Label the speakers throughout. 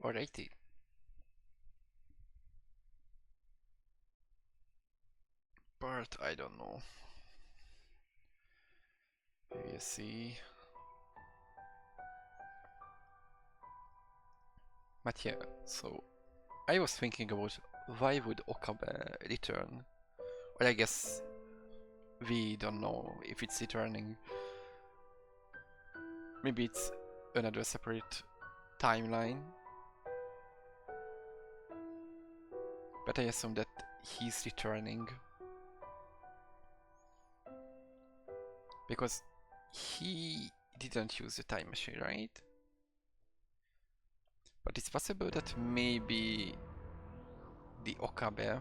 Speaker 1: Alrighty. But I don't know. We'll see. But yeah, so I was thinking about why would Okabe return? Or I guess we don't know if it's returning. Maybe it's another separate timeline. But I assume that he's returning. Because he didn't use the time machine, right? But it's possible that maybe the Okabe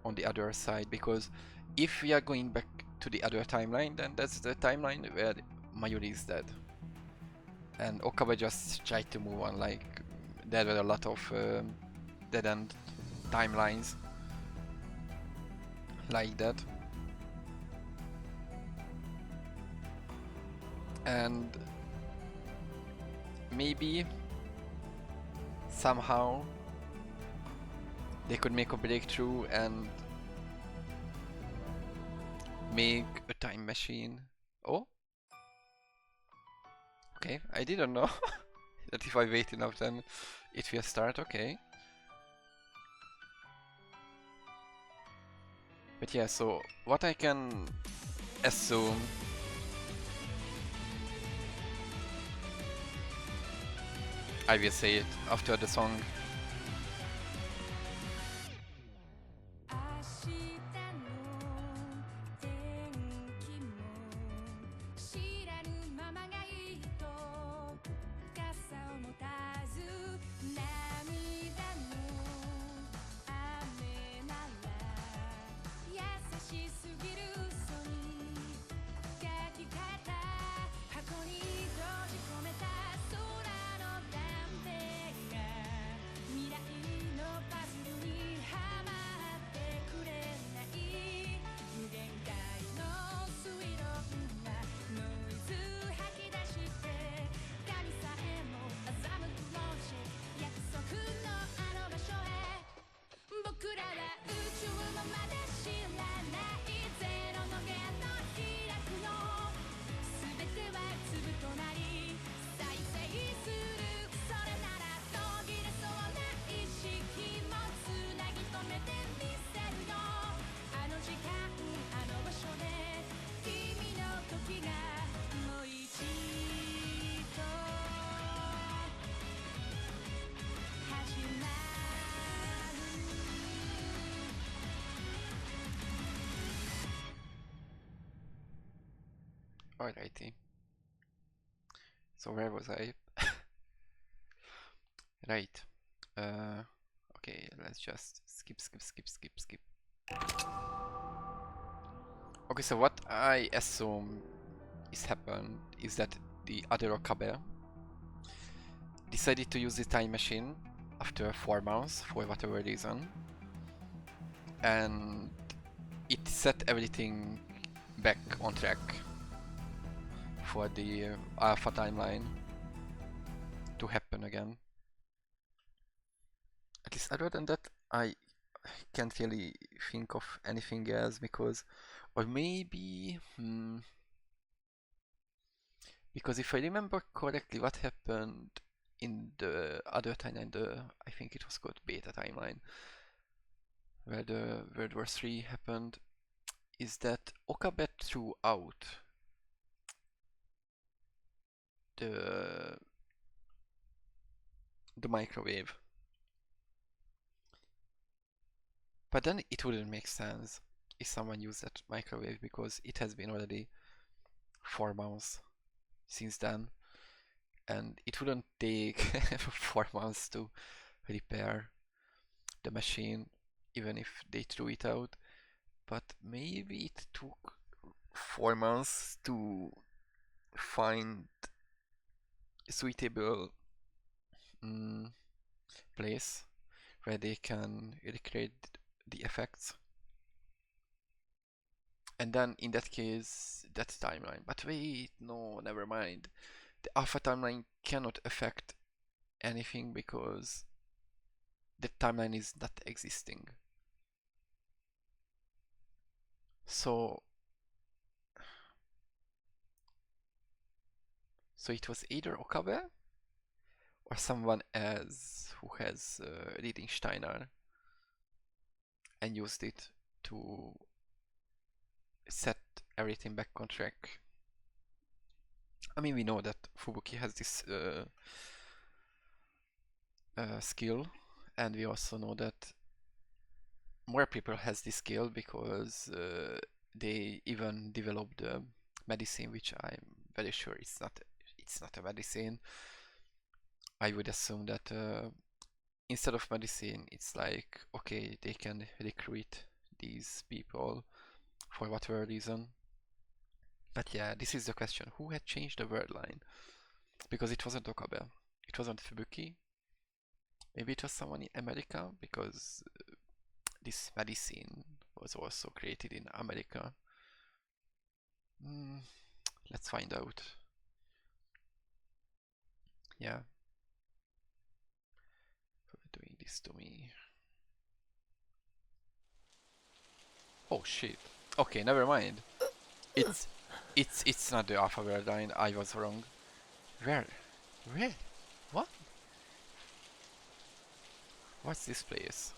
Speaker 1: on the other side, because if we are going back to the other timeline, then that's the timeline where Mayuri is dead. And Okabe just tried to move on, like there were a lot of dead-end timelines like that. And maybe somehow they could make a breakthrough and make a time machine. Oh? Okay, I didn't know that if I wait enough then it will start, okay. But yeah, so what I can assume I will say it after the song. Alrighty. So where was I? Right. Okay, let's just skip. Okay, so what I assume is happened is that the other Okabe decided to use the time machine after 4 months for whatever reason, and it set everything back on track for the alpha timeline to happen again. At least other than that, I can't really think of anything else because, or maybe, because if I remember correctly, what happened in the other timeline, I think it was called beta timeline, where the World War 3 happened, is that Okabe threw out the microwave. But then it wouldn't make sense if someone used that microwave because it has been already 4 months since then, and it wouldn't take 4 months to repair the machine even if they threw it out. But maybe it took 4 months to find a suitable place where they can recreate the effects. And then in that case, that's timeline. But wait, no, never mind. The alpha timeline cannot affect anything because the timeline is not existing. So it was either Okabe or someone else who has reading Steiner and used it to set everything back on track. I mean, we know that Fubuki has this skill, and we also know that more people has this skill because they even developed medicine, which I'm very sure it's not a medicine. I would assume that instead of medicine, it's like, okay, they can recruit these people for whatever reason. But yeah, this is the question: who had changed the word line? Because it wasn't Okabe, it wasn't Fubuki. Maybe it was someone in America, because this medicine was also created in America. Let's find out. Yeah. Doing this to me. Oh shit. Okay, never mind. It's not the alphabet line. I was wrong. Where? What? What's this place?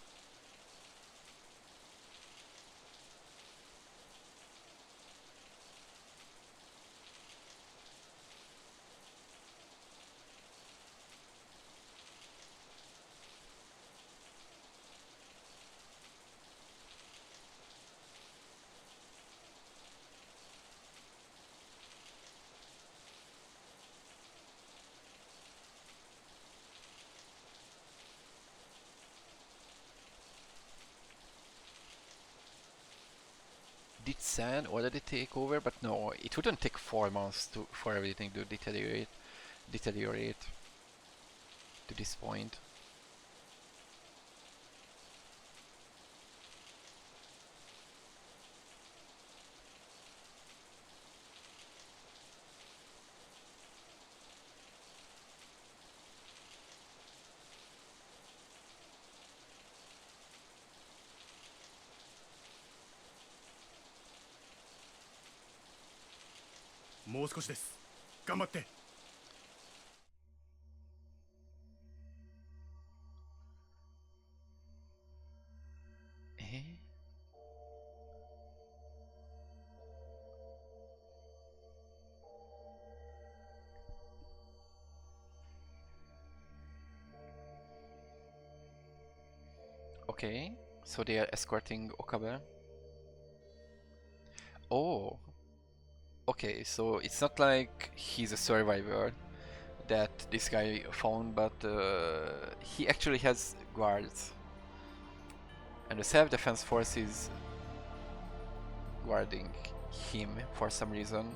Speaker 1: Did San already take over? But no, it wouldn't take 4 months for everything to deteriorate to this point. Eh? Okay, so they are escorting Okabe. Oh, okay, so it's not like he's a survivor that this guy found, but he actually has guards. And the self-defense force is guarding him for some reason.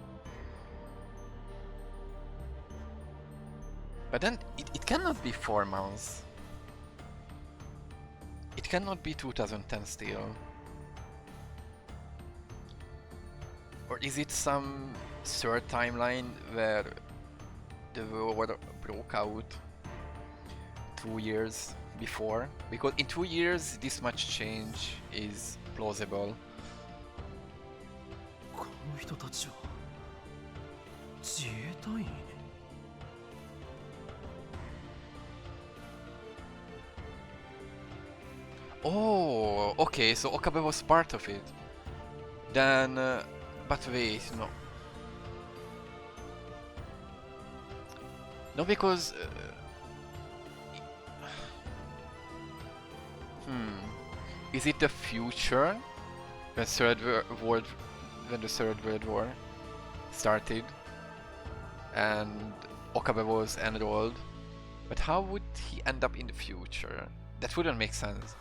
Speaker 1: But then it cannot be 4 months. It cannot be 2010 still. Or is it some third timeline where the war broke out 2 years before? Because in 2 years this much change is plausible. Oh, okay, so Okabe was part of it. Then, but wait, no. No, because... Is it the future? When the Third World War started and Okabe was enrolled, but how would he end up in the future? That wouldn't make sense.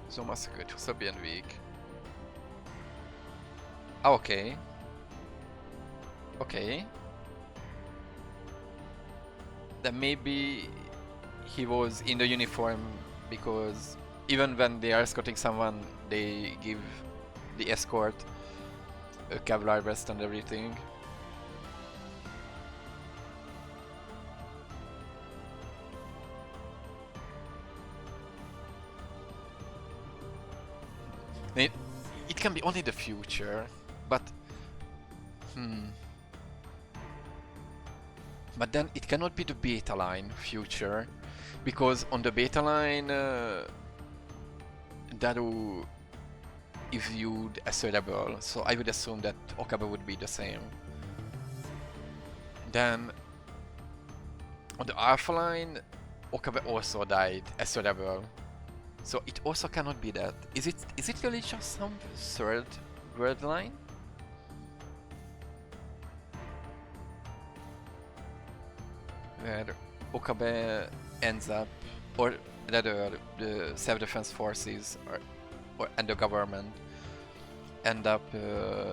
Speaker 1: So massacre to Serbian Week. Ah, okay. Okay. Then maybe he was in the uniform because even when they are escorting someone, they give the escort a Kevlar vest and everything. It can be only the future, but but then it cannot be the beta line future, because on the beta line Daru is viewed as a rebel, so I would assume that Okabe would be the same. Then on the Alpha line, Okabe also died as a rebel, so it also cannot be that. Is it really just some third world line? Where Okabe ends up, or rather the self-defense forces and the government end up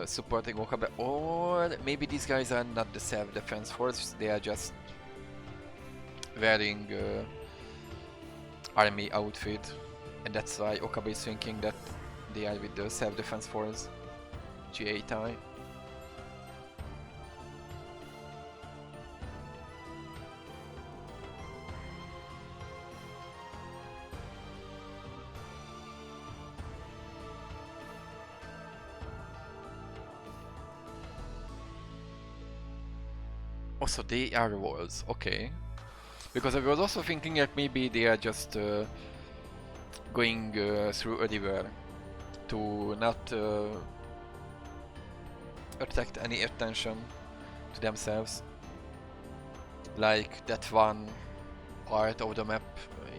Speaker 1: supporting Okabe, or maybe these guys are not the self-defense force, they are just wearing army outfit, and that's why Okabe is thinking that they are with the self-defense force, G8I. Also, they are walls, okay. Because I was also thinking that maybe they are just going through a river to not attract any attention to themselves. Like that one part of the map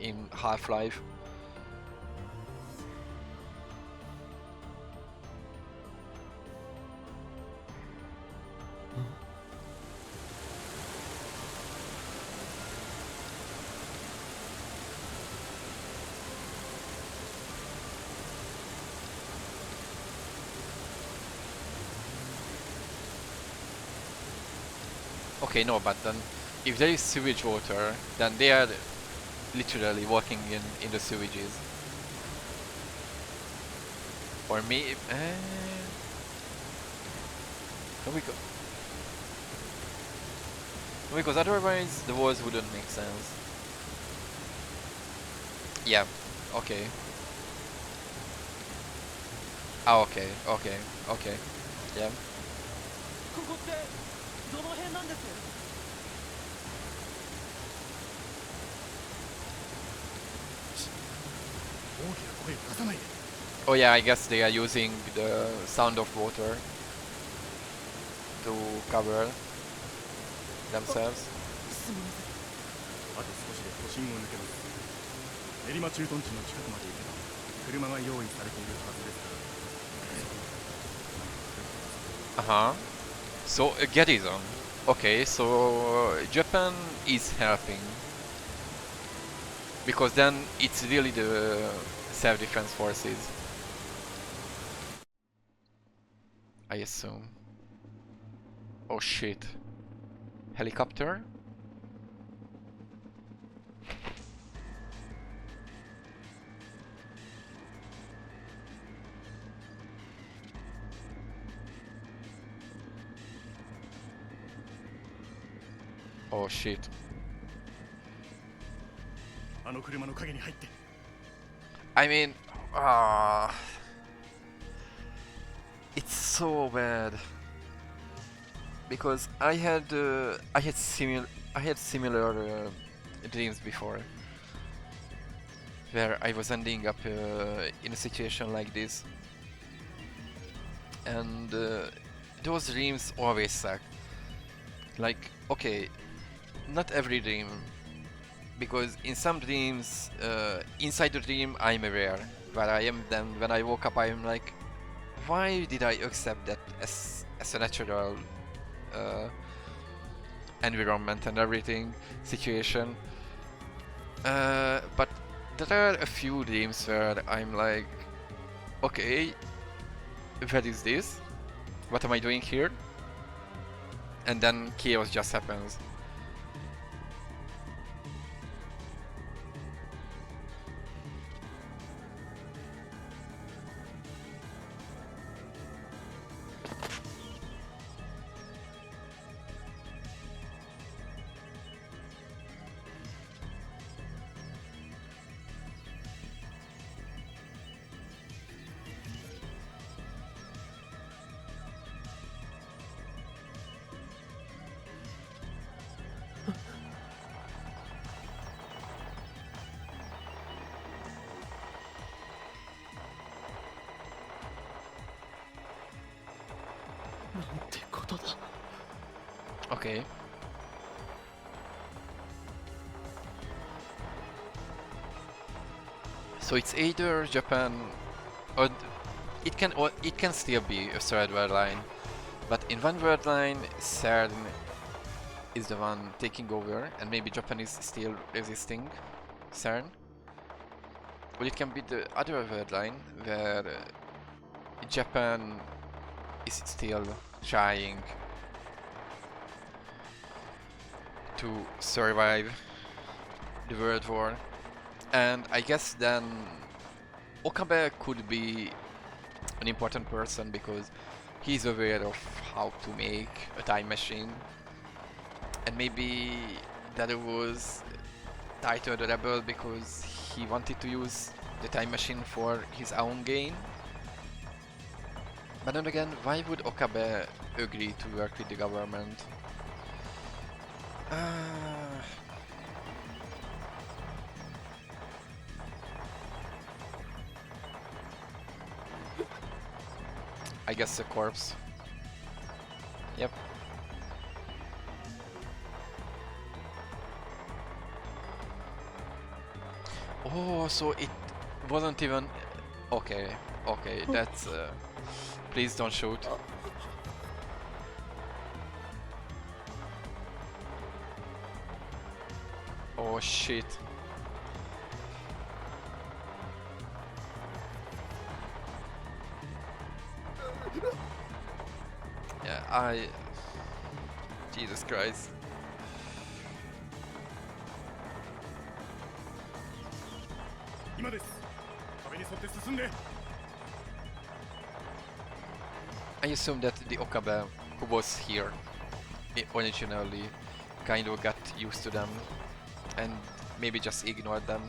Speaker 1: in Half-Life. Okay, no, but then if there is sewage water, then they are literally walking in the sewages. Or me, no, because otherwise the walls wouldn't make sense. Yeah, okay. Ah, okay, yeah. Oh yeah, I guess they are using the sound of water to cover themselves. Uh-huh. So a garrison. Okay, so Japan is helping. Because then it's really the self-defense forces, I assume. Oh shit. Helicopter? Oh shit. I mean, it's so bad because I had similar dreams before, where I was ending up in a situation like this, and those dreams always suck. Like, okay, not every dream, because in some dreams, inside the dream I'm aware where I am, then when I woke up I'm like, why did I accept that as a natural environment and everything, situation. But there are a few dreams where I'm like, okay, what is this? What am I doing here? And then chaos just happens. Okay. So it's either Japan or it can still be a third world line, but in one world line, CERN is the one taking over, and maybe Japan is still resisting CERN. Or it can be the other world line where Japan is still trying to survive the World War. And I guess then Okabe could be an important person because he's aware of how to make a time machine. And maybe that was Taito the Rebel because he wanted to use the time machine for his own gain. But then again, why would Okabe agree to work with the government? I guess a corpse. Yep. Oh, so it wasn't even... Okay, okay, that's... Please don't shoot. Oh shit. Yeah, Jesus Christ. I assume that the Okabe who was here originally kind of got used to them and maybe just ignored them.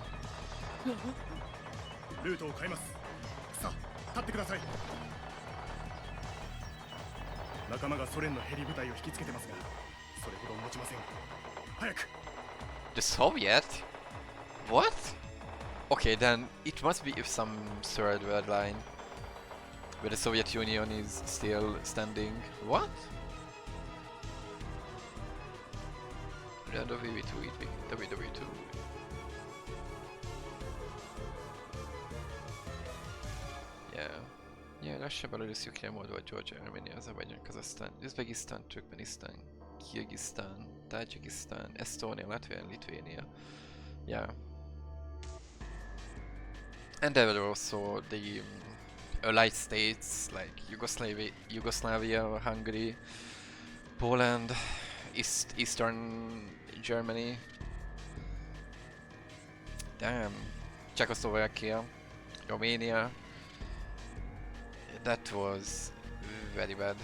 Speaker 1: The Soviet? What? Okay, then it must be some third world line where the Soviet Union is still standing. What? WW2, WW2. Yeah, Russia, Belarus, Ukraine, Moldova, Georgia, Armenia, Azerbaijan, Kazakhstan, Uzbekistan, Turkmenistan, Kyrgyzstan, Tajikistan, Estonia, Latvia, and Lithuania. Yeah. And there were also the allied states like Yugoslavia, Hungary, Poland, Eastern Germany. Damn. Czechoslovakia, Romania. That was very bad.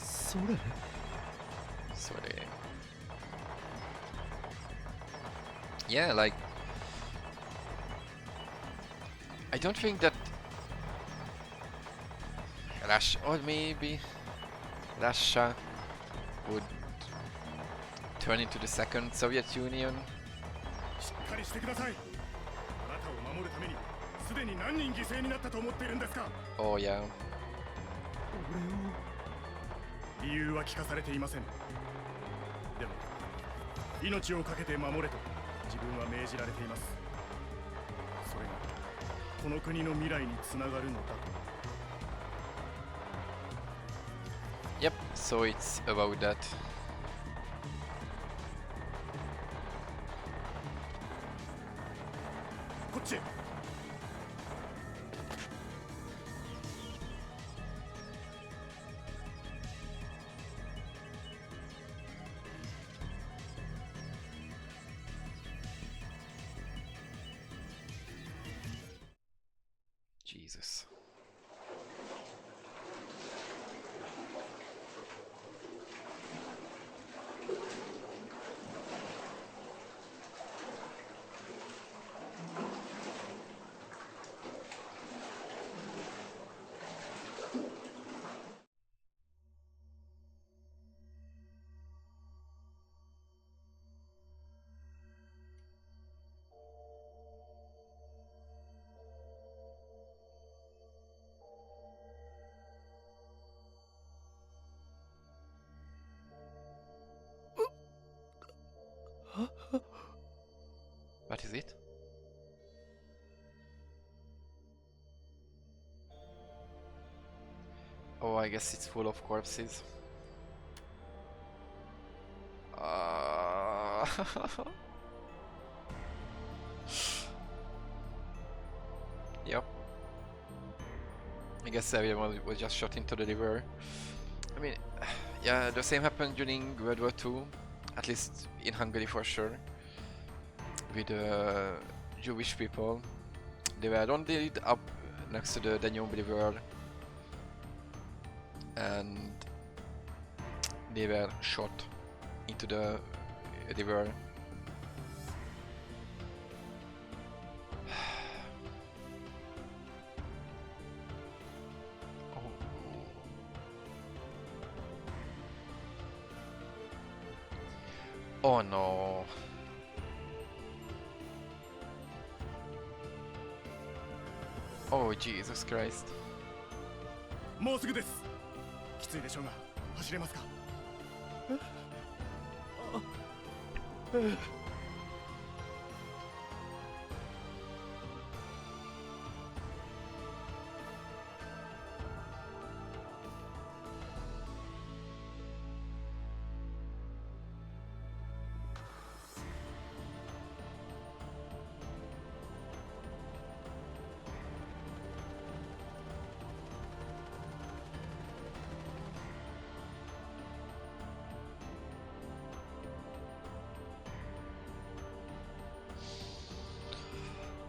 Speaker 1: Sorry. Yeah, like... I don't think that... Russia, or maybe... Russia would turn into the second Soviet Union. Oh yeah. Yep, so it's about that. Jesus. What is it? Oh, I guess it's full of corpses. Yep. I guess everyone was just shot into the river. I mean, yeah, the same happened during World War II, at least in Hungary for sure, with Jewish people. They were rounded up next to the Danube River and they were shot into the river. Oh no. Oh Jesus Christ.
Speaker 2: もうすぐです。きついでしょうが、走れますか。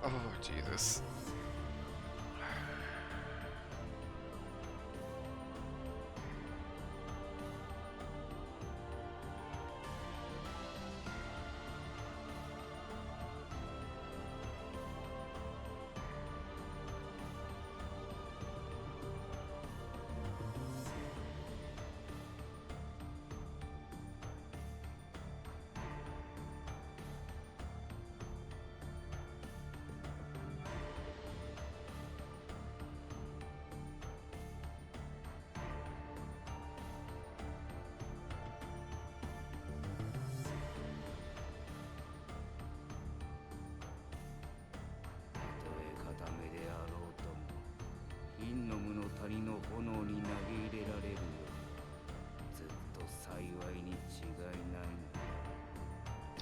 Speaker 1: Oh Jesus.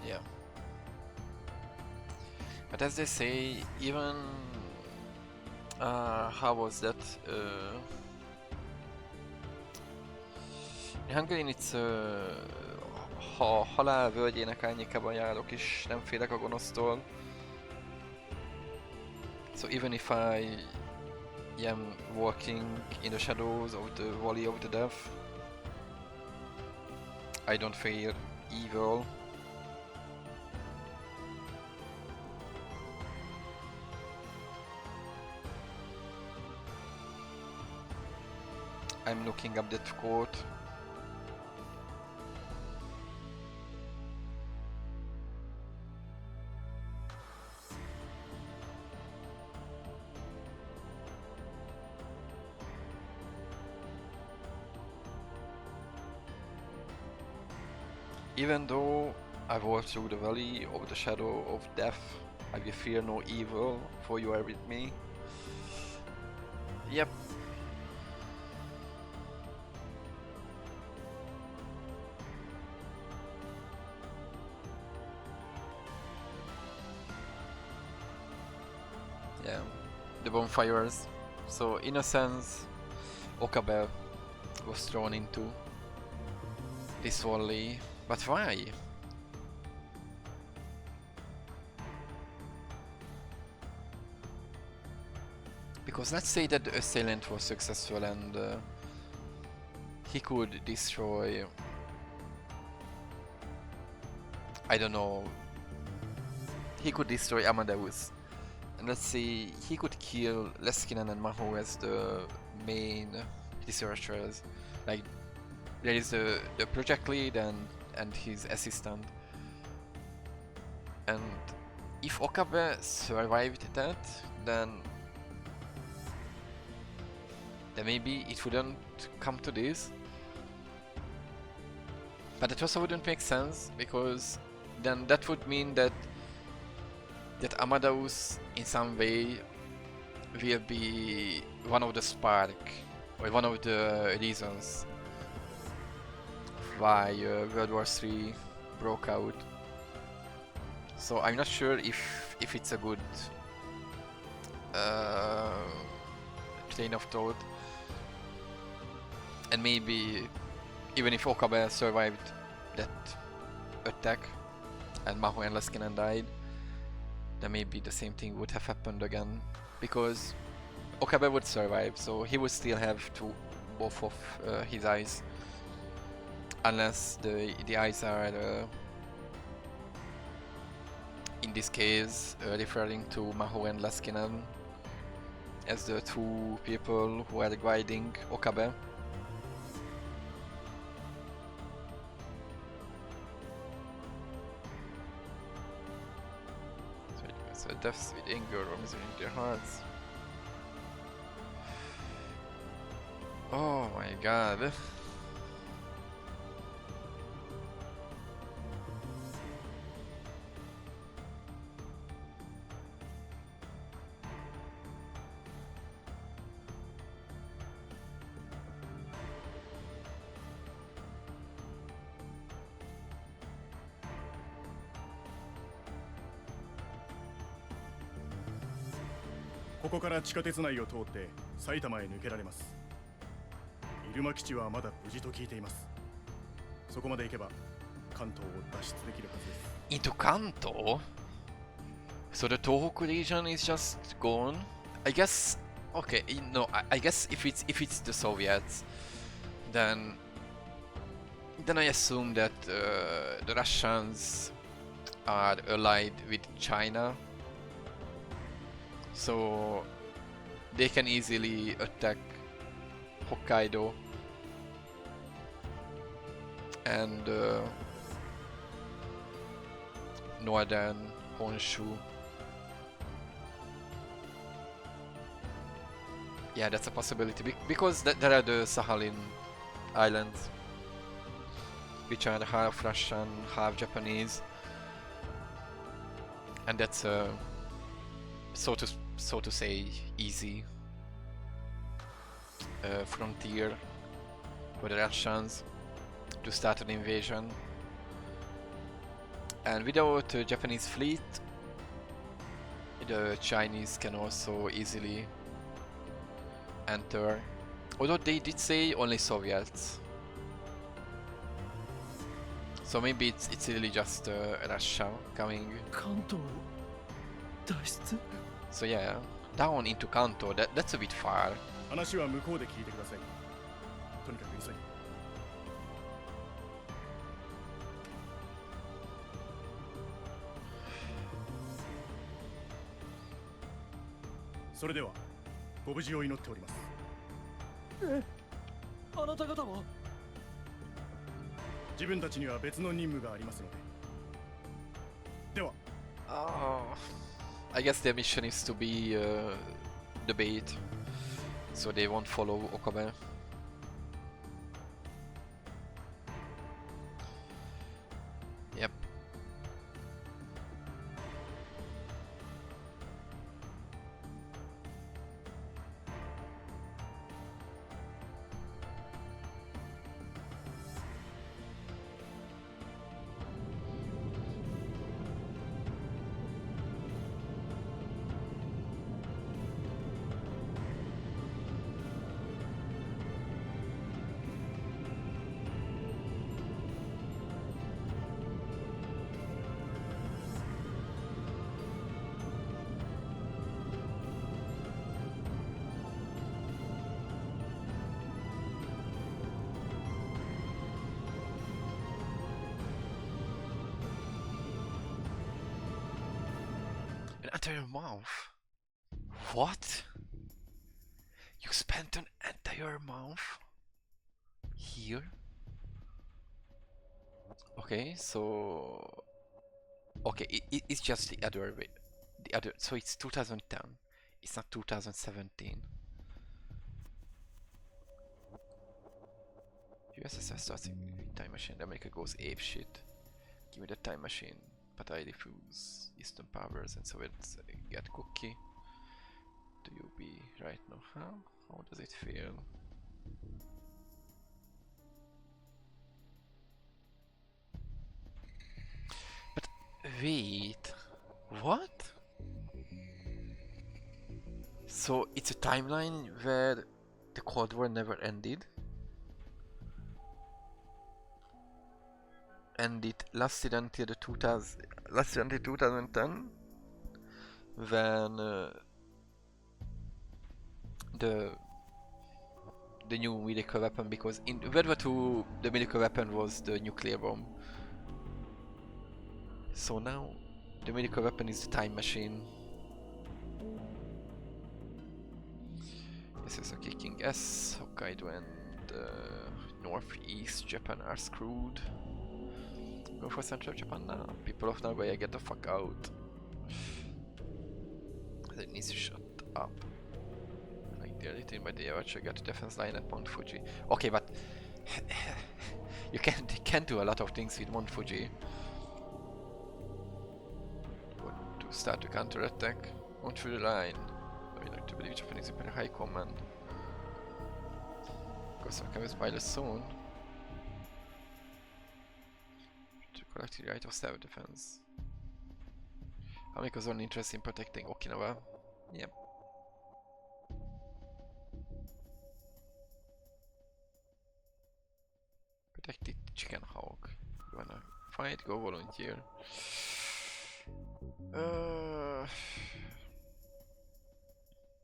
Speaker 1: Yeah. But as they say, even how was that? In Hungary it's ha halál völgyének árnyékában járok és nem félek a gonosztól. So even if I am walking in the shadows of the valley of the death, I don't fear evil. I'm looking up that quote. Even though I walk through the valley of the shadow of death, I will fear no evil, for you are with me. Yep. Yeah, the bonfires. So in a sense, Okabe was thrown into this valley. But why? Because let's say that the assailant was successful and he could destroy, I don't know, he could destroy Amadeus. And let's say he could kill Leskinen and Maho as the main researchers. Like, there is the project lead and his assistant. And if Okabe survived that, then maybe it wouldn't come to this. But it also wouldn't make sense, because then that would mean that that Amadeus in some way will be one of the spark or one of the reasons why World War III broke out. So I'm not sure if it's a good train of thought, and maybe even if Okabe survived that attack and Maho and Leskinen died, then maybe the same thing would have happened again, because Okabe would survive, so he would still have both of his eyes, unless the eyes are in this case referring to Maho and Leskinen as the two people who are guiding Okabe. So deaths with anger or misery in their hearts. Oh my god.
Speaker 2: ここから地下鉄内を通って埼玉へ抜けられます。入間基地はまだ無事と聞いています。そこまで行けば関東を脱出できるはずです。
Speaker 1: Into Kanto? So the Tohoku region is just gone? I guess. Okay, no, I guess if it's the Soviets, then I assume that the Russians are allied with China, so they can easily attack Hokkaido and northern Honshu. Yeah, that's a possibility because there are the Sakhalin Islands, which are half Russian, half Japanese, and that's a so to say easy frontier for the Russians to start an invasion. And without a Japanese fleet, the Chinese can also easily enter. Although they did say only Soviets. So maybe it's really just Russia coming.
Speaker 3: Kanto.
Speaker 1: So yeah, down into Kanto, that's a bit far.
Speaker 2: 話は向こうで聞いてください。とにかく急いで。それではご無事を祈っております。
Speaker 3: え、あなた方は？
Speaker 2: 自分たちには別の任務がありますので。では。
Speaker 1: I guess their mission is to be the bait, so they won't follow Okabe. Yep. Entire month? What? You spent an entire month here? Okay, so okay, it's just the other way. The other, so it's 2010. It's not 2017. USSR starts in time machine. The America goes ape shit. Give me the time machine. but I refuse. Eastern powers and Soviets get cookie. Do you be right now? Huh? How does it feel? But wait, what? So it's a timeline where the Cold War never ended? And it lasted until the 2010 when the the new miracle weapon, because in World War II the miracle weapon was the nuclear bomb. So now the miracle weapon is the time machine. This is a kicking S. Hokkaido and Northeast Japan are screwed. Go for Central Japan now. People of Nagoya, get the fuck out. They need to shut up. Like they're eaten by the Yawacha, got a defense line at Mount Fuji. Okay, but you can't do a lot of things with Mount Fuji. What to start to counter-attack? Mount Fuji line. I like to believe Japanese Imperial High Command. Because I can use pilots soon. To collect the right of self-defense. America's only interest in protecting Okinawa. Yep. Protect the chicken hawk. You wanna fight? Go volunteer.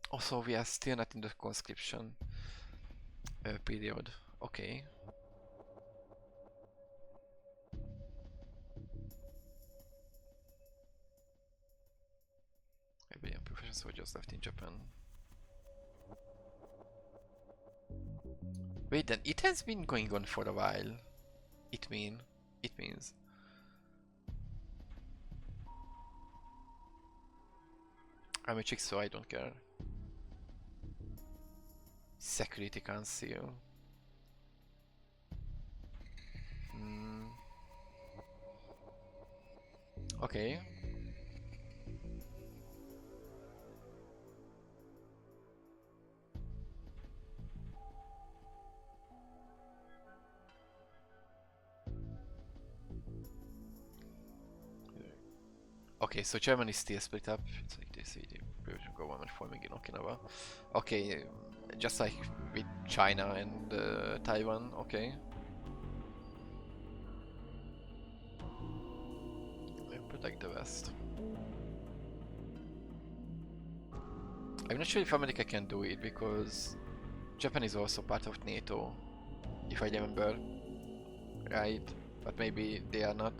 Speaker 1: Also, we are still not in the conscription period. Okay. Maybe professional soldiers left in Japan. Wait, then it has been going on for a while. It means. I'm a chick, so I don't care. Security Council. Okay. Okay, so Germany is still split up. It's like they see the provisional government forming in Okinawa. Okay, just like with China and Taiwan. Okay. They protect the West. I'm not sure if America can do it because Japan is also part of NATO, if I remember right, but maybe they are not.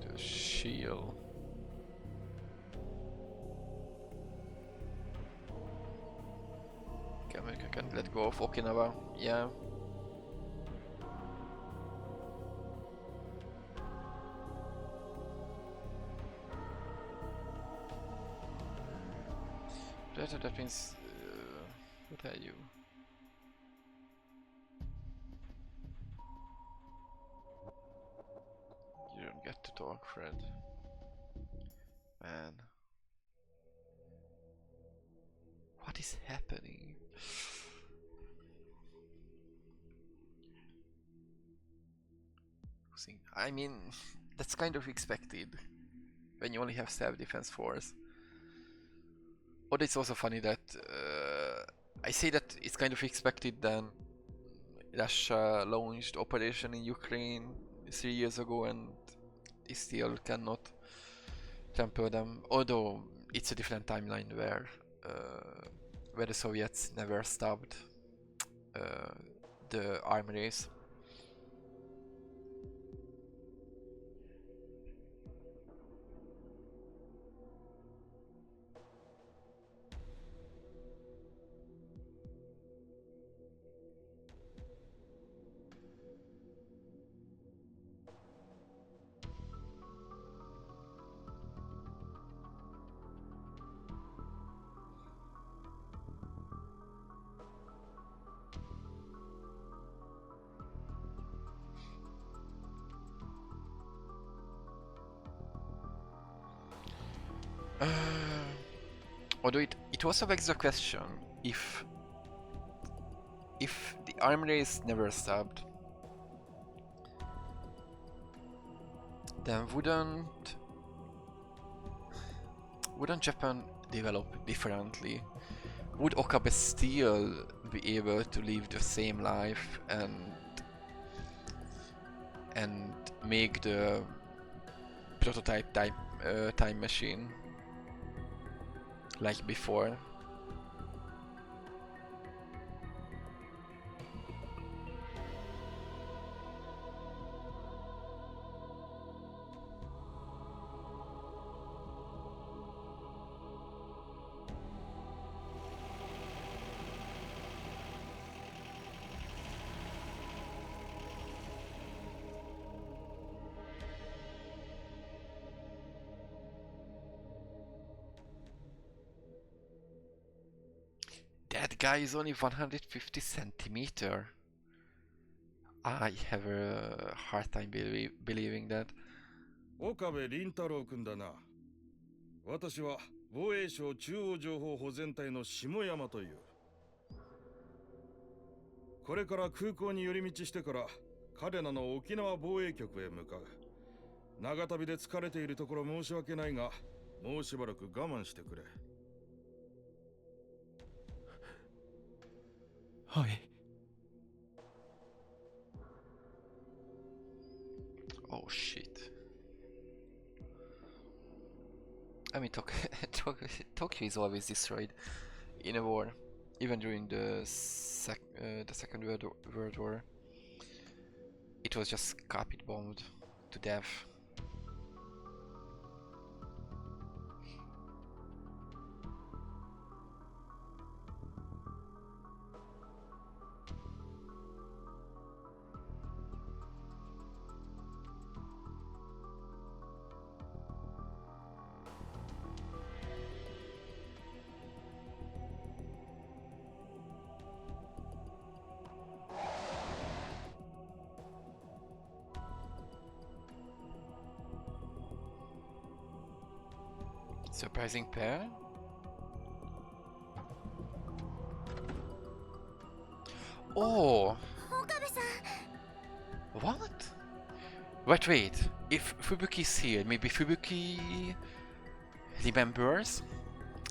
Speaker 1: The shield. Okay, America can let go of Okinawa. Yeah. That means. What are you? You don't get to talk, Fred. Man. What is happening? I mean, that's kind of expected when you only have self-defense force. But it's also funny that I say that it's kind of expected then Russia launched operation in Ukraine 3 years ago and it still cannot temper them. Although it's a different timeline where the Soviets never stopped the army race. Although it also begs the question if the arm race never stopped, then wouldn't Japan develop differently? Would Okabe still be able to live the same life and make the prototype time machine like before? That guy is only 150 centimeter. I have a hard time believing that.
Speaker 4: 岡部倫太郎君だな。私は防衛省中央情報保全隊の下山という。これから空港に寄り道してから彼らの沖縄防衛局へ向かう。長旅で疲れているところ申し訳ないが、もうしばらく我慢してくれ。
Speaker 3: はい。
Speaker 1: Oh shit. I mean, Tokyo is always destroyed in a war, even during the Second World War. It was just carpet bombed to death. Surprising pair? Oh! What? Wait. If Fubuki's here, maybe Fubuki remembers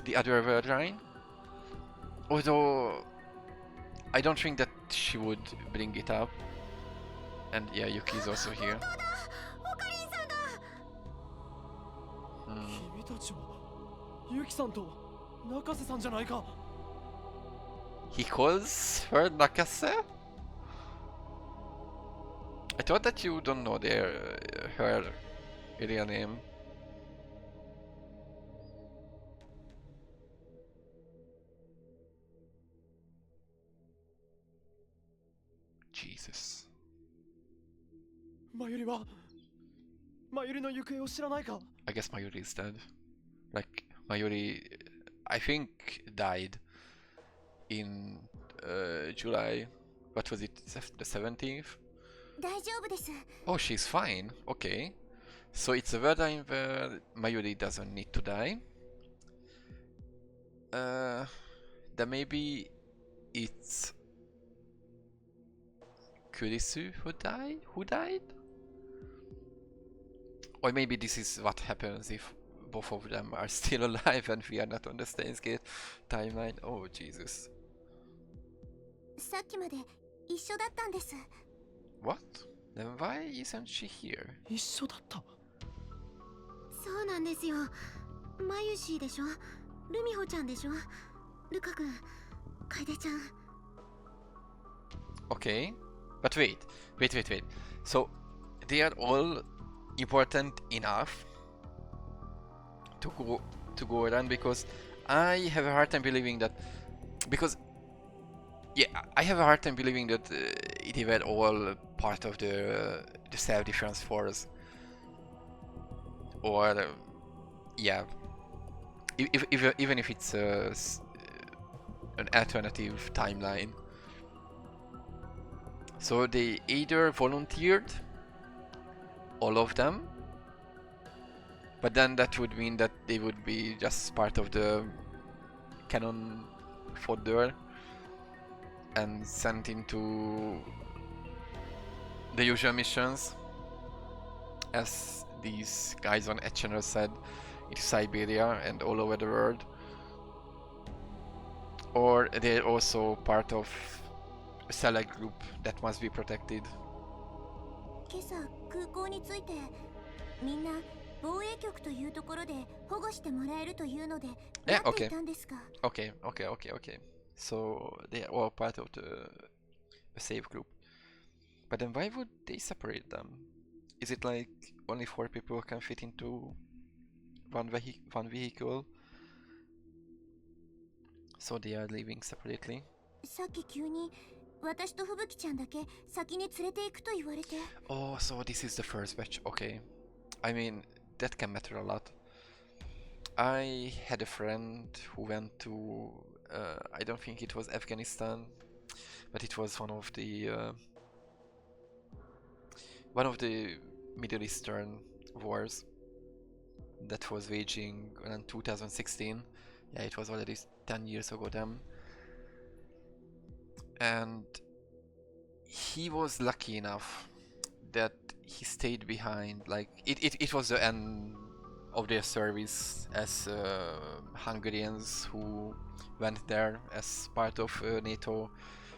Speaker 1: the other word line? Although I don't think that she would bring it up. And yeah, Yuki is also here.
Speaker 3: 君たちはユキさんと中瀬さんじゃないか。
Speaker 1: He calls her Nakase? I thought that you don't know her real name. Jesus.
Speaker 3: マユリはマユリの行方を知らないか。
Speaker 1: I guess Mayuri is dead. Like, Mayuri, I think, died in July. What was it? The 17th?
Speaker 5: 大丈夫です。
Speaker 1: Oh, she's fine. Okay. So it's a paradigm where Mayuri doesn't need to die. Then maybe it's Kurisu who died? Or maybe this is what happens if both of them are still alive and we are not on the Steins Gate timeline. Oh, Jesus.
Speaker 5: さっきまで一緒だったんです。
Speaker 1: What? Then why isn't she here?
Speaker 3: 一緒だった。
Speaker 5: そうなんですよ。マユシーでしょ。ルミホちゃんでしょ。ルカ君、楓ちゃん。
Speaker 1: Okay. But wait. So, they are all important enough to go around, because I have a hard time believing that, because yeah, I have a hard time believing that they were all part of the self-defense force, or yeah, even if it's an alternative timeline. So they either volunteered, all of them, but then that would mean that they would be just part of the cannon fodder and sent into the usual missions, as these guys on Edge channel said, into Siberia and all over the world. Or they're also part of a select group that must be protected.
Speaker 5: 今朝空港に着いてみんな防衛局というところで保護してもらえるというので
Speaker 1: Yeah,
Speaker 5: 待って
Speaker 1: okay.
Speaker 5: いたんですが
Speaker 1: Okay. So they are all part of the safe group. But then why would they separate them? Is it like only 4 people can fit into one vehicle? So they are living separately?
Speaker 5: さっき急に私と吹雪ちゃんだけ先に連れて行くと言われて
Speaker 1: Oh, so this is the first batch. Okay. I mean, that can matter a lot. I had a friend who went to, I don't think it was Afghanistan, but it was one of the Middle Eastern wars that was waging in 2016. Yeah, it was already 10 years ago then. And he was lucky enough that he stayed behind. Like it was the end of their service as Hungarians who went there as part of a NATO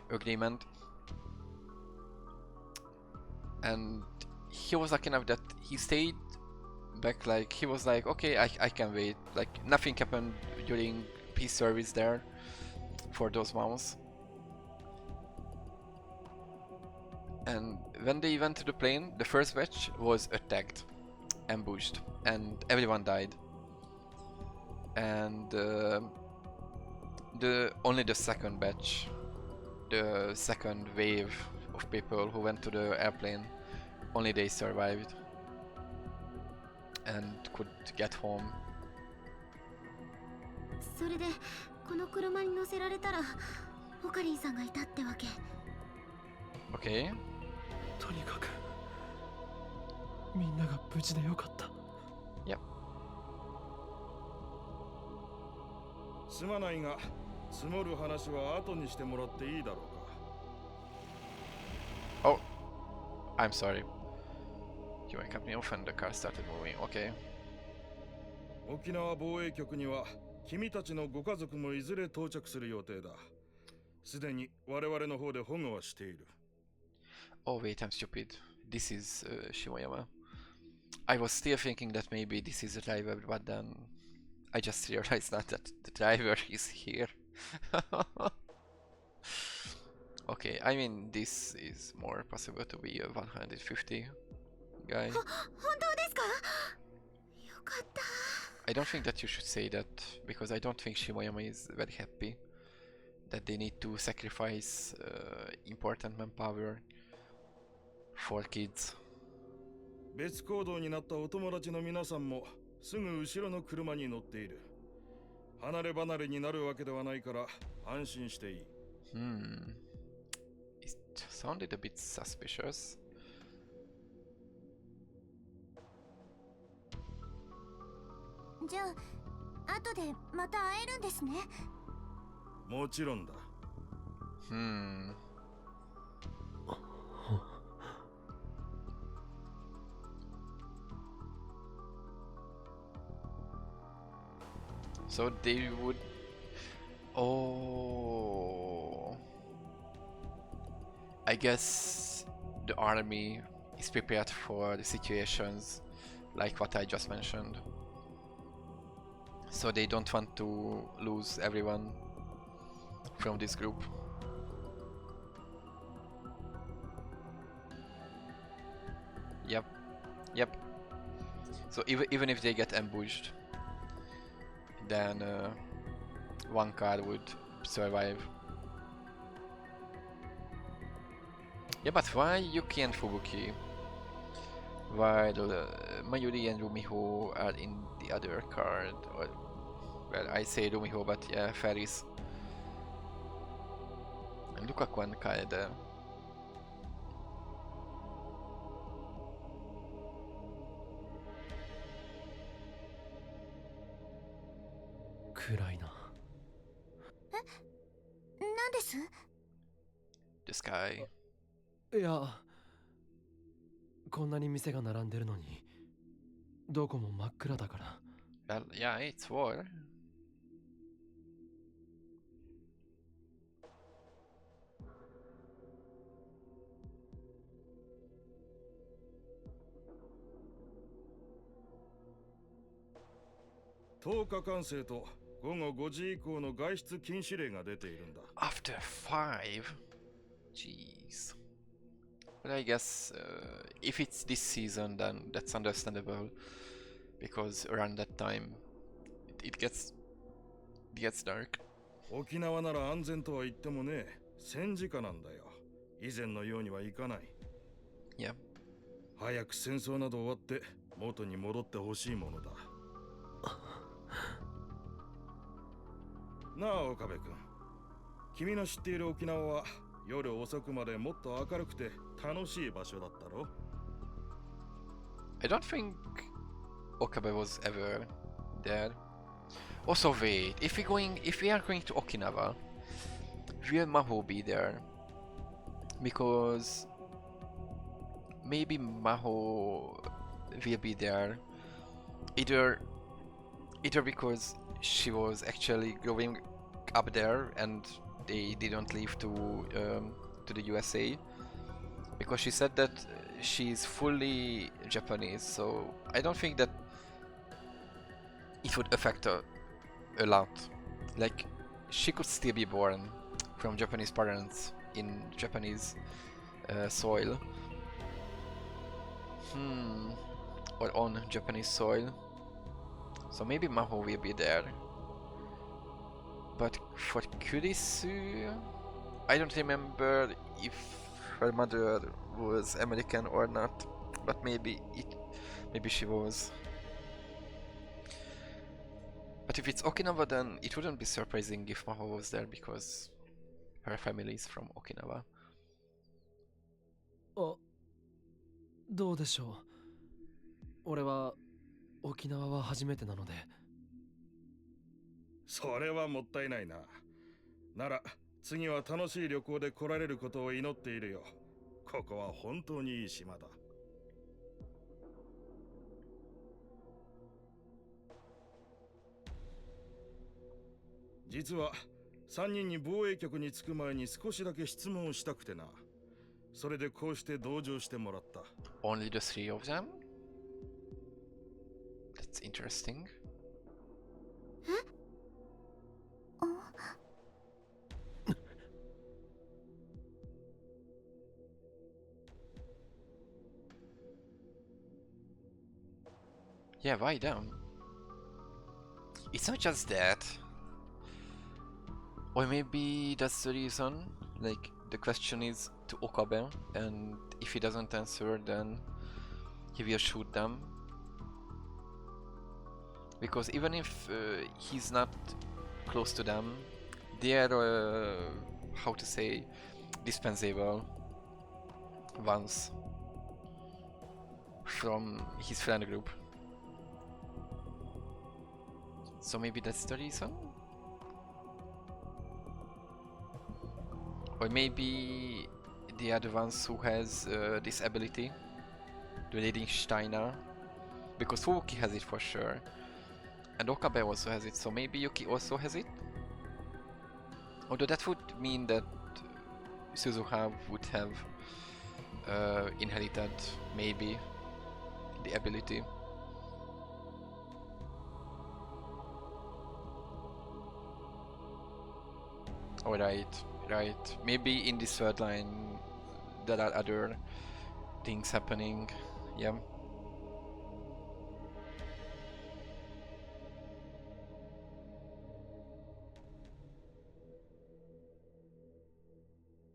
Speaker 1: agreement. And he was lucky enough that he stayed back. Like he was like, okay, I can wait. Like nothing happened during peace service there for those months. And when they went to the plane, the first batch was attacked, ambushed, and everyone died. And only the second batch, the second wave of people who went to the airplane, only they survived and could get home.
Speaker 5: それでこの車に乗せられたらオカリンさんがいたってわけ
Speaker 1: Okay.
Speaker 3: とにかくみんなが無事でよかった
Speaker 1: Yep.
Speaker 4: すまないが積もる話は後にしてもらっていいだろうか
Speaker 1: Oh, I'm sorry. You were cutting me off and the car started moving. Okay.
Speaker 4: 沖縄防衛局には君たちのご家族もいずれ到着する予定だすでに我々の方で保護はしている
Speaker 1: Oh wait, I'm stupid. This is Shimoyama. I was still thinking that maybe this is the driver, but then I just realized now that the driver is here. Okay, I mean this is more possible to be a 150 guy.
Speaker 5: 本当ですかよかった
Speaker 1: I don't think that you should say that, because I don't think Shimoyama is very happy that they need to sacrifice important manpower for kids.
Speaker 4: 別行動になったお友達の皆さんもすぐ後ろの車に乗っている離れ離れになるわけではないから安心していい
Speaker 1: It sounded a bit suspicious.
Speaker 5: じゃあ後でまた会えるんですね
Speaker 4: もちろんだ
Speaker 1: So they would... Oh... I guess the army is prepared for the situations like what I just mentioned. So they don't want to lose everyone from this group. Yep. So even if they get ambushed, then one car would survive. Yeah, but why Yuki and Fubuki, while Mayuri and Rumiho are in the other card? Or, well, I say Rumiho, but yeah, Ferris. And Lukaku and Kaede.
Speaker 3: 暗いな
Speaker 5: です？
Speaker 1: This guy.
Speaker 3: いや、こんなに店が並んでるのにどこも真っ暗だから。
Speaker 1: Well, yeah, it's war.
Speaker 4: 10日間制と午後5時以降の外出禁止令が出ているんだ。
Speaker 1: After 5? Jeez. But I guess if it's this season, then that's understandable. Because around that time, it gets dark.
Speaker 4: 沖縄なら安全とは言ってもね、戦時下なんだよ。以前のようにはいかない。
Speaker 1: Yeah.
Speaker 4: 早く戦争など終わって元に戻ってほしいものだ。なあ岡部君、君の知っている沖縄は夜遅くまでもっと明るくて楽しい場所だったろ？
Speaker 1: I don't think Okabe was ever there. Also, wait, if we are going to Okinawa, will Maho be there? Because maybe Maho will be there, either because she was actually growing up there and they didn't leave to the USA, because she said that she's fully Japanese, so I don't think that it would affect her a lot. Like, she could still be born from Japanese parents in Japanese soil. Or on Japanese soil. So maybe Maho will be there. But for Kurisu, I don't remember if her mother was American or not. But maybe she was. But if it's Okinawa, then it wouldn't be surprising if Maho was there because her family is from Okinawa.
Speaker 3: あ、どうでしょう。俺は沖縄は初めてなので。
Speaker 4: それはもったいないな。なら次は楽しい旅行で来られることを祈っているよ。ここは本当にいい島だ。実は3人に防衛局に着く前に少しだけ質問をしたくてな。それでこうして同乗してもらった。
Speaker 1: Only the three of them? That's interesting. Yeah, why them? It's not just that. Or maybe that's the reason. Like, the question is to Okabe, and if he doesn't answer, then he will shoot them. Because even if he's not close to them, they are, how to say, dispensable ones from his friend group. So maybe that's the reason? Or maybe they are the ones who has this ability, the leading Steiner, because Fuuki has it for sure, and Okabe also has it, so maybe Yuki also has it? Although that would mean that Suzuha would have inherited, maybe, the ability. Alright, right. Maybe in this third line there are other things happening. Yeah.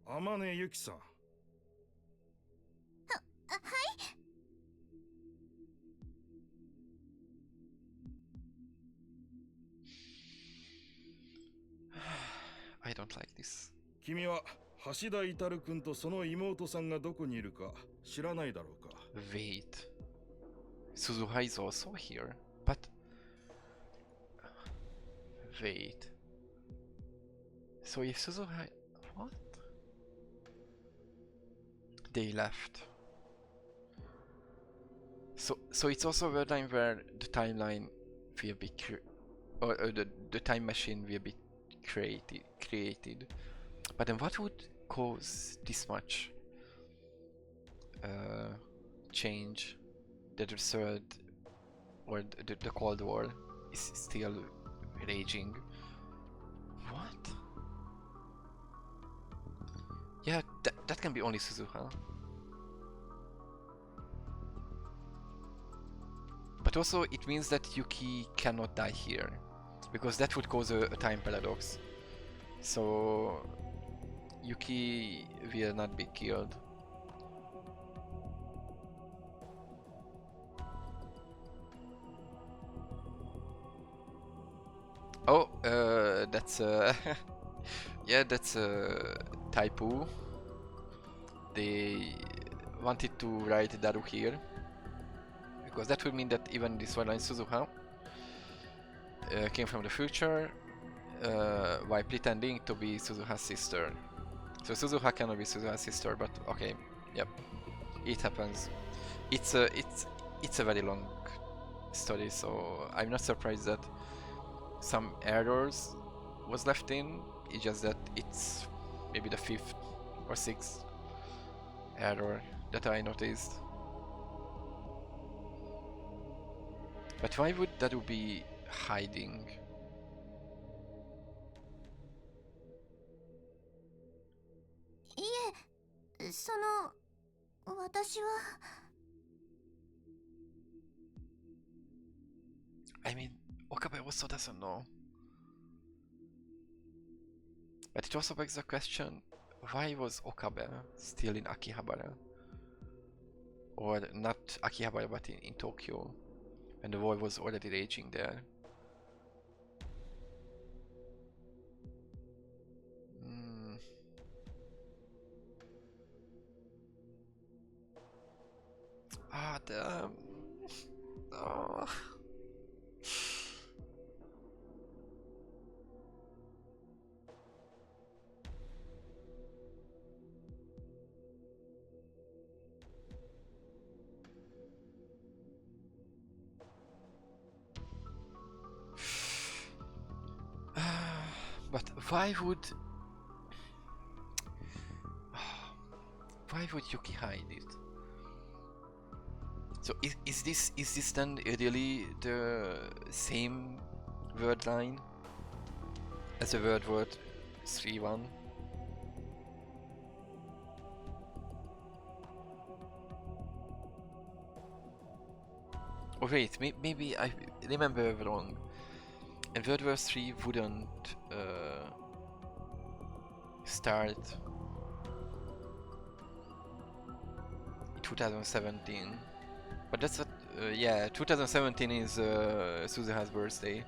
Speaker 4: Amane Yuki-san.
Speaker 5: はい。
Speaker 1: I don't like this.
Speaker 4: 君は橋田至君とその妹さんがどこにいるか知らないだろうか。
Speaker 1: Wait. Suzuha is also here. But... Wait. So if Suzuha... What? They left. So it's also a time where the timeline will be or the time machine will be created. But then what would cause this much change that the third or the Cold War is still raging? What? Yeah, that can be only Suzuha. But also it means that Yuki cannot die here, because that would cause a time paradox. So Yuki will not be killed. Oh, that's yeah, that's a typo. They wanted to write Daru here, because that would mean that even this one line Suzuha came from the future while pretending to be Suzuha's sister. So Suzuha cannot be Suzuha's sister, but okay, yep, it happens. It's a very long story, so I'm not surprised that some errors was left in. It's just that it's maybe the 5th or 6th error that I noticed. But why would Daru be hiding? I mean, Okabe also doesn't know. But it also begs the question, why was Okabe still in Akihabara? Or not Akihabara, but in Tokyo, when the war was already raging there? Ah, damn. Oh. But why would Yuki hide it? So is this then really the same word line as the World War 3-1? Oh wait, maybe I remember wrong. And World War 3 wouldn't start in 2017. But that's what, yeah, 2017 is Suzuha's birthday.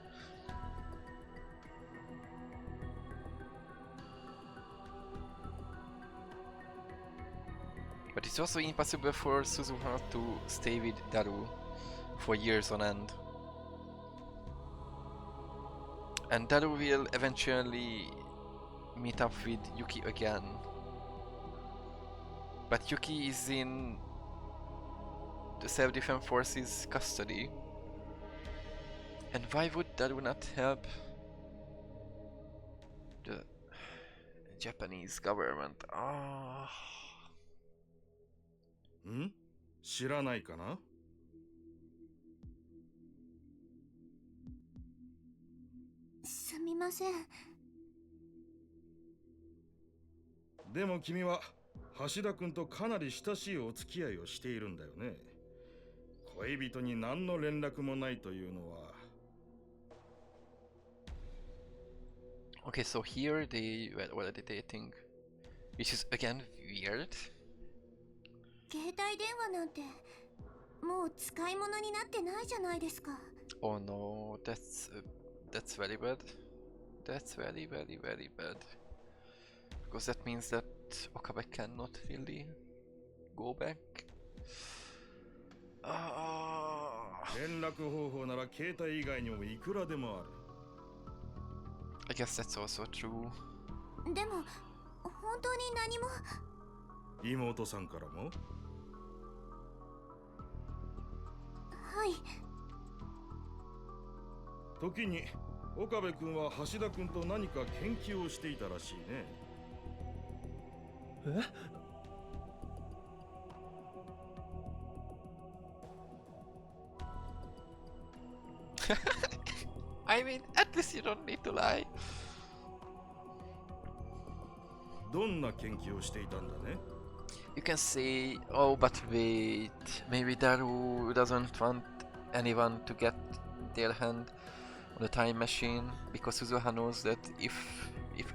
Speaker 1: But it's also impossible for Suzuha to stay with Daru for years on end. And Daru will eventually meet up with Yuki again. But Yuki is in the Self-Defense Forces custody. And why would Daru not help the Japanese government? Ah.
Speaker 4: ん知らないかな
Speaker 5: すみません。
Speaker 4: でも君は橋田君とかなり親しいお付き合いをしているんだよね。恋人に何の連絡もないというのは。
Speaker 1: Okay, so here they were already dating, which is again weird.
Speaker 5: 携帯電話なんてもう使い物になってないじゃないですか。
Speaker 1: Oh no, that's very bad. That's very bad. Because that means that Okabe cannot really go back.
Speaker 4: 連絡方法なら携帯以外にもいくらでもある。
Speaker 1: I guess that's also true.
Speaker 5: でも本本当に何も。
Speaker 4: 妹さんからも？
Speaker 5: はい。
Speaker 4: 時に岡部君は橋田君と何か研究をしていたらしいね。
Speaker 3: え？
Speaker 1: I mean, at least you don't need to lie.
Speaker 4: どんな研究をしていたんだね？
Speaker 1: You can say, oh, but wait, maybe Daru doesn't want anyone to get their hand on the time machine because Suzuha knows that if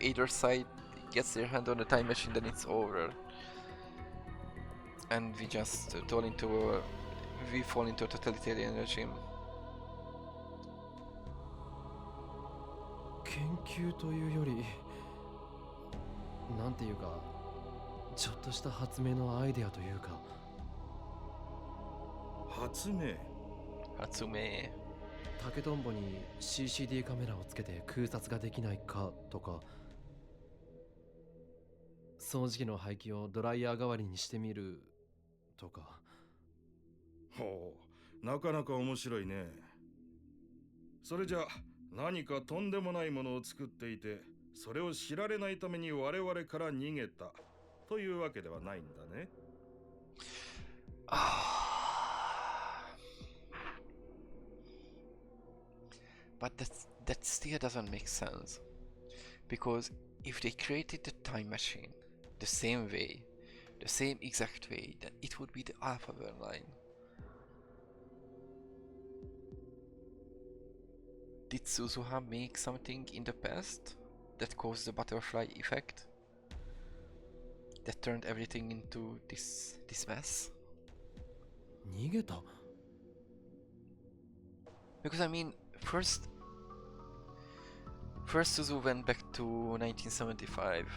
Speaker 1: either side gets their hand on the time machine, then it's over. And we just we fall into a totalitarian regime.
Speaker 3: 研究というよりなんていうかちょっとした発明のアイデアというか。
Speaker 4: 発明？Hatsume.
Speaker 3: 竹とんぼに CCD カメラをつけて空撮ができないかとか、掃除機の排気をドライヤー代わりにしてみるとか。
Speaker 4: ほう、なかなか面白いね。それじゃ何かとんでもないものを作っていて、それを知られないために我々から逃げたというわけではないんだね。
Speaker 1: But that still doesn't make sense. Because if they created the time machine the same way, the same exact way, then it would be the Alpha line. Did Suzuha make something in the past that caused the butterfly effect? That turned everything into this mess?
Speaker 3: 逃げた？
Speaker 1: Because I mean, first Suzu went back to 1975,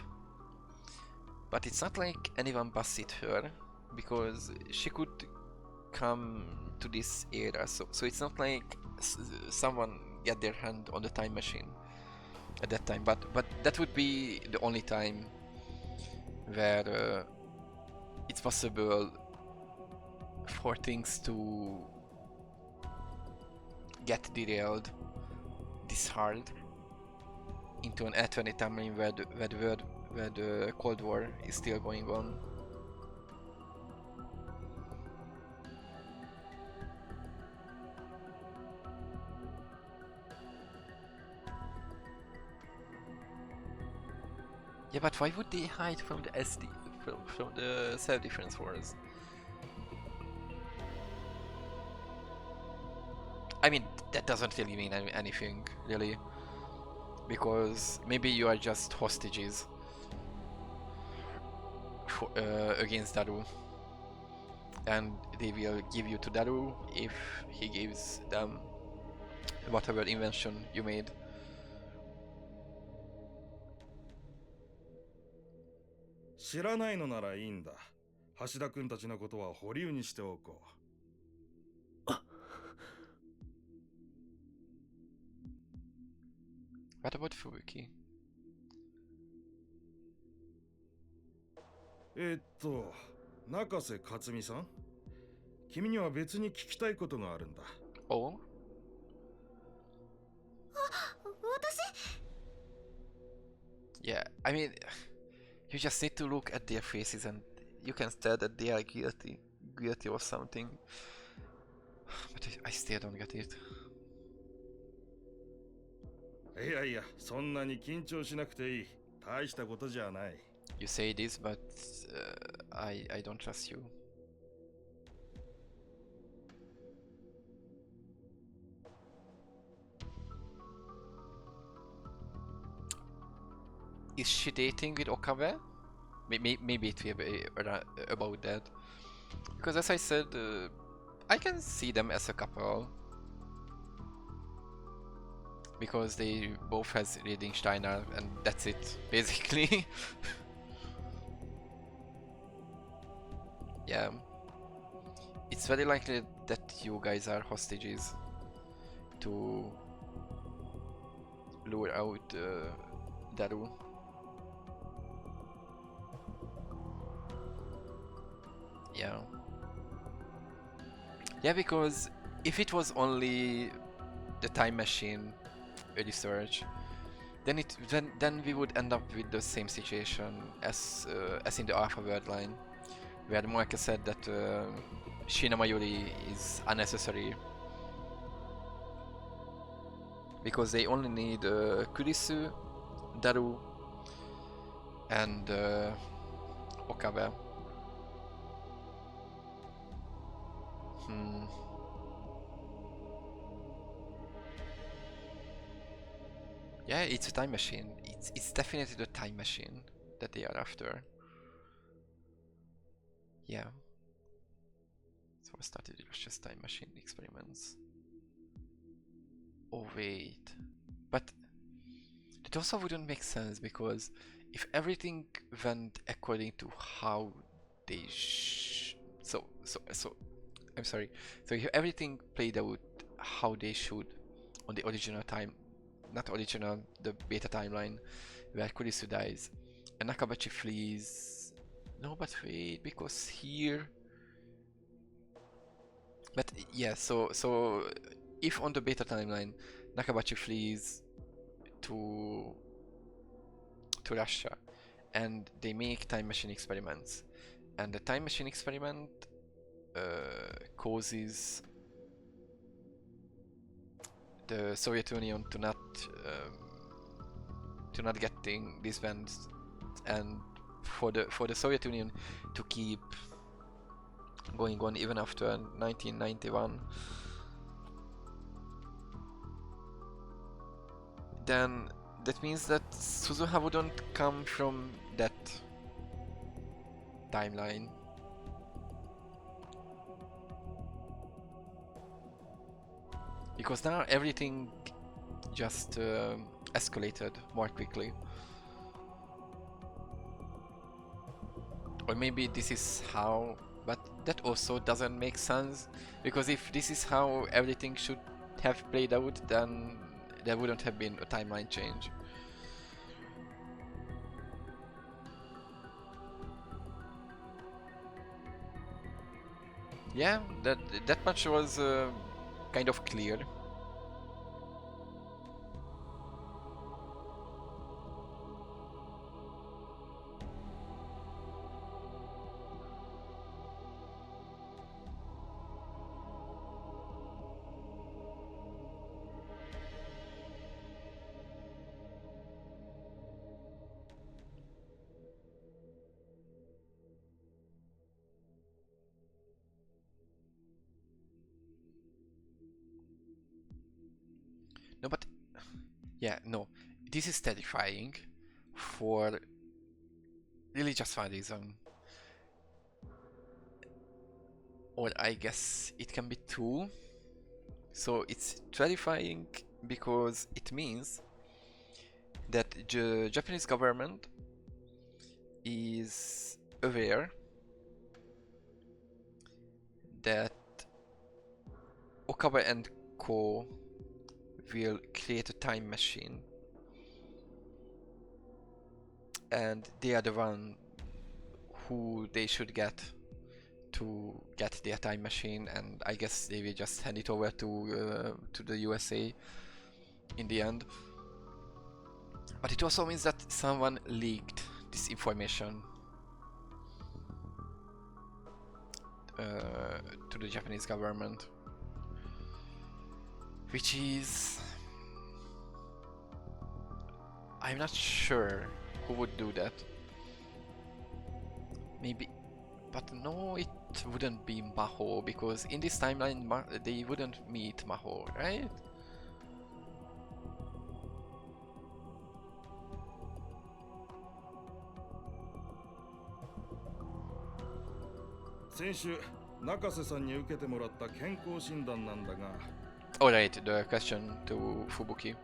Speaker 1: but it's not like anyone busted her because she could come to this era. So it's not like someone get their hand on the time machine at that time. But that would be the only time where it's possible for things to get derailed this hard into an alternate timeline where the Cold War is still going on. Yeah, but why would they hide from the from the self-defense wars? I mean, that doesn't really mean anything, really. Because maybe you are just hostages for, against Daru. And they will give you to Daru if he gives them whatever invention you made.
Speaker 4: 知らないのならいいんだ。橋田君たちのことは保留にしておこう。
Speaker 1: What about Fubuki?
Speaker 4: 中瀬克美さん、君には別に聞きたいことがあるんだ。
Speaker 1: Oh?
Speaker 5: 私？
Speaker 1: Yeah, I mean, you just need to look at their faces and you can tell that they are guilty of something. But I still don't get it.
Speaker 4: いやいや、そんなに緊張しなくていい。大したことじゃない。
Speaker 1: You say this, but I don't trust you. Is she dating with Okabe? Maybe it will be about that. Because as I said, I can see them as a couple. Because they both has reading Steiner and that's it, basically. Yeah. It's very likely that you guys are hostages to lure out Daru. Yeah. Yeah, because if it was only the time machine research, then we would end up with the same situation as in the Alpha World line, where Moeka said that Shina Mayuri is unnecessary because they only need Kurisu, Daru, and Okabe. Hmm. Yeah, it's a time machine. It's definitely the time machine that they are after. Yeah. So I started just time machine experiments. Oh wait. But it also wouldn't make sense because if everything went according to how they so I'm sorry. So if everything played out how they should on the original time, not original, the beta timeline, where Kurisu dies and Nakabachi flees. No, but wait, because here. But yeah, so if on the beta timeline Nakabachi flees to Russia and they make time machine experiments, and the time machine experiment causes the Soviet Union to not getting these bands, and for the Soviet Union to keep going on even after 1991, then that means that Suzuha wouldn't come from that timeline. Because now everything just escalated more quickly. Or maybe this is how, but that also doesn't make sense, because if this is how everything should have played out, then there wouldn't have been a timeline change. Yeah, that much was kind of clear. No, but yeah, no, this is terrifying for really just one reason. Or I guess it can be two. So it's terrifying because it means that the Japanese government is aware that Okabe and Co will create a time machine, and they are the one who they should get to get their time machine, and I guess they will just hand it over to the USA in the end. But it also means that someone leaked this information to the Japanese government, which is, I'm not sure who would do that. Maybe, but no, it wouldn't be Maho, because in this timeline they wouldn't meet Maho, right?
Speaker 4: 先週中瀬さんに受けてもらった健康診断なんだが
Speaker 1: Alright, the question to Fubuki.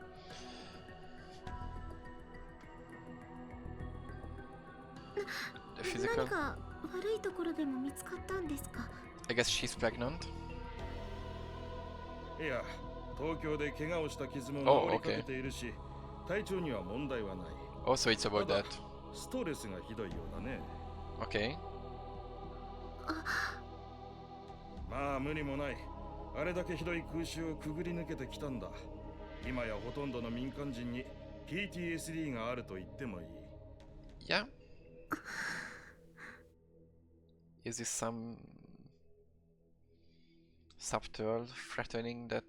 Speaker 1: The physical?
Speaker 5: 何か悪いところでも見つかったんですか？
Speaker 1: I guess she's pregnant.
Speaker 4: いや東京で怪我をした傷も
Speaker 1: Oh,
Speaker 4: 治りか
Speaker 1: okay.
Speaker 4: けているし、体調には問題はない。
Speaker 1: Also, it's about that.
Speaker 4: ストレスがひどいようだね。
Speaker 1: Okay.
Speaker 4: まあ無理もない。あれだけひどい空襲をくぐり抜けてきたんだ。今やほとんどの民間人に PTSD があると言ってもいい。
Speaker 1: Yeah. Is this some subtle threatening that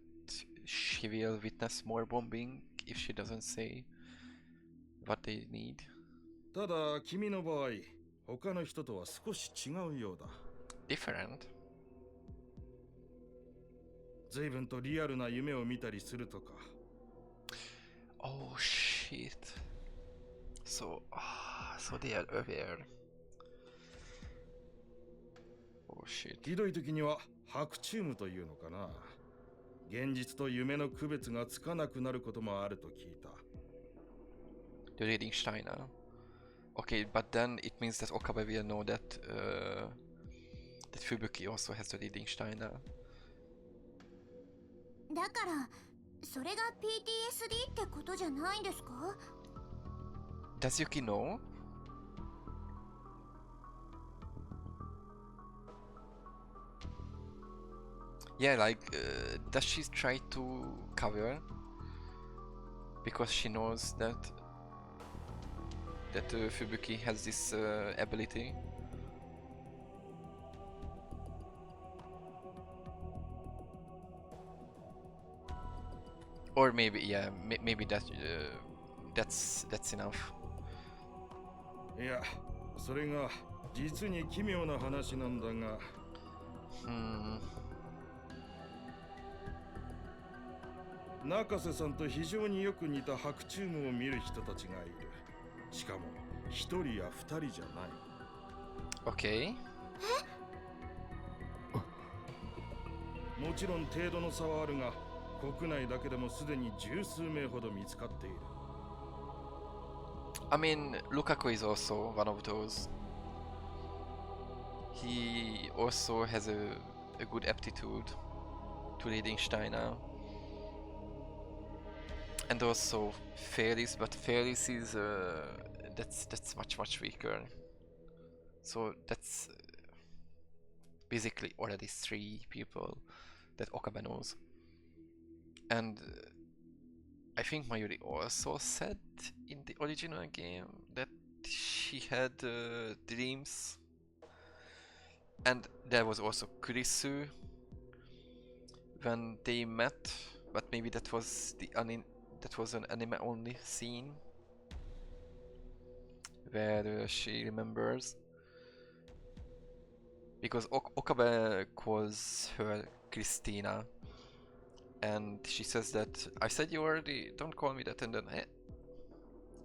Speaker 1: she will witness more bombing if she doesn't say what they need?
Speaker 4: ただ君の場合、他の人とは少し違うようだ。
Speaker 1: Different?
Speaker 4: 随分とリアルな夢を見たりするとか。
Speaker 1: Oh shit. So they are aware. Oh shit.
Speaker 4: ひどい時には白チュームというのかな。現実と夢の区別がつかなくなることもあると聞いた。
Speaker 1: The reading Steiner. Okay, but then it means that Okabe will know that that Fubuki also has the reading Steiner.
Speaker 5: だからそれが PTSD ってことじゃないんですか？
Speaker 1: Does Yuki know? Yeah, like, does she try to cover? Because she knows that Fubuki has this ability. Or maybe, yeah, maybe that's enough.
Speaker 4: いや、それが実に奇妙な話なんだが。 中瀬さんと非常によく似た白チュームを見る人たちがいる。しかも一人や二人じゃない。
Speaker 1: Okay.
Speaker 4: もちろん程度の差はあるが、国内だけでもすでに十数名ほど見つかっている。
Speaker 1: I mean, Lukaku is also one of those. He also has a good aptitude to reading Steiner. And also Fairies, but Fairies is that's much weaker. So that's basically already 3 people that Okabe knows. And I think Mayuri also said in the original game that she had dreams. And there was also Kurisu when they met, but maybe that was that was an anime only scene where she remembers, because Okabe calls her Christina, and she says that I said you already, don't call me that, and then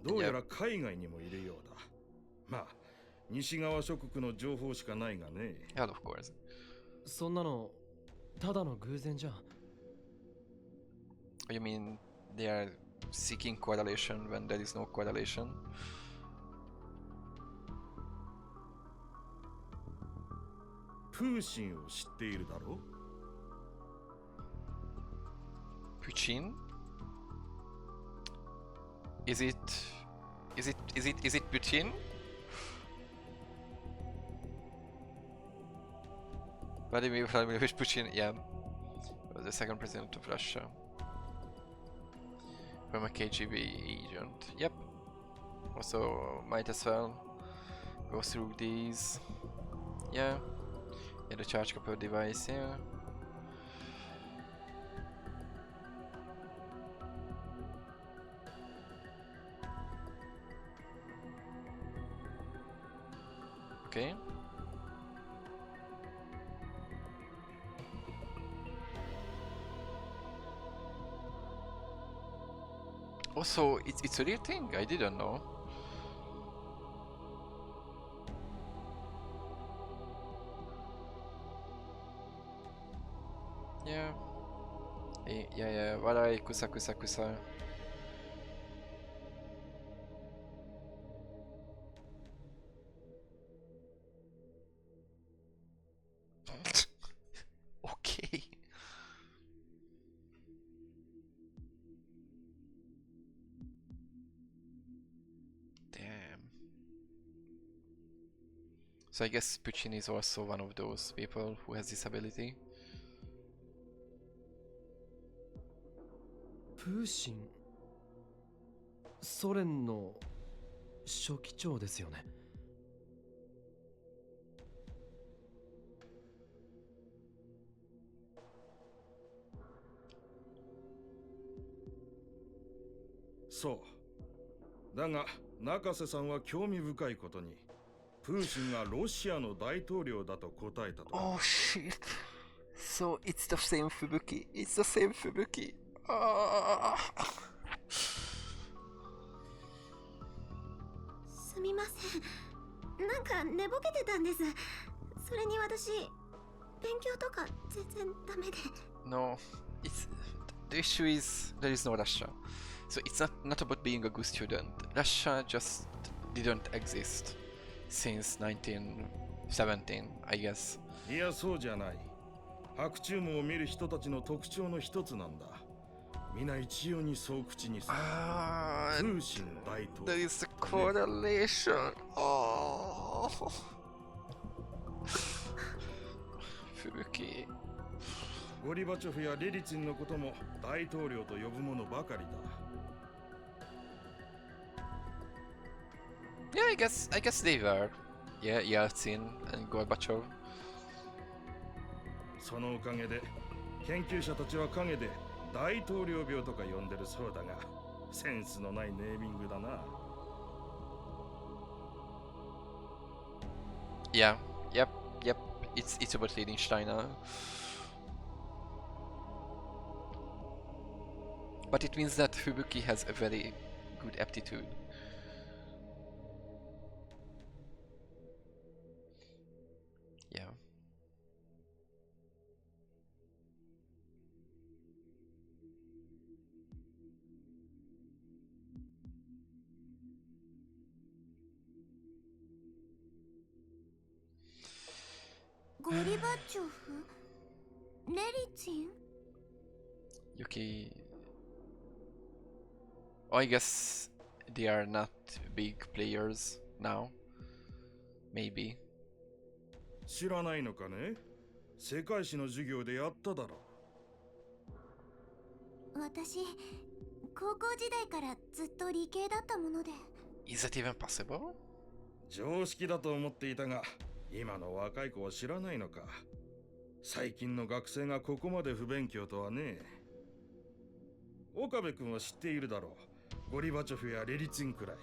Speaker 4: どうやら海外にもいるようだ。まあ西側諸国の情報しかないがね。
Speaker 1: yeah, of course.
Speaker 3: そんなのただの偶然じゃん。
Speaker 1: You mean they are seeking correlation when there is no correlation?
Speaker 4: プーシンを知っているだろう。
Speaker 1: Puchin? Is it Putin? Vladimir Vladimirovich Putin, yeah. Was the second president of Russia. From a KGB agent. Yep. Also might as well go through these. Yeah. Yeah, the charge copper device, yeah. Okay. Also, it's a real thing. I didn't know. Yeah. Yeah. Warai kusa kusa kusa. Okay. Damn. So I guess Puccini is also one of those people who has this ability.
Speaker 3: プーシンソ連の書記長ですよね。
Speaker 4: そうだが中瀬さんは興味深いことにプーチンがロシアの大統領だと答えたと。
Speaker 1: Oh shit. So it's the same Fubuki. It's the same Fubuki. Ah.
Speaker 5: すみません、なんか寝ぼけてたんです。それに私勉強とか全然ダメで。
Speaker 1: No, it's the issue is there is no Russia. So it's not about being a good student. Russia just didn't exist since 1917, I guess.
Speaker 4: いやそうじゃない。白昼夢を見る人たちの特徴の一つなんだ。皆一様にそう口にする。
Speaker 1: Ah,
Speaker 4: プーチン大統
Speaker 1: there
Speaker 4: 領
Speaker 1: is a correlation. Oh. Fubuki.
Speaker 4: ゴリバチョフやレリツィンのことも大統領と呼ぶものばかりだ。
Speaker 1: Yeah, I guess they were. Yeah, Yeltsin and Gorbachev.
Speaker 4: そのおかげで研究者たちは陰で大統領病とか呼んでるそうだが、センスのないネーミングだな。
Speaker 1: Yeah, yep. It's about leading Steiner. But it means that Fubuki has a very good aptitude. Yeah.
Speaker 5: ゴリバチョフ、レリツィン。
Speaker 1: Yuki. Oh, I guess they are not big players now. Maybe.
Speaker 4: 知らないのかね。世界史の授業でやっただろ。
Speaker 5: 私高校時代からずっと理系だったもので。
Speaker 1: Is that even possible?
Speaker 4: 常識だと思っていたが、今の若い子は知らないのか。最近の学生がここまで不勉強とはね。岡部君は知っているだろう。ゴリバチョフやレリツィンくらい。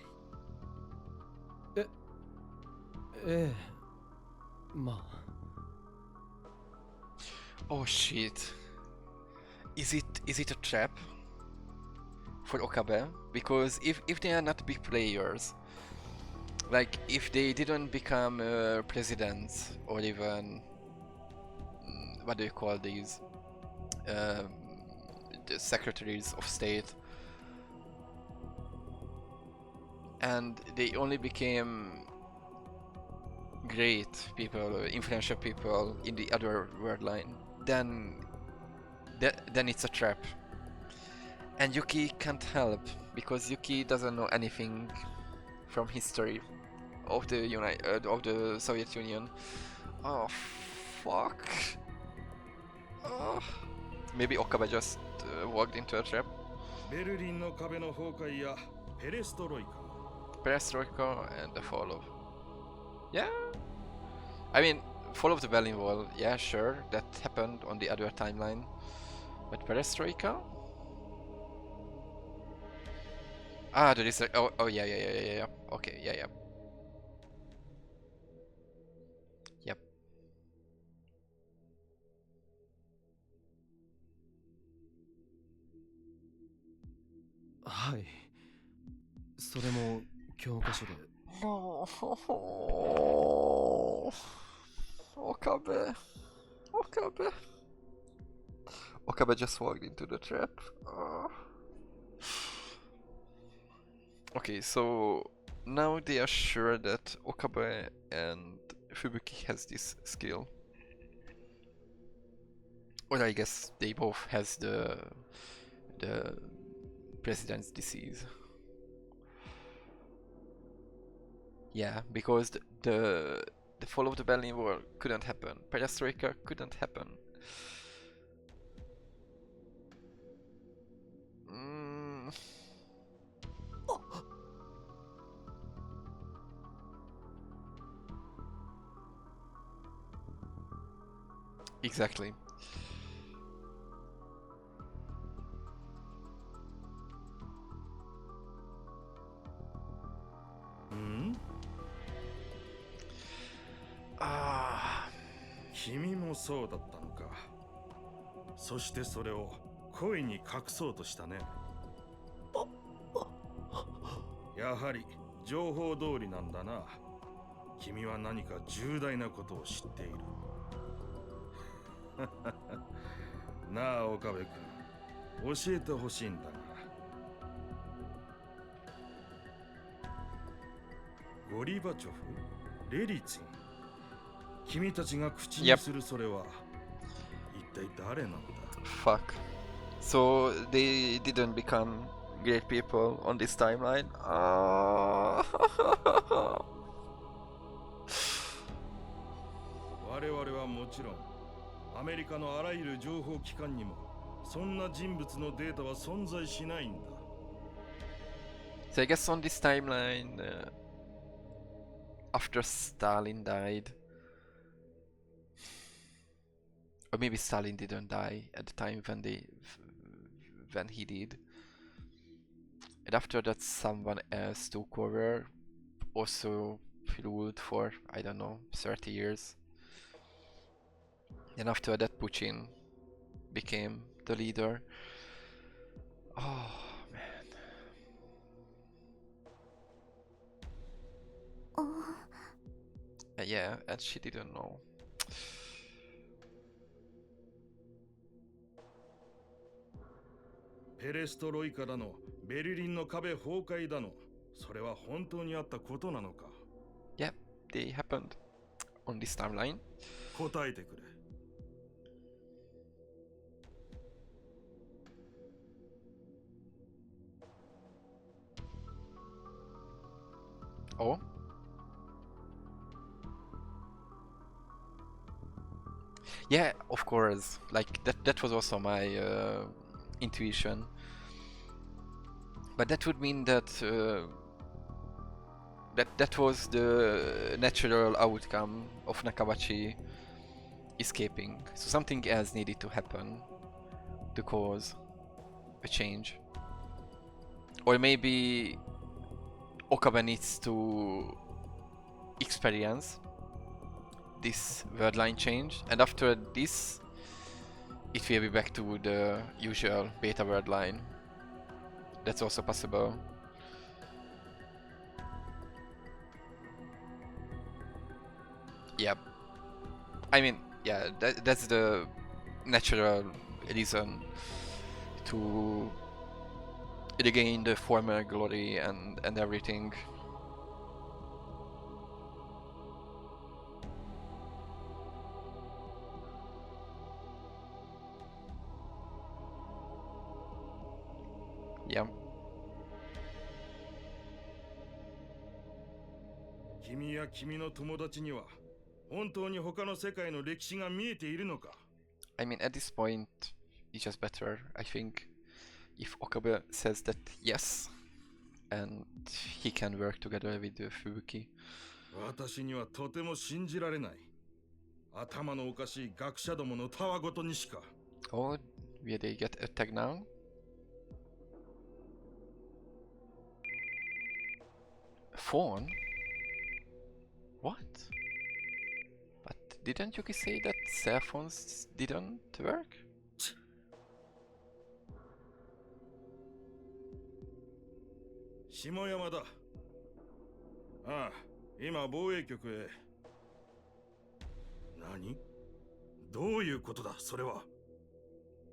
Speaker 3: ええまあ。
Speaker 1: Oh shit. Is it a trap for Okabe? Because if they are not big players, like if they didn't become presidents or even what do you call these the secretaries of state, and they only became great people, influential people in the other world line, then it's a trap. And Yuki can't help because Yuki doesn't know anything from history of the of the Soviet Union. Oh fuck. Oh. Maybe Okabe just walked into a trap.
Speaker 4: ベルリンの壁の崩壊やペレストロイカ。
Speaker 1: Perestroika and the fall of. Yeah. I mean, fall of the Berlin Wall, yeah, sure, that happened on the other timeline. But Perestroika? Ah, there is a. Oh, yeah. Okay, yeah. Yep.
Speaker 3: はい。それも教科書で。
Speaker 1: No. Okabe. Okabe just walked into the trap. Okay, so now they are sure that Okabe and Fubuki has this skill. Or I guess they both has the president's disease. Yeah, because the The fall of the Berlin Wall couldn't happen. Perestroika couldn't happen. Mm. Exactly.
Speaker 4: Hmm?
Speaker 1: Ah.
Speaker 4: 君もそうだったのか。そしてそれを恋に隠そうとしたね。やはり情報通りなんだな。君は何か重大なことを知っている。なあ岡部君、教えてほしいんだが。ゴリバチョフ、レリツィン、君たちが口にするそれは、一体誰なんだ？
Speaker 1: Fuck. So they didn't become great people on this timeline. Ah.
Speaker 4: 我々はもちろんアメリカのあらゆる情報機関にもそんな人物のデータは存在しないんだ。
Speaker 1: So I guess on this timeline, after Stalin died, or maybe Stalin didn't die at the time when he did, and after that someone else took over, also ruled for, I don't know, 30 years. And after that Putin became the leader. Oh man.
Speaker 5: あ
Speaker 1: Yeah, and she didn't know.
Speaker 4: ペレストロイカだの、ベルリンの壁崩壊だの、それは本当にあったことなのか？
Speaker 1: Yeah, they happened on this timeline.
Speaker 4: 答えてくれ。
Speaker 1: Oh? Yeah, of course. Like that was also my intuition. But that would mean that that was the natural outcome of Nakabachi escaping. So something else needed to happen to cause a change. Or maybe Okabe needs to experience this word line change, and after this it will be back to the usual beta word line. That's also possible. Yeah, I mean, yeah, that's the natural reason to regain the former glory and everything. Yeah.
Speaker 4: 君や君の友達には本当に他の世界の歴史が見えているのか？
Speaker 1: I mean, at this point, it's just better, I think, if Okabe says that yes, and he can work together with Fubuki.
Speaker 4: 私にはとても信じられない。頭のおかしい学者どものたわごとにしか。
Speaker 1: Oh, will they get attacked now? Phone? What? But didn't Yuki say that cell phones didn't work?
Speaker 4: 下山だ。ああ、今防衛局へ。何？どういうことだ、それは。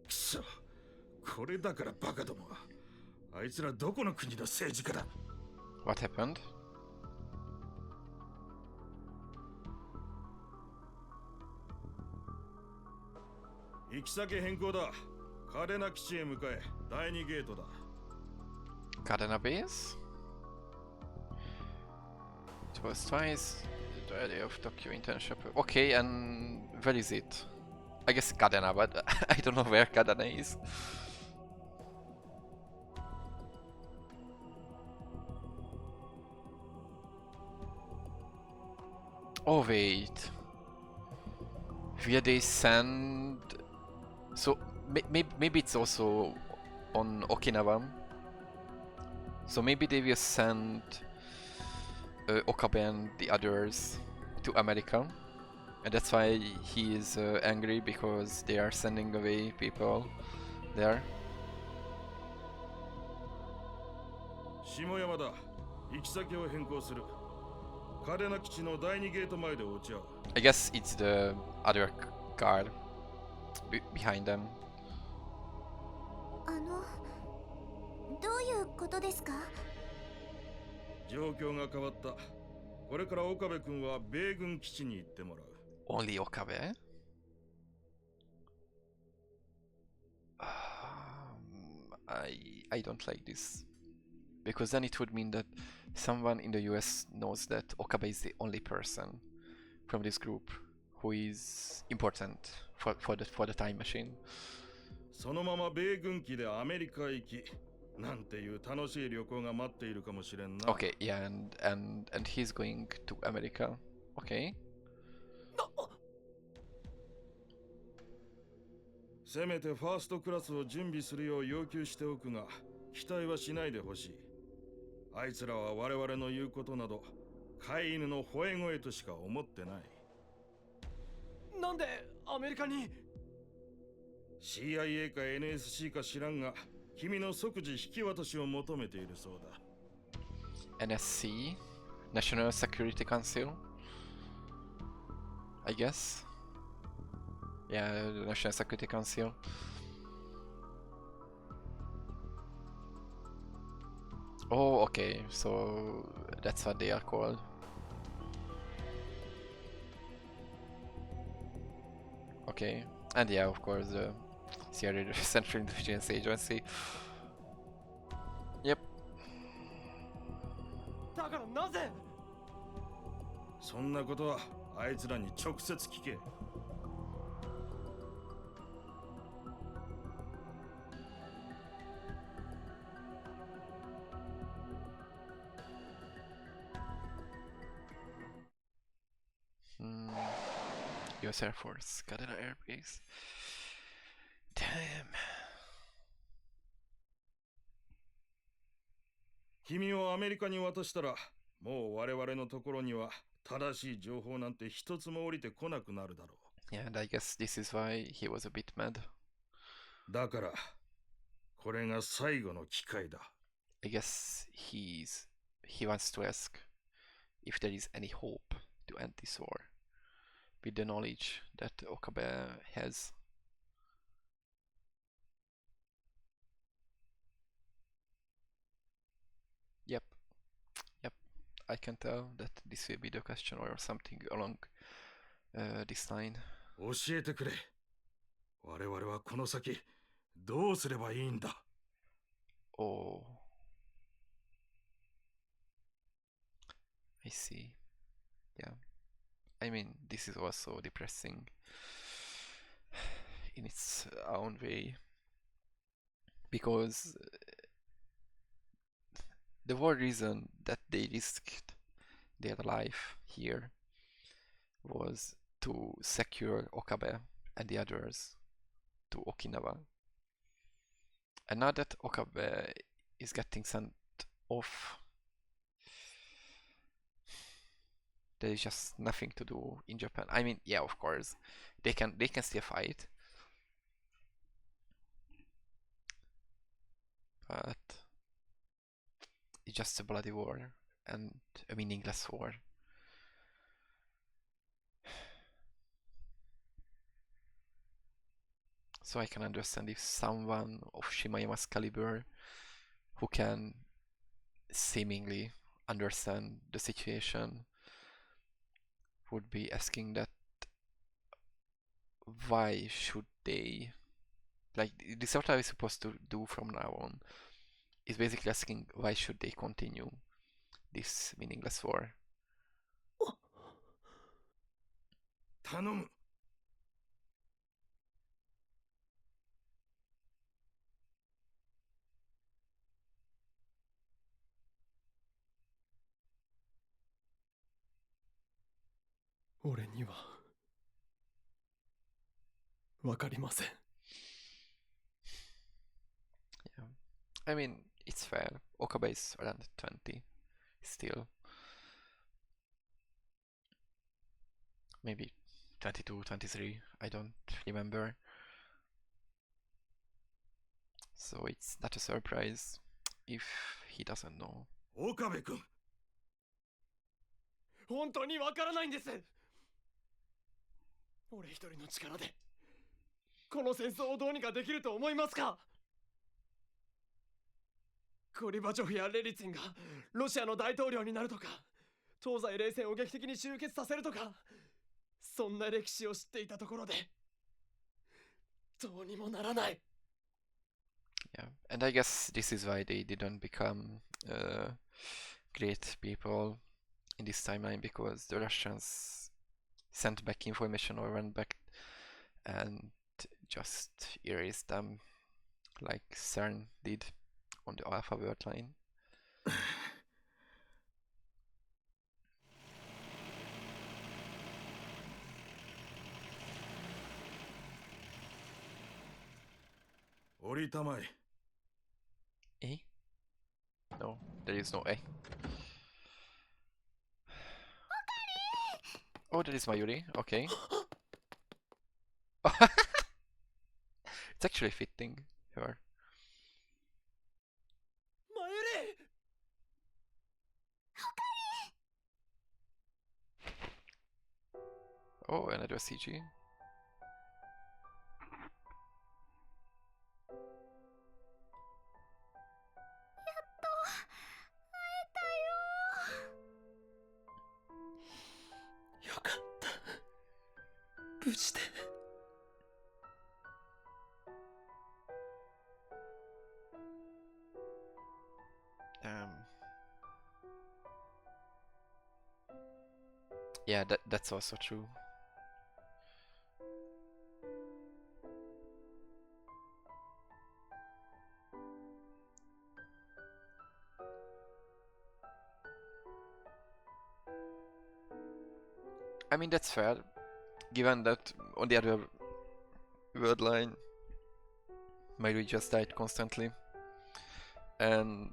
Speaker 4: くそ、これだからバカどもは。あいつらどこの国の政治家だ。
Speaker 1: What happened?
Speaker 4: 行き先変更だ。嘉手納基地へ向かえ。第2ゲートだ。
Speaker 1: Cadena base? It was twice. Area of Tokyo internship. Okay, and where is it? I guess Kadena, but I don't know where Kadena is. Oh wait, will they send? So maybe it's also on Okinawa. So maybe they will send Okabe and the others to America, and that's why he is angry because they are sending away people there.
Speaker 4: 下山だ。行き先を変更する。嘉手納基地の第2ゲート前で落ち合う。
Speaker 1: I guess it's the other car behind them.
Speaker 5: どういうことですか？
Speaker 4: 状況が変わった。これから岡部君は米軍基地に行ってもらう。
Speaker 1: Only Okabe? I don't like this. Because then it would mean that someone in the US knows that Okabe is the only person from this group who is important for the time machine.
Speaker 4: そのまま米軍機でアメリカ行き。なんていう楽しい旅行が待っているかもしれんな。
Speaker 1: Okay, yeah, and he's going to America. Okay.
Speaker 4: せめてファーストクラスを準備するよう要求しておくが、期待はしないでほしい。あいつらは我々の言うことなど、飼い犬の吠え声としか思ってない。
Speaker 3: なんでアメリカに？
Speaker 4: CIA か NSC か知らんが、君の即時引き渡しを求めているそうだ。
Speaker 1: NSC? National Security Council? I guess. Yeah, the National Security Council. Oh, okay, so that's what they are called. Okay, and yeah, of course, the CIA Central Intelligence Agency. Yep.
Speaker 3: だからなぜ？
Speaker 4: そんなことはあいつらに直接聞け。
Speaker 1: US Air Force, Kadena Air Base. Damn.
Speaker 4: 君をアメリカに渡したら、もう我々のところには正しい情報なんて一つも降りてこなくなるだろう。
Speaker 1: Yeah, and I guess this is why he was a bit mad.
Speaker 4: だから、これが最後の機会だ。
Speaker 1: I guess he wants to ask if there is any hope to end this war with the knowledge that Okabe has. Yep, I can tell that this will be the question or something along this line.
Speaker 4: 教えてくれ。我々はこの先どうすればいいんだ。
Speaker 1: Oh, I see. Yeah, I mean, this is also depressing in its own way because the whole reason that they risked their life here was to secure Okabe and the others to Okinawa. And now that Okabe is getting sent off, there is just nothing to do in Japan. I mean, yeah, of course, they can still fight, but it's just a bloody war and a meaningless war. So I can understand if someone of Shimayama's caliber who can seemingly understand the situation would be asking that why should they, like, this is what I was supposed to do from now on, is basically asking why should they continue this meaningless war.
Speaker 4: 頼む。
Speaker 3: 俺にはわかりません。
Speaker 1: Yeah. I mean, it's fair. Okabe is around 20 still. Maybe 22, 23, I don't remember. So it's not a surprise if he doesn't know.
Speaker 4: 岡部君。
Speaker 3: 本当にわからないんです。俺一人の力でこの戦争をどうにかできると思いますか？ゴリバチョフやレリツィンがロシアの大統領になるとか、東西冷戦を劇的に終結させるとか、そんな歴史を知っていたところでどうにもならない。
Speaker 1: Yeah, and I guess this is why they didn't become great people in this timeline, because the Russians sent back information or went back and just erased them like CERN did on the Alpha word line.
Speaker 4: 降りたまえ。
Speaker 1: Eh? No, there is no A. Oh, there is Mayuri, okay. It's actually fitting her.
Speaker 3: マユリ、
Speaker 1: Oh, another CG.
Speaker 3: よかった、無事で。
Speaker 1: Yeah, that's also true. I mean, that's fair, given that on the other word line, Mayuri just died constantly, and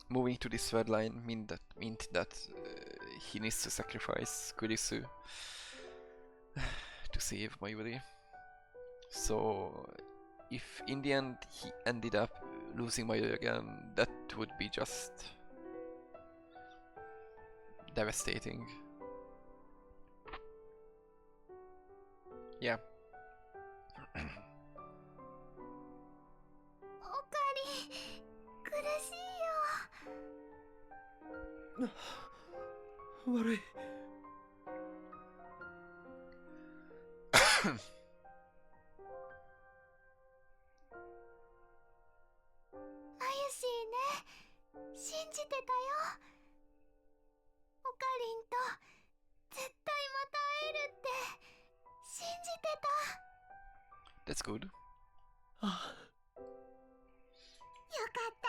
Speaker 1: moving to this word line meant that he needs to sacrifice Kurisu to save Mayuri. So if in the end he ended up losing Mayuri again, that would be just devastating. Yeah.
Speaker 5: おかり、苦しいよ。
Speaker 3: 悪い。
Speaker 5: マユシーね、信じてたよ。おかりんと絶対また会えるって信じてた。
Speaker 1: That's good.
Speaker 3: あ、
Speaker 5: よかった。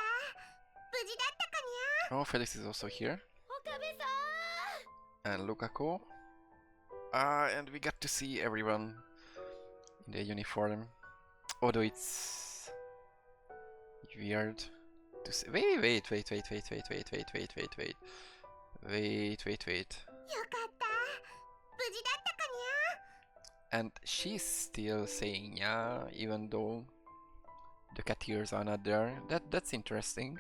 Speaker 5: 無事だったかにゃ。
Speaker 1: Oh, Felix is also here.
Speaker 5: 岡部さん。
Speaker 1: And Lukako. And we got to see everyone in their uniform. Although it's weird to see. Wait.
Speaker 5: よかった。無事だったかにゃ。
Speaker 1: And she's still saying yeah, even though the cat ears are not there. That's interesting.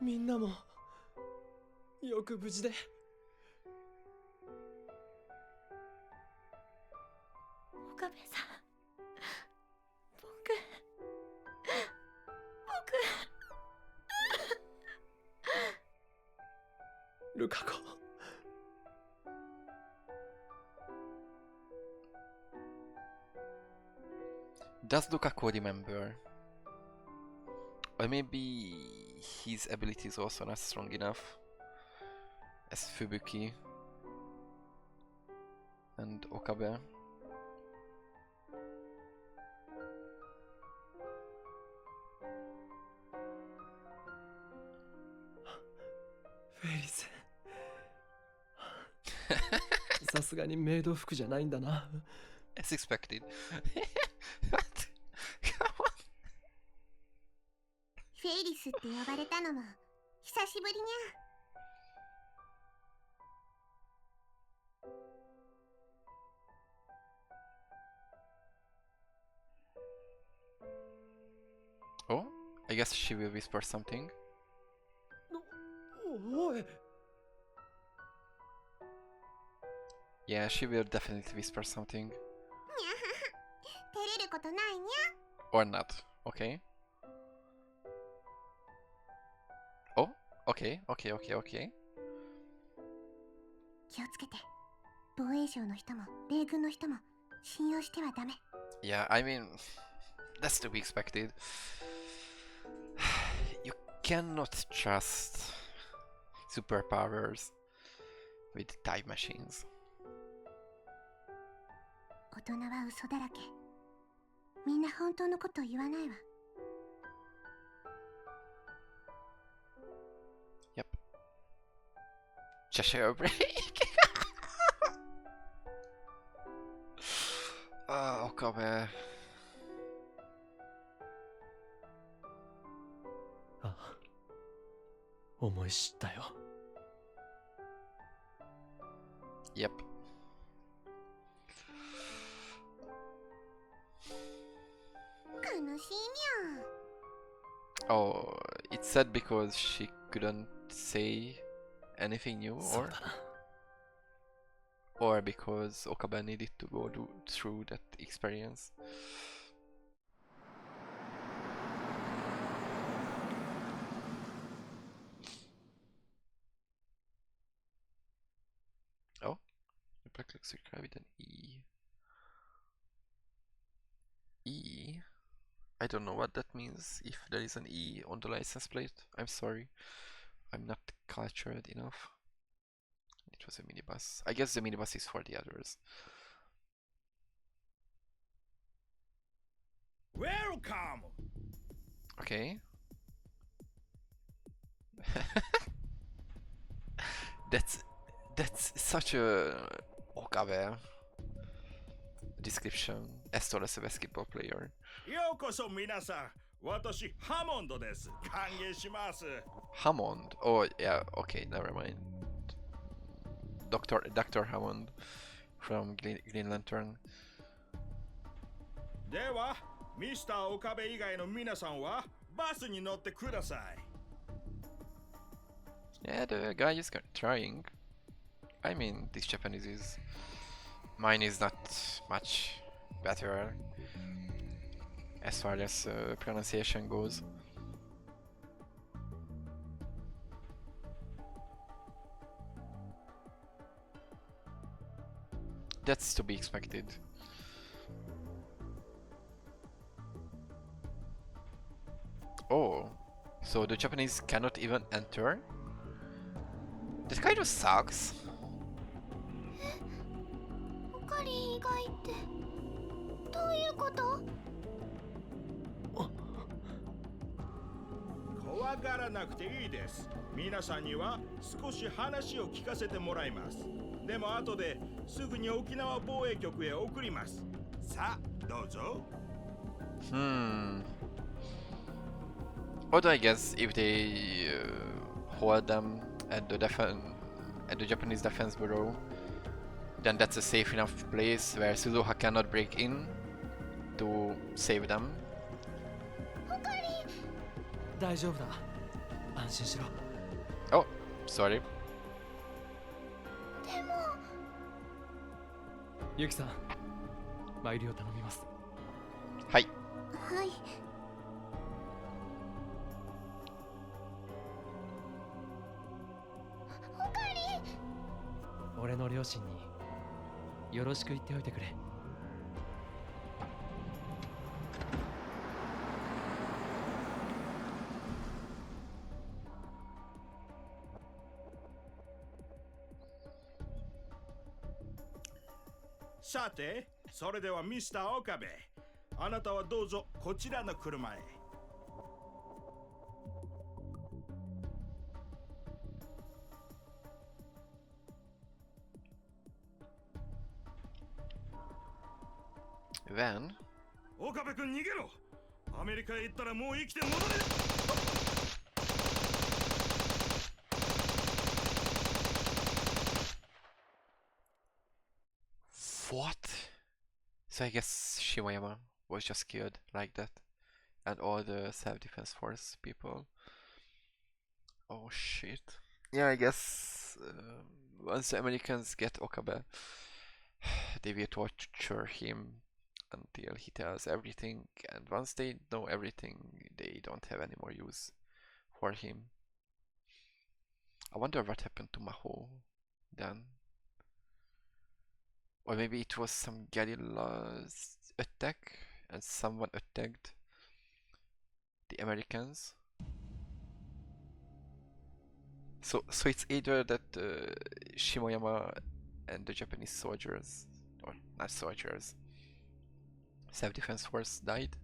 Speaker 3: みんなもよく無事で。
Speaker 5: 岡部さん、僕
Speaker 3: ルカ子。
Speaker 1: Does Lukako remember Or maybe his ability is also not strong enough as Fubuki and Okabe.
Speaker 3: フェリスさすがにメイド服じゃないんだな。
Speaker 1: As expected. What? Come on.
Speaker 5: フェイリスって呼ばれたのも久しぶりにゃ。
Speaker 1: Oh, I guess she will whisper something.
Speaker 3: おい
Speaker 1: Yeah, she will definitely whisper something.
Speaker 5: にゃはは照れることないにゃ。
Speaker 1: Or not. Okay. Oh, okay.
Speaker 5: 気をつけて。防衛省の人も米軍の人も信用してはダメ。
Speaker 1: Yeah, I mean, that's to be expected. You cannot trust superpowers with time machines.
Speaker 5: 大人は嘘だらけ。みんな本当のこと言わないわ。
Speaker 1: Yep. Cheshire break. Okabe.
Speaker 3: ああ、思い知ったよ。
Speaker 1: Yep. Oh, it's sad because she couldn't say anything new,
Speaker 3: そう
Speaker 1: or
Speaker 3: だな。
Speaker 1: or because Okabe needed to go through that experience. Oh, the black looks required with an E. E? I don't know what that means, if there is an E on the license plate. I'm sorry. I'm not cultured enough. It was a minibus. I guess the minibus is for the others.
Speaker 4: Welcome!
Speaker 1: Okay. That's such a Okabe description as tall as a basketball player.
Speaker 4: ようこそ皆さん。私、ハモンドです。歓迎します。
Speaker 1: Hammond. Oh yeah, okay, never mind. Dr. Hammond from Green Lantern.
Speaker 4: では、ミスター岡部以外の皆さんはバスに乗ってください。
Speaker 1: Yeah, the guy is trying. I mean, this Japanese is... Mine is not much better as far as pronunciation goes. That's to be expected. Oh, so the Japanese cannot even enter? That kind of sucks.
Speaker 5: オカリン以外ってどういうこと？
Speaker 4: 怖がらなくていいです。皆さんには少し話を聞かせてもらいます。でも後ですぐに沖縄防衛局へ送ります。さあ、どうぞ。
Speaker 1: Although I guess if they hold them at the Japanese Defense Bureau, then that's a safe enough place where Suzuha cannot break in to save them.
Speaker 3: 大丈夫だ。安心しろ。
Speaker 1: Oh, sorry.
Speaker 5: でも
Speaker 3: ユキさん、参りを頼みます。
Speaker 1: Hi.
Speaker 5: はい。オカリン、
Speaker 3: 俺の両親によろしく言っておいてくれ。
Speaker 6: さて、それではミスター岡部、あなたはどうぞこちらの車へ。
Speaker 1: Van?
Speaker 4: 岡部君逃げろ。アメリカへ行ったらもう生きて戻れ。
Speaker 1: What? So I guess Shimayama was just killed like that. And all the self-defense force people. Oh shit. Yeah, I guess once the Americans get Okabe, they will torture him until he tells everything, and once they know everything, they don't have any more use for him. I wonder what happened to Maho then. Or maybe it was some guerrillas attack and someone attacked the Americans. So it's either that Shimoyama and the Japanese soldiers, or not soldiers, self-defense force died,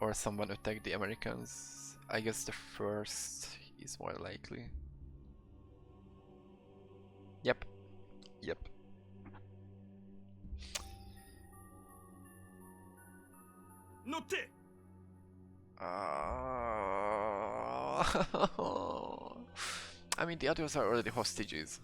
Speaker 1: or someone attacked the Americans. I guess the first is more likely. Yep. Yep.
Speaker 6: Notte!
Speaker 1: I mean, the others are already hostages.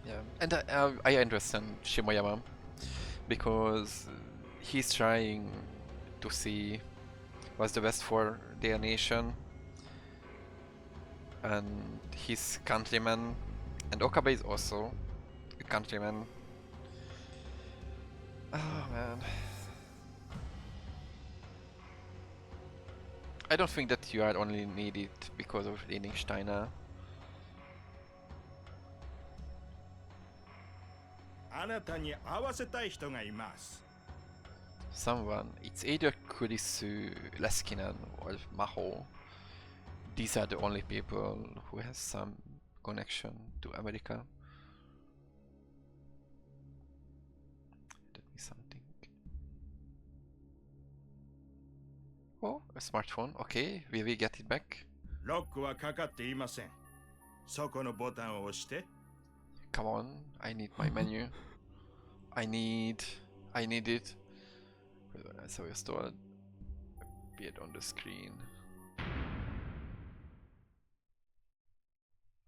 Speaker 1: Yeah, and I understand Shimoyama because he's trying to see what's the best for their nation and his countrymen, and Okabe is also a countryman. Oh man. I don't think that you are only needed because of leading Steiner.
Speaker 6: あなたに会わせたい人がいます。
Speaker 1: Someone, it's either Kurisu, Leskinen, or Maho. These are the only people who has some connection to America. Let me something. Oh, a smartphone. Okay, we will get it back.
Speaker 6: ロックはかかっていません。そこのボタンを押して。
Speaker 1: Come on, I need my menu. I need it. So we stored. Appeared on the screen.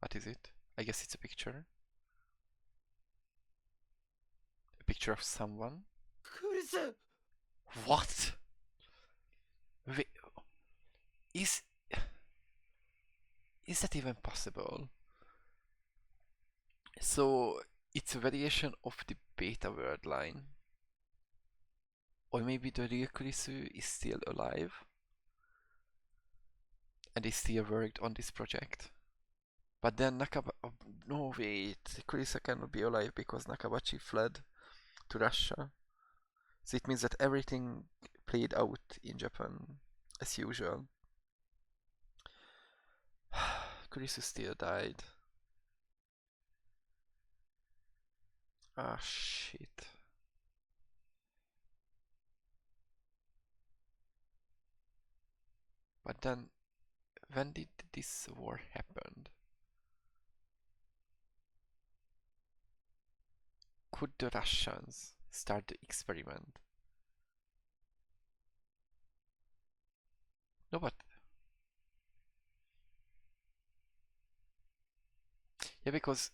Speaker 1: What is it? I guess it's a picture. A picture of someone. What? Wait, is that even possible? So it's a variation of the beta word line. Or maybe the real Kurisu is still alive and they still worked on this project. But then no wait, Kurisu cannot be alive because Nakabachi fled to Russia. So it means that everything played out in Japan as usual. Kurisu still died. Ah shit. But then, when did this war happen? Could the Russians start the experiment? No, but... Yeah, because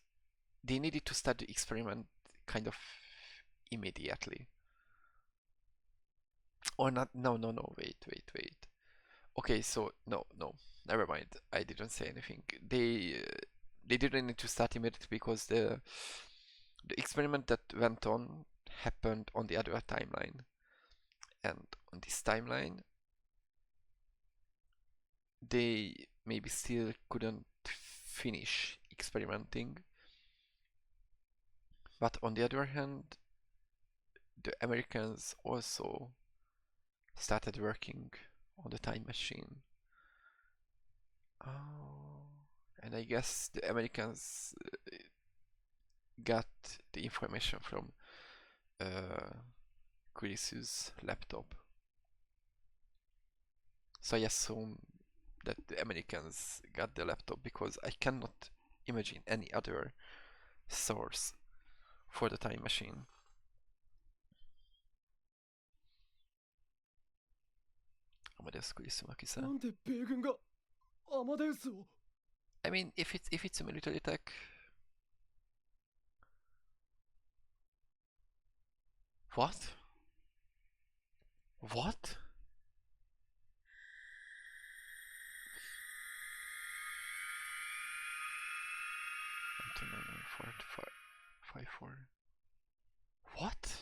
Speaker 1: they needed to start the experiment kind of immediately. Or not? No, no, no. Wait, wait, wait. Okay, so no, no. Never mind. I didn't say anything. They didn't need to start immediately because the experiment that went on happened on the other timeline, and on this timeline they maybe still couldn't finish experimenting. But on the other hand, the Americans also started working on the time machine. Oh, and I guess the Americans got the information from Chris's laptop. So I assume that the Americans got the laptop because I cannot imagine any other source for the time machine. Amadeus Chris,
Speaker 3: なんで米軍がアマデウスを
Speaker 1: I mean, if it's a military tech, what? What? What?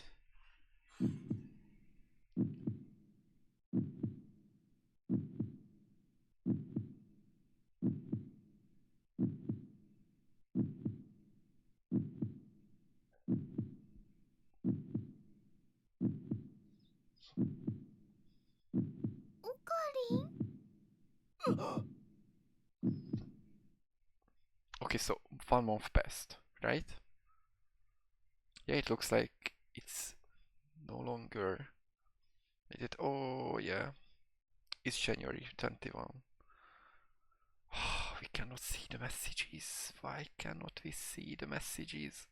Speaker 1: Okay, so 1 month passed, right? Yeah, it looks like it's no longer. Oh yeah, it's January 21. We cannot see the messages. Why cannot we see the messages?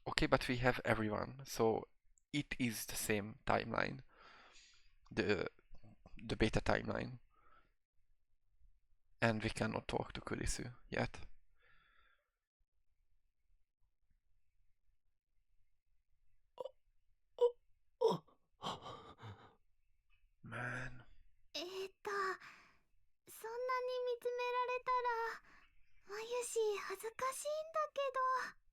Speaker 1: Okay, but we have everyone, so it is the same timeline. The beta timeline. And we cannot talk to Kurisu yet. Man.
Speaker 5: そんなに見つめられたらまゆし恥ずかしいんだけど。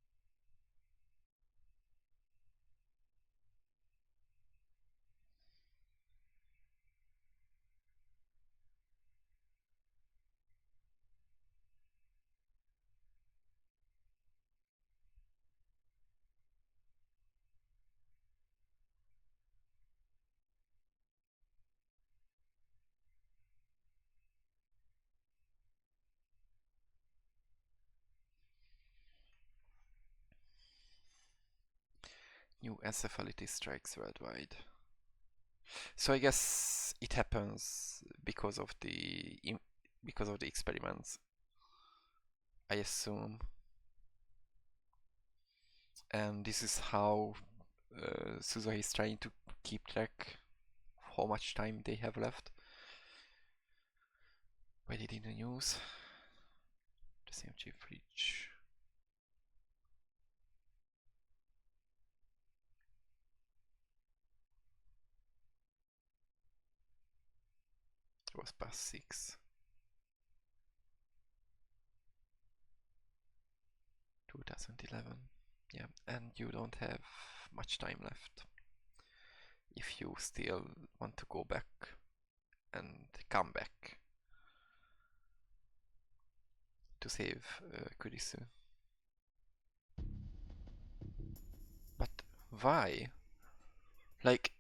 Speaker 1: New encephalitis strikes worldwide. So I guess it happens because of the experiments, I assume. And this is how Suzuki is trying to keep track of how much time they have left. Why did in the news? The same chip fridge. It was past 6. 2011. Yeah, and you don't have much time left if you still want to go back and come back to save Kurisu. But why? Like,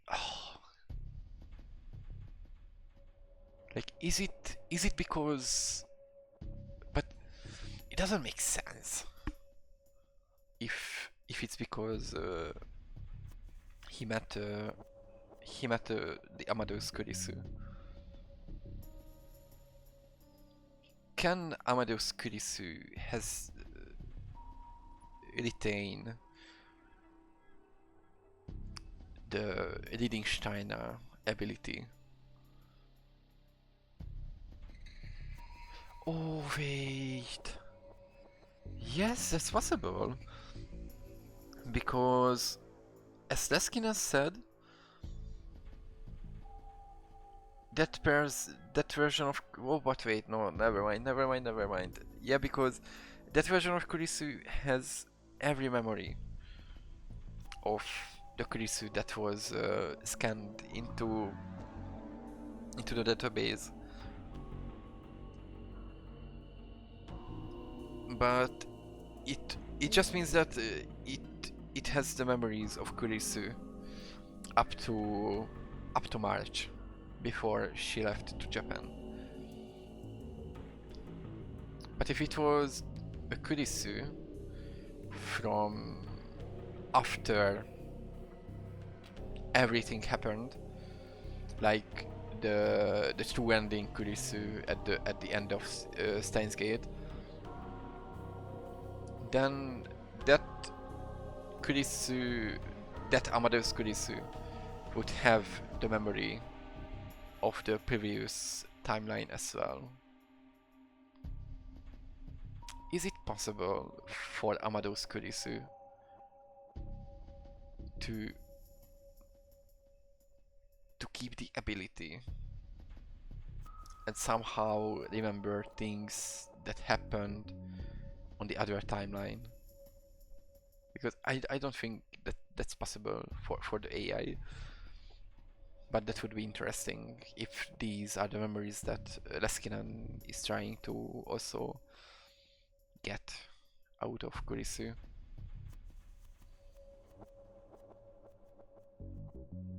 Speaker 1: like, is it because? But it doesn't make sense. If it's because he met the Amadeus Kurisu. Can Amadeus Kurisu has retain the leading Steiner ability? Oh wait. Yes, that's possible. Because, as Leskinen said, that version of oh, but wait, no, never mind. Yeah, because that version of Kurisu has every memory of the Kurisu that was scanned into the database. But it just means that it has the memories of Kurisu up to March, before she left to Japan. But if it was a Kurisu from after everything happened, like the true ending Kurisu at the end of Steins Gate, then that Kurisu, that Amadeus Kurisu, would have the memory of the previous timeline as well. Is it possible for Amadeus Kurisu to keep the ability and somehow remember things that happened on the other timeline? Because I don't think that that's possible for the AI. But that would be interesting if these are the memories that Leskinen is trying to also get out of Kurisu.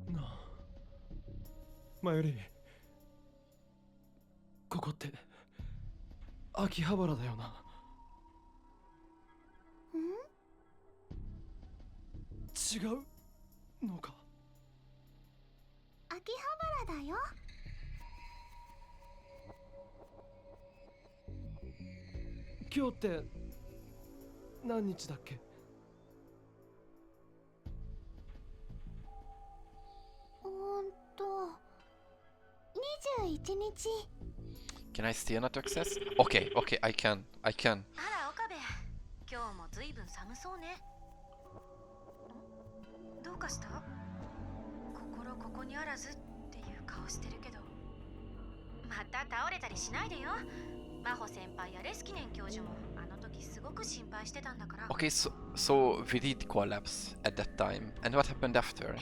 Speaker 3: なあマヨリー、ここって秋葉原だよな。違うのか。
Speaker 5: 秋葉原だよ。
Speaker 3: 今日って何日だっけ。
Speaker 5: 21日。
Speaker 1: Can I still not access? Okay, I can.
Speaker 7: あら岡部、今日もずいぶん寒そうね。どうかした？心ここにあらずっていう顔してるけど。また倒れたりしないでよ。真帆先輩やレスキネン教授もあの時すごく心配してたんだから。
Speaker 1: Okay, so we did collapse at that time. And what happened after?
Speaker 7: え？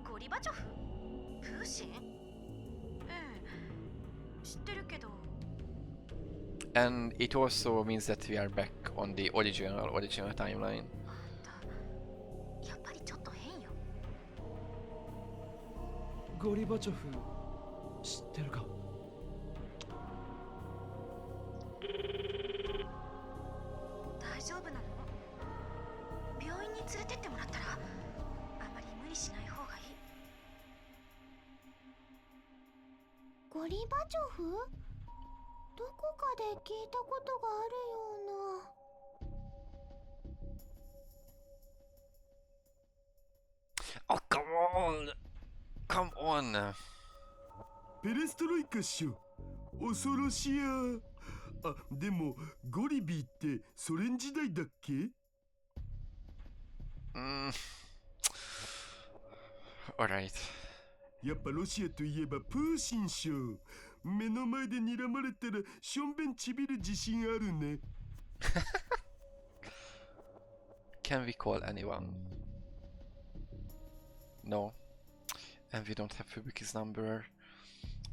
Speaker 7: ゴリバチョフ？プーシン？知ってるけど。
Speaker 1: And it also means that we are back on the original timeline.
Speaker 7: あんた、やっぱりちょっと変よ。
Speaker 3: ゴリバチョフ知ってるか。
Speaker 7: 大丈夫なの？病院に連れてってもらったら、あまり無理しない方がいい。
Speaker 5: ゴリバチョフ？どこかで聞いたことがあるような。
Speaker 1: Oh, come on!
Speaker 2: ペレストロイカっしょ。恐ろしや。あ、でもゴリビーってソ連時代だっけ？
Speaker 1: Alright.
Speaker 2: やっぱロシアといえばプーシンしょ。目の前で睨まれたらしょんべんちびる自信あるね。
Speaker 1: Can we call anyone? No. And we don't have Fubuki's number.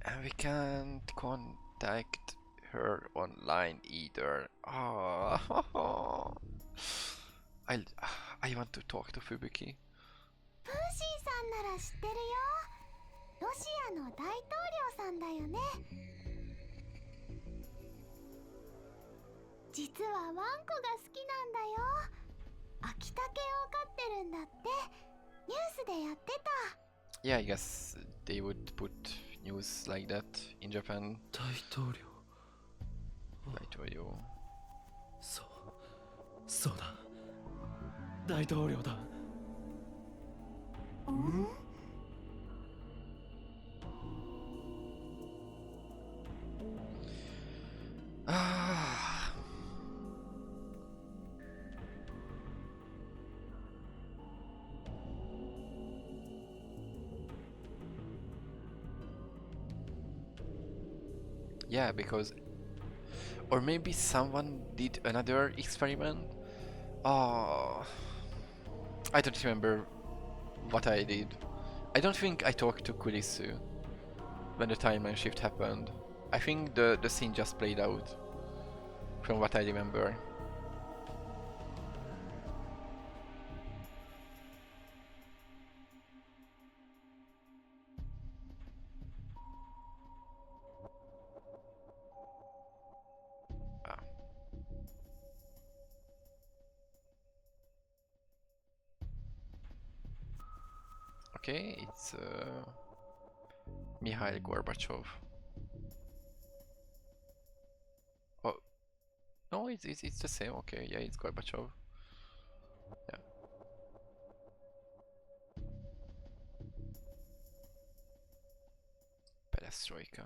Speaker 1: And we can't contact her online either. Oh. I want to talk to Fubuki.
Speaker 5: プーシーさんなら知ってるよ。ロシアの大統領さんだよね。実はワンコが好きなんだよ。秋竹を飼ってるんだって。ニュースでやってた。
Speaker 1: Yeah, I guess they would put news like that in Japan.
Speaker 3: 大統領。
Speaker 1: 大統領。
Speaker 3: そうだ。大統領だ。
Speaker 1: Yeah, because... Or maybe someone did another experiment? Oh... I don't remember what I did. I don't think I talked to Kurisu when the timeline shift happened. I think the scene just played out, from what I remember. Ah. Okay, it's Mikhail Gorbachev. Oh, no, it's the same. Okay, yeah, it's Gorbachev. Yeah. Perestroika.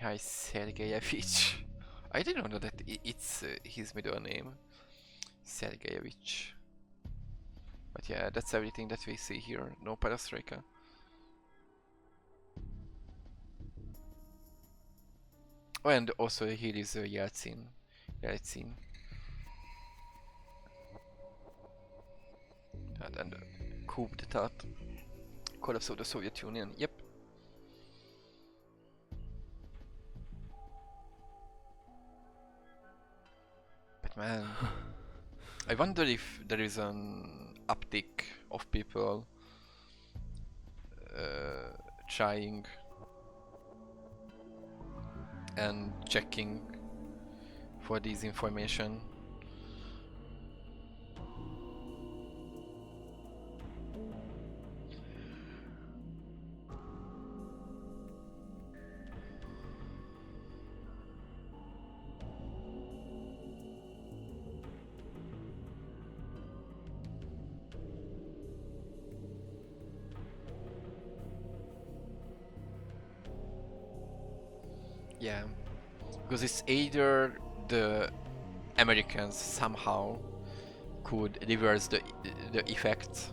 Speaker 1: Yeah, it's Sergeyevich. I didn't know that it's his middle name, Sergeyevich. But yeah, that's everything that we see here. No Perestroika. Oh, and also here is Yeltsin. Yeltsin. And coup d'etat. Collapse of the Soviet Union. Yep. But man, I wonder if there is an uptick of people trying and checking for this information. Yeah, because it's either the Americans somehow could reverse the effect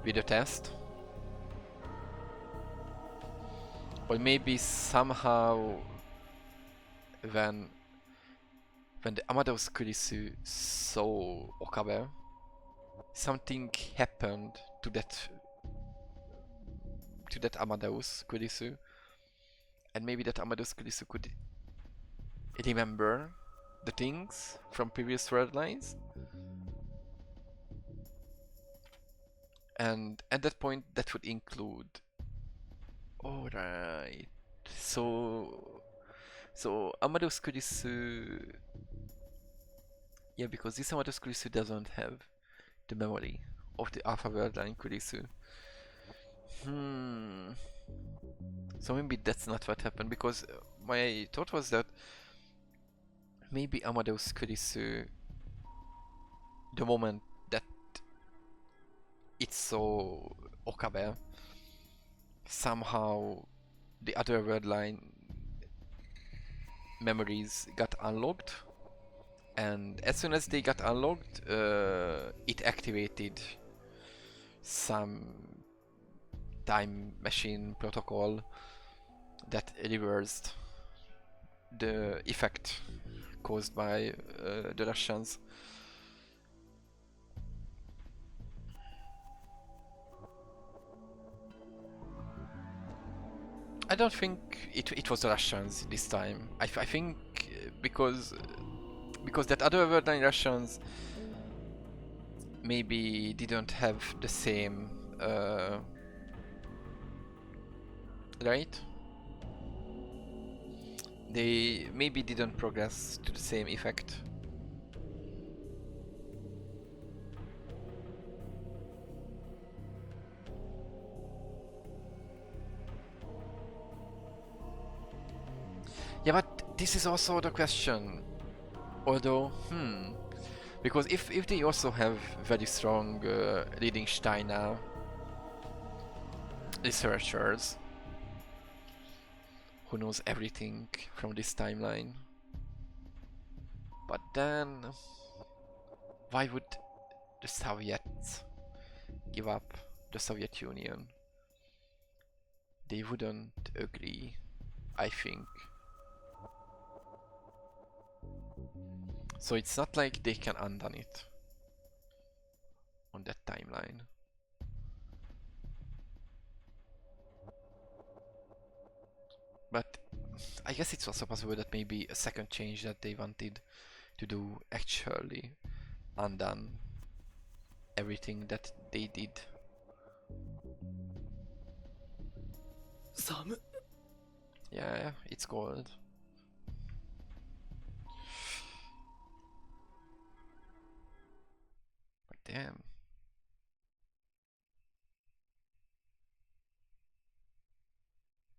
Speaker 1: with the test, or maybe somehow when the Amadeus Kurisu saw Okabe, something happened to that Amadeus Kurisu, and maybe that Amadeus Kurisu could remember the things from previous world lines, and at that point that would include... Alright, so Amadeus Kurisu... Yeah, because this Amadeus Kurisu doesn't have the memory of the Alpha world line Kurisu. So maybe that's not what happened, because my thought was that maybe Amadeus Kurisu, the moment that it saw Okabe, somehow the other word line memories got unlocked, and as soon as they got unlocked, it activated some time machine protocol that reversed the effect caused by the Russians. I don't think it was the Russians this time. I think because that other Verdun Russians maybe didn't have the same right? They maybe didn't progress to the same effect. Yeah, but this is also the question. Although, because if they also have very strong leading Steiner researchers who knows everything from this timeline, but then why would the Soviets give up the Soviet Union they wouldn't agree, I think. So it's not like they can undo it on that timeline. But I guess it's also possible that maybe a second change that they wanted to do actually undone everything that they did.
Speaker 3: Sam?
Speaker 1: Yeah, it's cold. But damn.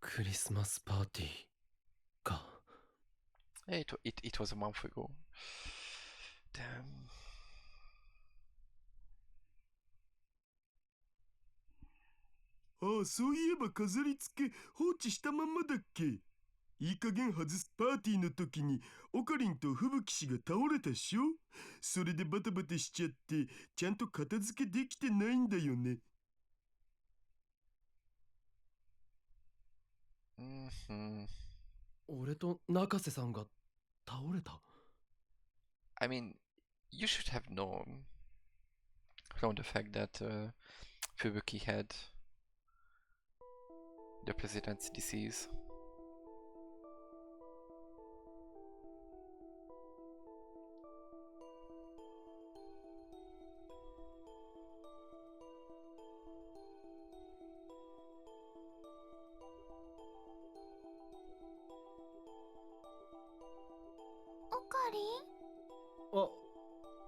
Speaker 3: Christmas party か。
Speaker 1: Yeah, it was a month ago. Damn.
Speaker 8: ああ、そういえば飾り付け放置したまんまだっけ。いい加減外すパーティーの時にオカリンと吹雪氏が倒れたっしょ。それでバタバタしちゃってちゃんと片付けできてないんだよね。
Speaker 3: 俺と中瀬さんが倒れた。
Speaker 1: I mean, you should have known from the fact that Fubuki had the president's disease.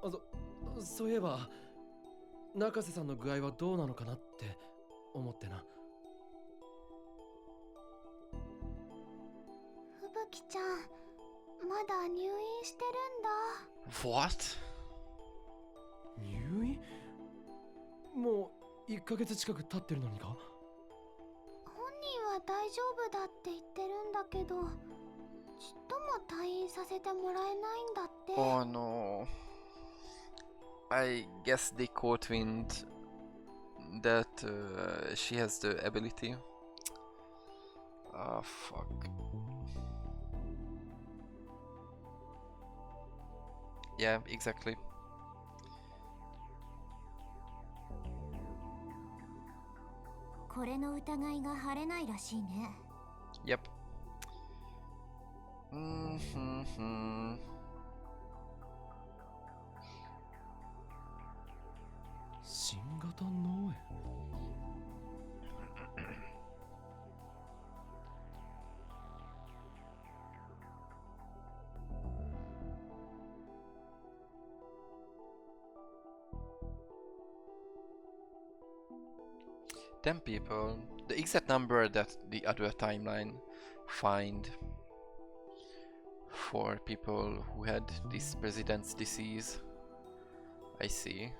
Speaker 3: あ、そういえば中瀬さんの具合はどうなのかなって思ってな。
Speaker 5: 吹雪ちゃん、まだ入院してるんだ。
Speaker 1: What?
Speaker 3: 入院？もう1ヶ月近く経ってるのにか？
Speaker 5: 本人は大丈夫だって言ってるんだけど、ちっとも退院させてもらえないんだって。
Speaker 1: Oh no. I guess they caught wind that she has the ability. Ah, fuck. Yeah, exactly.
Speaker 5: これの疑いが晴れないらしいね。
Speaker 1: Yep. Mm-hmm.
Speaker 3: 新型脳炎。
Speaker 1: 10 people. The exact number that the other timeline find for people who had this president's disease. I see.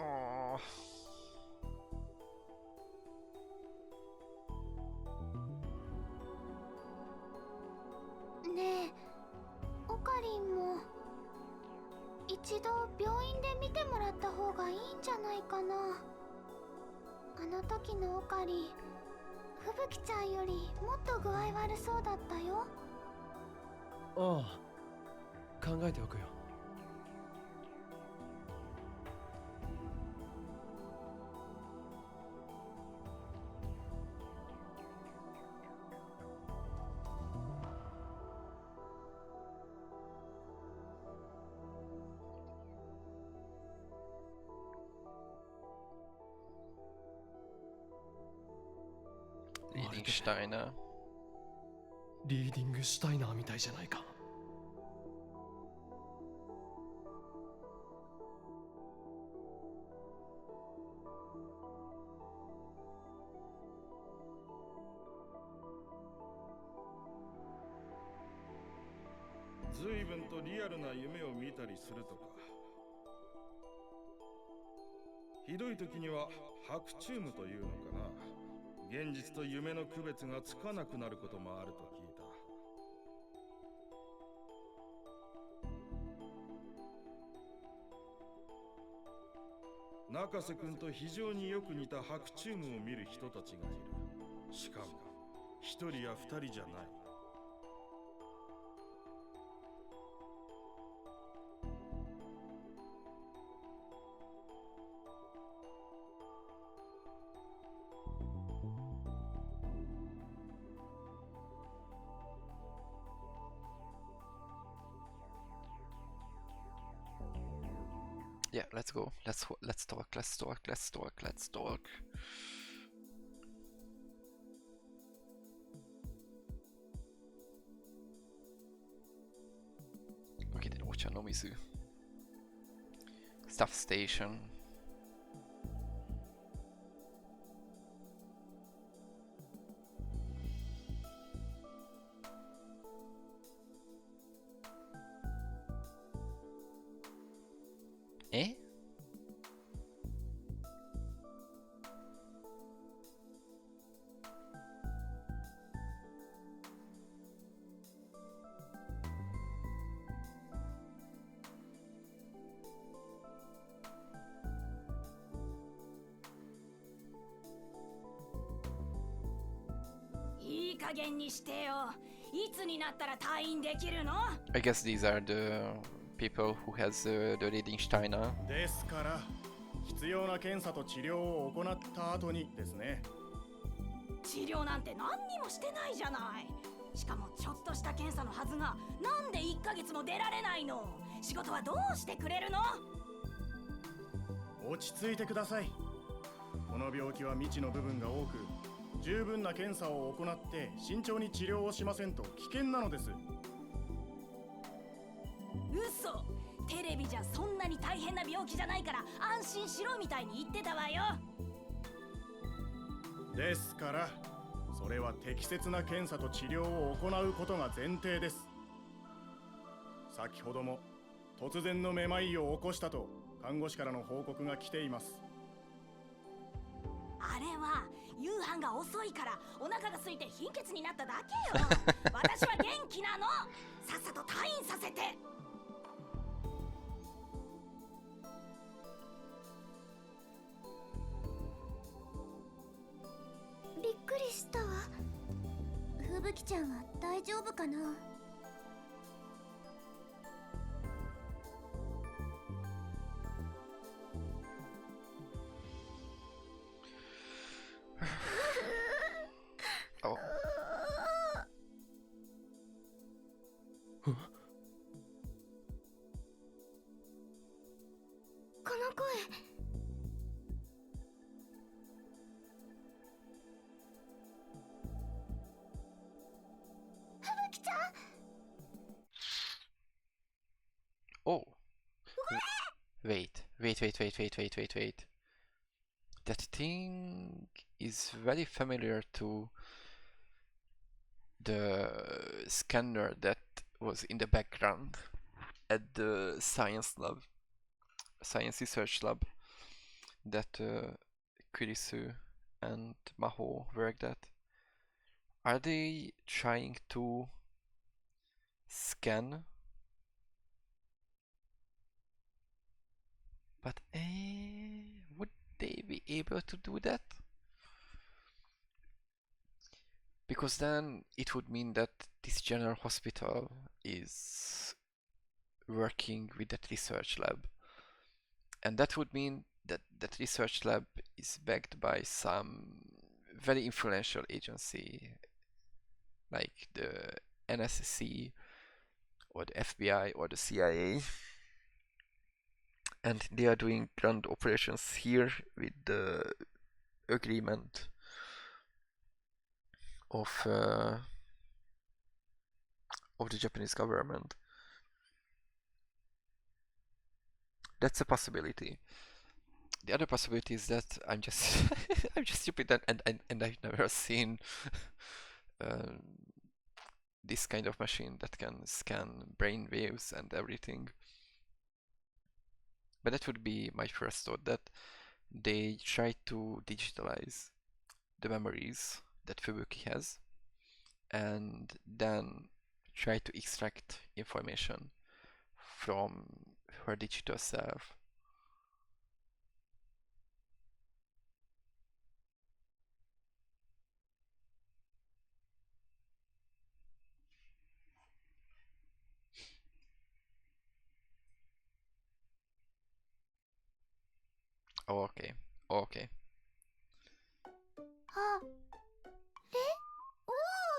Speaker 1: Oh.
Speaker 5: ねえ、オカリンも一度病院で見てもらった方がいいんじゃないかな。あの時のオカリン、吹雪ちゃんよりもっと具合悪そうだったよ。
Speaker 3: ああ、考えておくよ。
Speaker 1: Leading Steiner.
Speaker 3: リーディングシュタイナーみたいじゃないか。
Speaker 4: 随分とリアルな夢を見たりするとか。ひどい時には白チュームというのかな。現実と夢の区別がつかなくなることもあると聞いた。中瀬君と非常によく似た白チュームを見る人たちがいる。しかも一人や二人じゃない。
Speaker 1: Yeah, let's go. Let's talk. Let's talk. Let's talk. Let's talk. Okay, den Ocha no Mizu. Staff station. Eh? I guess these are the people who has the leading Steiner.
Speaker 2: ですから必要な検査と治療を行った後にですね。
Speaker 9: 治療なんて何にもしてないじゃない。しかもちょっとした検査のはずがなんで1ヶ月も出られないの。仕事はどうしてくれるの。
Speaker 2: 落ち着いてください。この病気は未知の部分が多く、十分な検査を行って慎重に治療をしませんと危険なのです。
Speaker 9: 嘘。テレビじゃそんなに大変な病気じゃないから安心しろみたいに言ってたわよ。
Speaker 2: ですからそれは適切な検査と治療を行うことが前提です。先ほども突然のめまいを起こしたと看護師からの報告が来ています。
Speaker 9: あれは夕飯が遅いからお腹が空いて貧血になっただけよ。私は元気なの。さっさと退院させて。
Speaker 5: びっくりしたわ。吹雪ちゃんは大丈夫かな。
Speaker 1: Oh.
Speaker 5: この声。吹雪ちゃん。
Speaker 1: Oh. Wait. That thing is very familiar to the scanner that was in the background at the science research lab that Kurisu and Maho worked at. Are they trying to scan? But would they be able to do that? Because then it would mean that this general hospital is working with that research lab. And that would mean that that research lab is backed by some very influential agency like the NSC or the FBI or the CIA. And they are doing grand operations here with the agreement of the Japanese government. That's a possibility. The other possibility is that I'm just I'm just stupid and I've never seen this kind of machine that can scan brain waves and everything. But that would be my first thought, that they try to digitalize the memories that Fubuki has and then try to extract information from her digital self. Oh, okay. Oh, okay.
Speaker 5: あ、おお、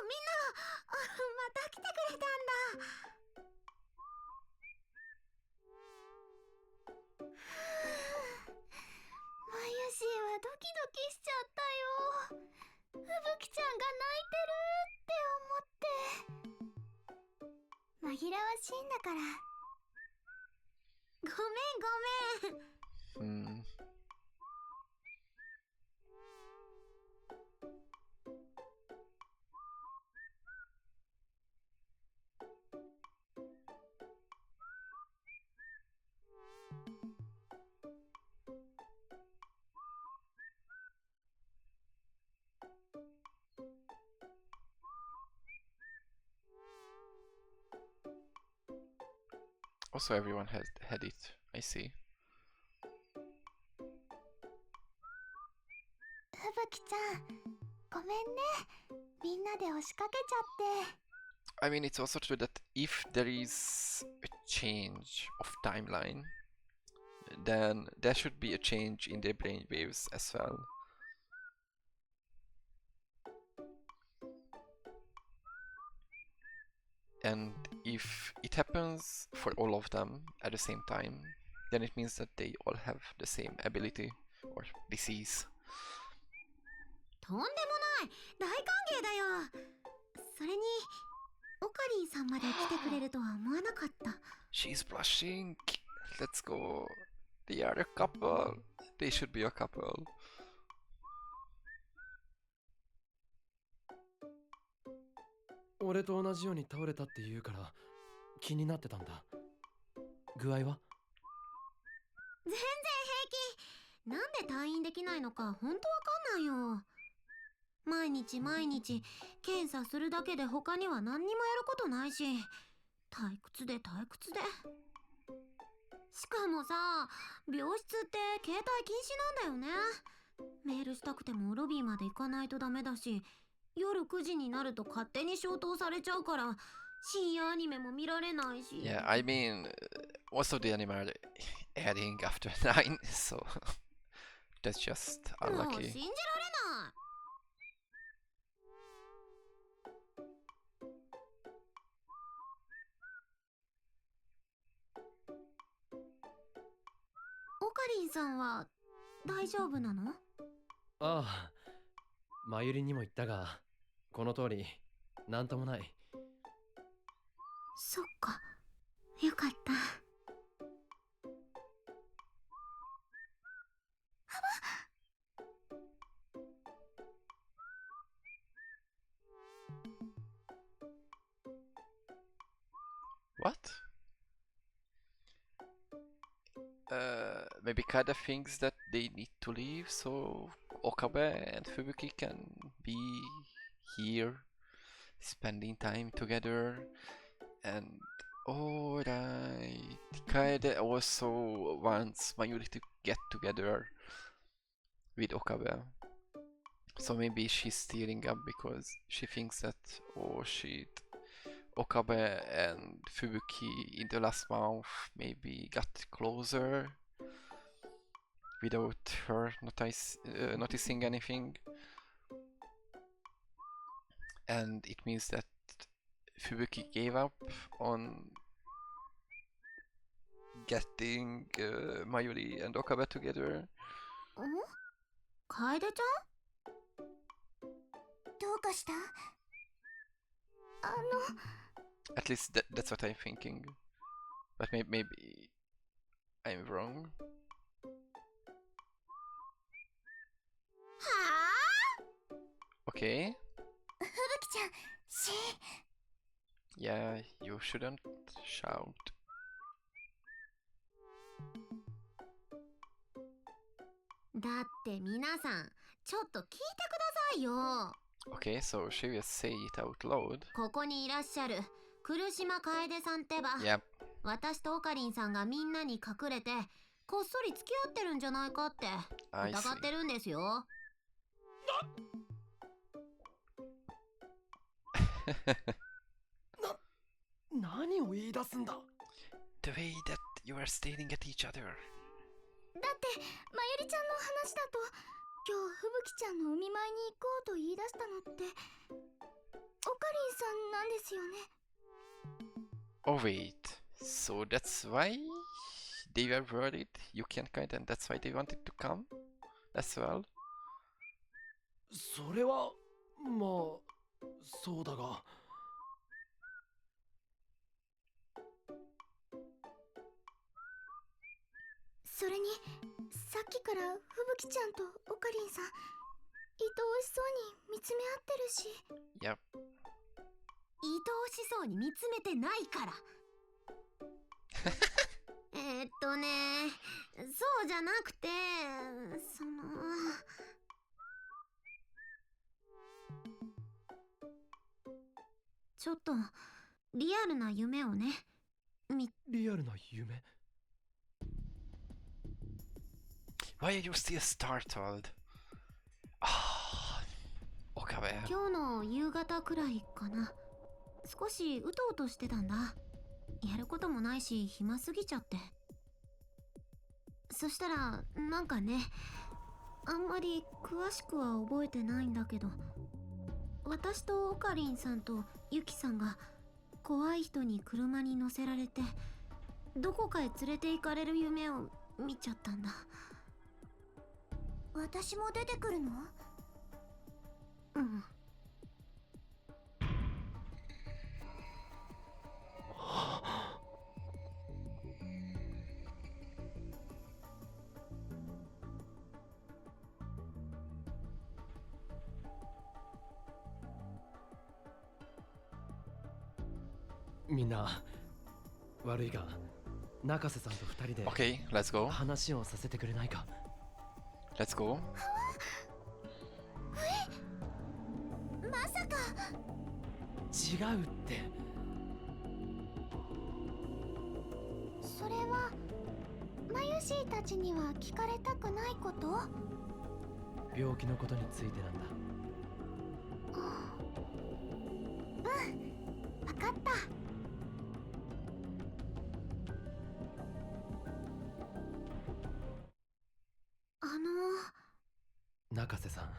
Speaker 5: みんな、また来てくれたんだ。まゆしーはドキドキしちゃったよ。ふぶきちゃんが泣いてるって思って。紛らわしいんだから。ごめんごめん。
Speaker 1: Hmm. Also, everyone has had it. I see.
Speaker 5: ふぶきちゃん、ごめんね。みんなで押しかけちゃって。
Speaker 1: I mean, it's also true that if there is a change of timeline, then there should be a change in their brain waves as well. And if it happens for all of them at the same time, then it means that they all have the same ability or disease.
Speaker 5: とんでもない。大歓迎だよ。それに、オカリンさんまで来てくれるとは思わなかった。
Speaker 1: She's blushing. Let's go. They are a couple. They should be a couple.
Speaker 3: 俺と同じように倒れたって言うから気になってたんだ。具合は？
Speaker 5: 全然平気。なんで退院できないのかほんとわかんないよ。毎日毎日検査するだけで他には何にもやることないし、退屈で退屈で。しかもさ、病室って携帯禁止なんだよね。メールしたくてもロビーまで行かないとダメだし、夜9時になると勝手に消灯されちゃうから深夜アニメも見られないし。
Speaker 1: Yeah, I mean, most of the anime are airing after 9, so that's just
Speaker 5: もう
Speaker 1: unlucky.
Speaker 5: 信じられない。オカリンさんは大丈夫なの？
Speaker 3: ああ、まゆりにも言ったが、この通りなんともない。
Speaker 5: そっか、よかった。
Speaker 1: What? Maybe Kada thinks that they need to leave, so Okabe and Fubuki can be here, spending time together. And alright, Kaede also wants Mayuri to get together with Okabe. So maybe she's steering up because she thinks that, oh shit, Okabe and Fubuki in the last month maybe got closer without her noticing anything. And it means that Fubuki gave up on getting Mayuri and Okabe together.
Speaker 5: 楓ちゃん？どうかした？At
Speaker 1: least that's what I'm thinking. But maybe I'm wrong.
Speaker 5: はあ
Speaker 1: Okay.
Speaker 5: ふぶきちゃん、
Speaker 1: Yeah, you shouldn't shout.
Speaker 5: だって皆さん、ちょっと聞いてくださいよ。
Speaker 1: Okay, so she will say it out loud.
Speaker 5: ここにいらっしゃる来島楓さんってば、
Speaker 1: Yep.
Speaker 5: 私とオカリンさんがみんなに隠れてこっそり付き合ってるんじゃないかって
Speaker 1: I
Speaker 5: 疑っ
Speaker 1: see.
Speaker 5: てるんですよ。
Speaker 3: 何を言い出すんだ？
Speaker 1: The way that you are staring at each other.
Speaker 5: だってまゆりちゃんの話だと今日吹雪ちゃんのお見舞いに行こうと言い出したのってオカリンさんなんですよね。
Speaker 1: Oh wait, so that's why they were worried you can't kind and that's why they wanted to come as well?
Speaker 3: それはまあそうだが。
Speaker 5: それにさっきから吹雪ちゃんとオカリンさん愛おしそうに見つめ合ってるし。
Speaker 1: Yep.
Speaker 10: 愛おしそうに見つめてないからそうじゃなくてちょっとリアルな夢をね
Speaker 3: リアルな夢。
Speaker 1: Why are you still startled? Ah, Okabe.
Speaker 10: 今日の夕方くらいかな。少しうとうとしてたんだ。やることもないし暇すぎちゃって。そしたらなんかね、あんまり詳しくは覚えてないんだけど、私とオカリンさんとユキさんが怖い人に車に乗せられてどこかへ連れて行かれる夢を見ちゃったんだ。
Speaker 5: 私も出てくるの？
Speaker 10: うん。
Speaker 3: みんな悪いが中瀬さんと二人で
Speaker 1: Okay, let's go.
Speaker 3: 話をさせてくれないか。
Speaker 1: Let's go.
Speaker 5: まさか。
Speaker 3: 違うって。
Speaker 5: それはマユシーたちには聞かれたくないこと？
Speaker 3: 病気のことについてなんだ。
Speaker 5: 分かった。
Speaker 3: 中瀬さん、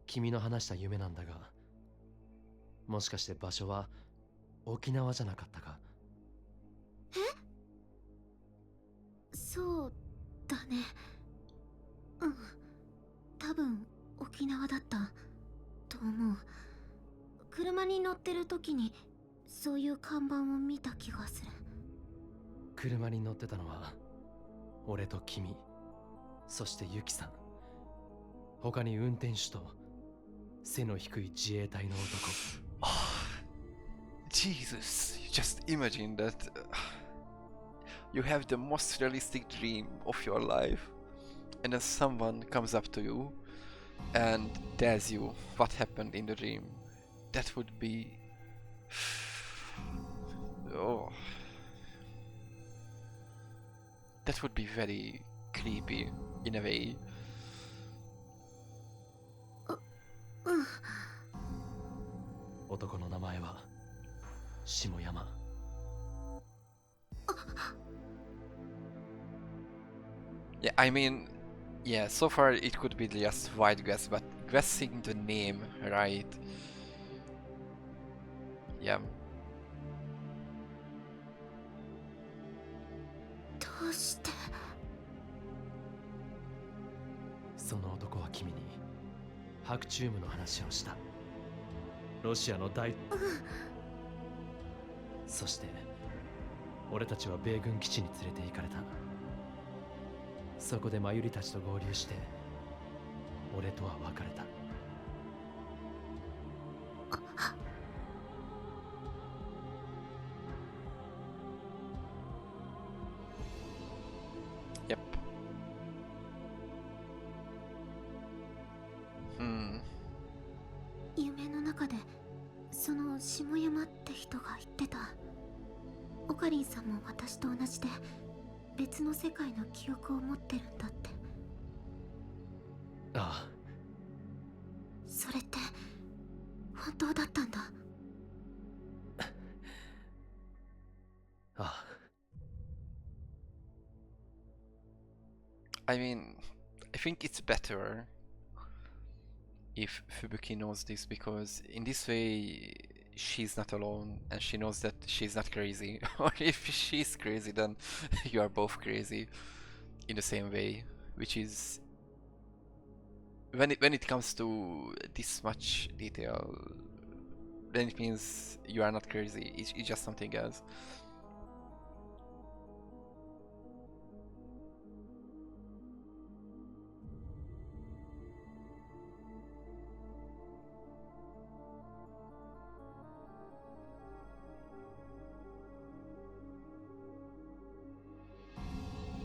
Speaker 3: 君の話した夢なんだが、もしかして場所は沖縄じゃなかったか？
Speaker 10: そうだね。うん。多分沖縄だったと思う。車に乗ってる時にそういう看板を見た気がする。
Speaker 3: 車に乗ってたのは俺と君、そしてユキさん。他に運転手と背の低い自衛隊の男。
Speaker 1: Jesus, just imagine that you have the most realistic dream of your life, and then someone comes up to you and tells you what happened in the dream. That would be. Oh. That would be very creepy in a way.
Speaker 3: 男の名前は下山。
Speaker 1: Yeah, I mean, yeah, so far it could be just wild guess, but guessing the name right. Yeah.
Speaker 10: どうして？
Speaker 3: その男は君に白チュームの話をした。ロシアの大、そして俺たちは米軍基地に連れて行かれた。そこでマユリたちと合流して俺とは別れた。
Speaker 1: Yep. Hmm.
Speaker 10: 夢の中でその下山って人が言ってた。オカリンさんも私と同じで別の世界の記憶を持ってるんだって。
Speaker 3: ああ。
Speaker 10: それって本当だったんだ。
Speaker 3: ああ。
Speaker 1: I mean, I think it's better if Fubuki knows this, because in this way she's not alone and she knows that she's not crazy. Or if she's crazy, then you are both crazy in the same way, which is when it comes to this much detail, then it means you are not crazy. It's just something else.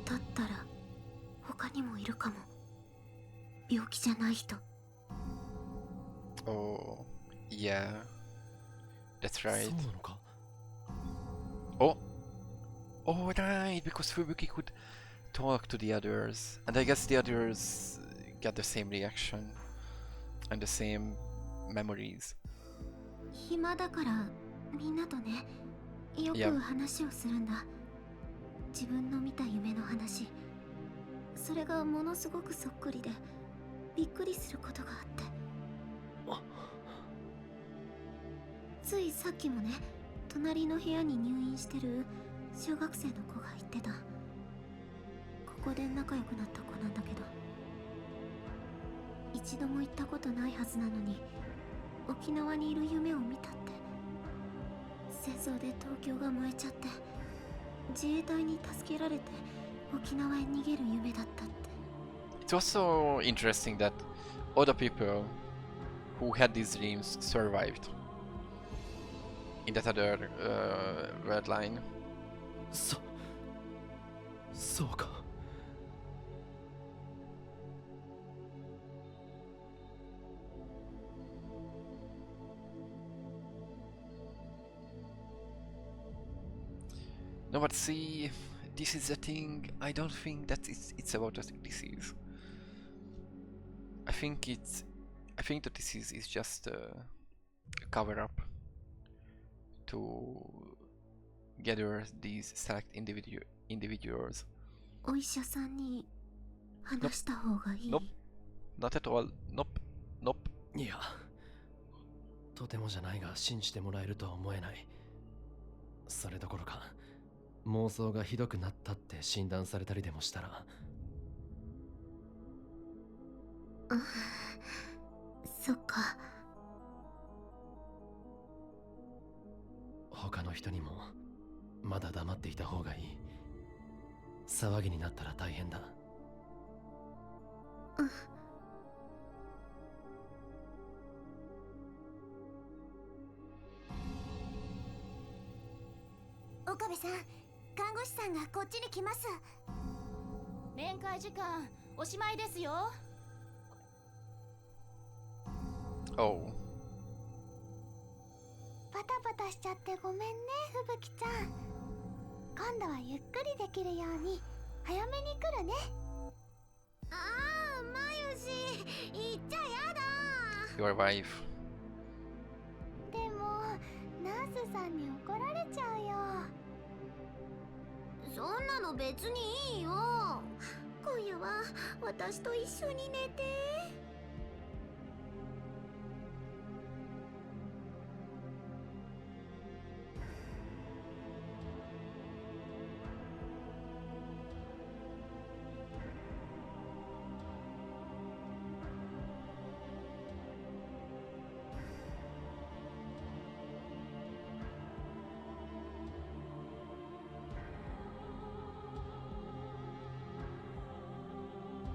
Speaker 10: だったら他にもいるかも。病気じゃない人。
Speaker 1: Oh, yeah, that's right.
Speaker 3: そうなのか。
Speaker 1: Oh, oh, right, because Fubuki could talk to the others, and I guess the others got the same reaction and the same memories.
Speaker 10: 暇だからみんなとね、よく
Speaker 1: Yeah.
Speaker 10: 話をするんだ。自分の見た夢の話。それがものすごくそっくりでびっくりすることがあって。ついさっきもね、隣の部屋に入院してる小学生の子が言ってた。ここで仲良くなった子なんだけど、一度も行ったことないはずなのに沖縄にいる夢を見たって。戦争で東京が燃えちゃって自衛隊に助けられて沖縄へ逃げる夢だったって。
Speaker 1: It's also interesting that other people who had these dreams survived in that other red line.
Speaker 3: そうか。
Speaker 1: No, but see, this is the thing. I don't think that it's about a disease. I think that this is just a cover up to gather these select individuals.
Speaker 10: お医者さんに話した方がいい。
Speaker 1: Nope, not at all. Nope, nope.
Speaker 3: いや、とてもじゃないが信じてもらえるとは思えない。それどころか妄想がひどくなったって診断されたりでもしたら。
Speaker 10: そっか。
Speaker 3: 他の人にもまだ黙っていた方がいい。騒ぎになったら大変だ。
Speaker 5: 岡部さん、看護師さんがこっちに来ます。
Speaker 9: 面会時間おしまいですよ。
Speaker 1: Oh,
Speaker 5: パタパタしちゃってごめんね、ふぶきちゃん。今度はゆっくりできるように早めに来るね。ああ、まゆし、言っちゃやだ。
Speaker 1: your wife.
Speaker 5: でもナースさんに怒られちゃうよ。そんなの別にいいよ。今夜は私と一緒に寝て。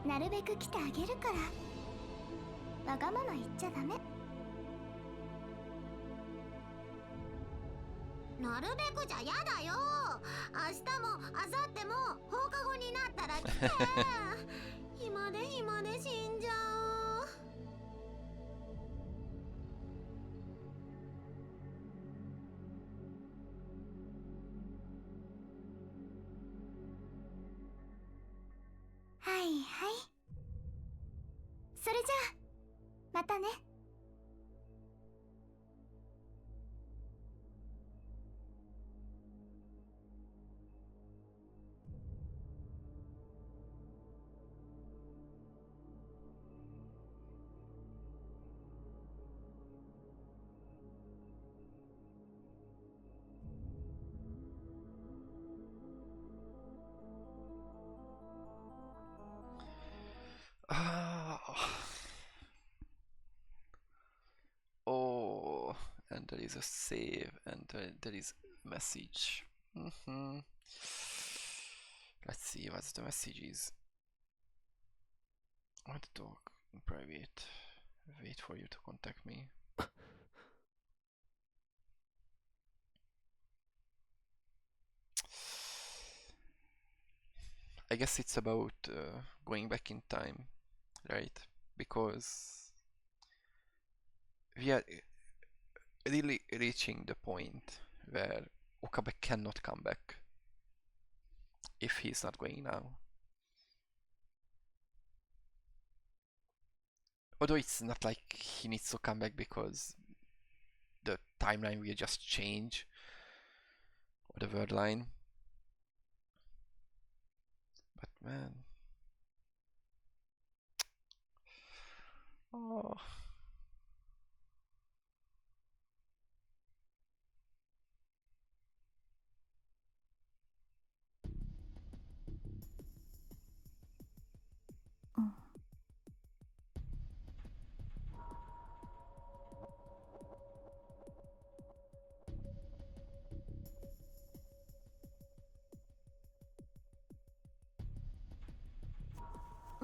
Speaker 5: なるべく来てあげるから。わがまま言っちゃダメ。なるべくじゃやだよ。明日も明後日も放課後になったら来て。暇で死んじゃう。はいはい。それじゃあまたね。
Speaker 1: and there is a save, and there is a message. Let's see what the message is. I want to talk in private. Wait for you to contact me. I guess it's about going back in time, right? Because we are really reaching the point where Okabe cannot come back if he's not going now. Although it's not like he needs to come back because the timeline will just change, or the word line. But man, oh.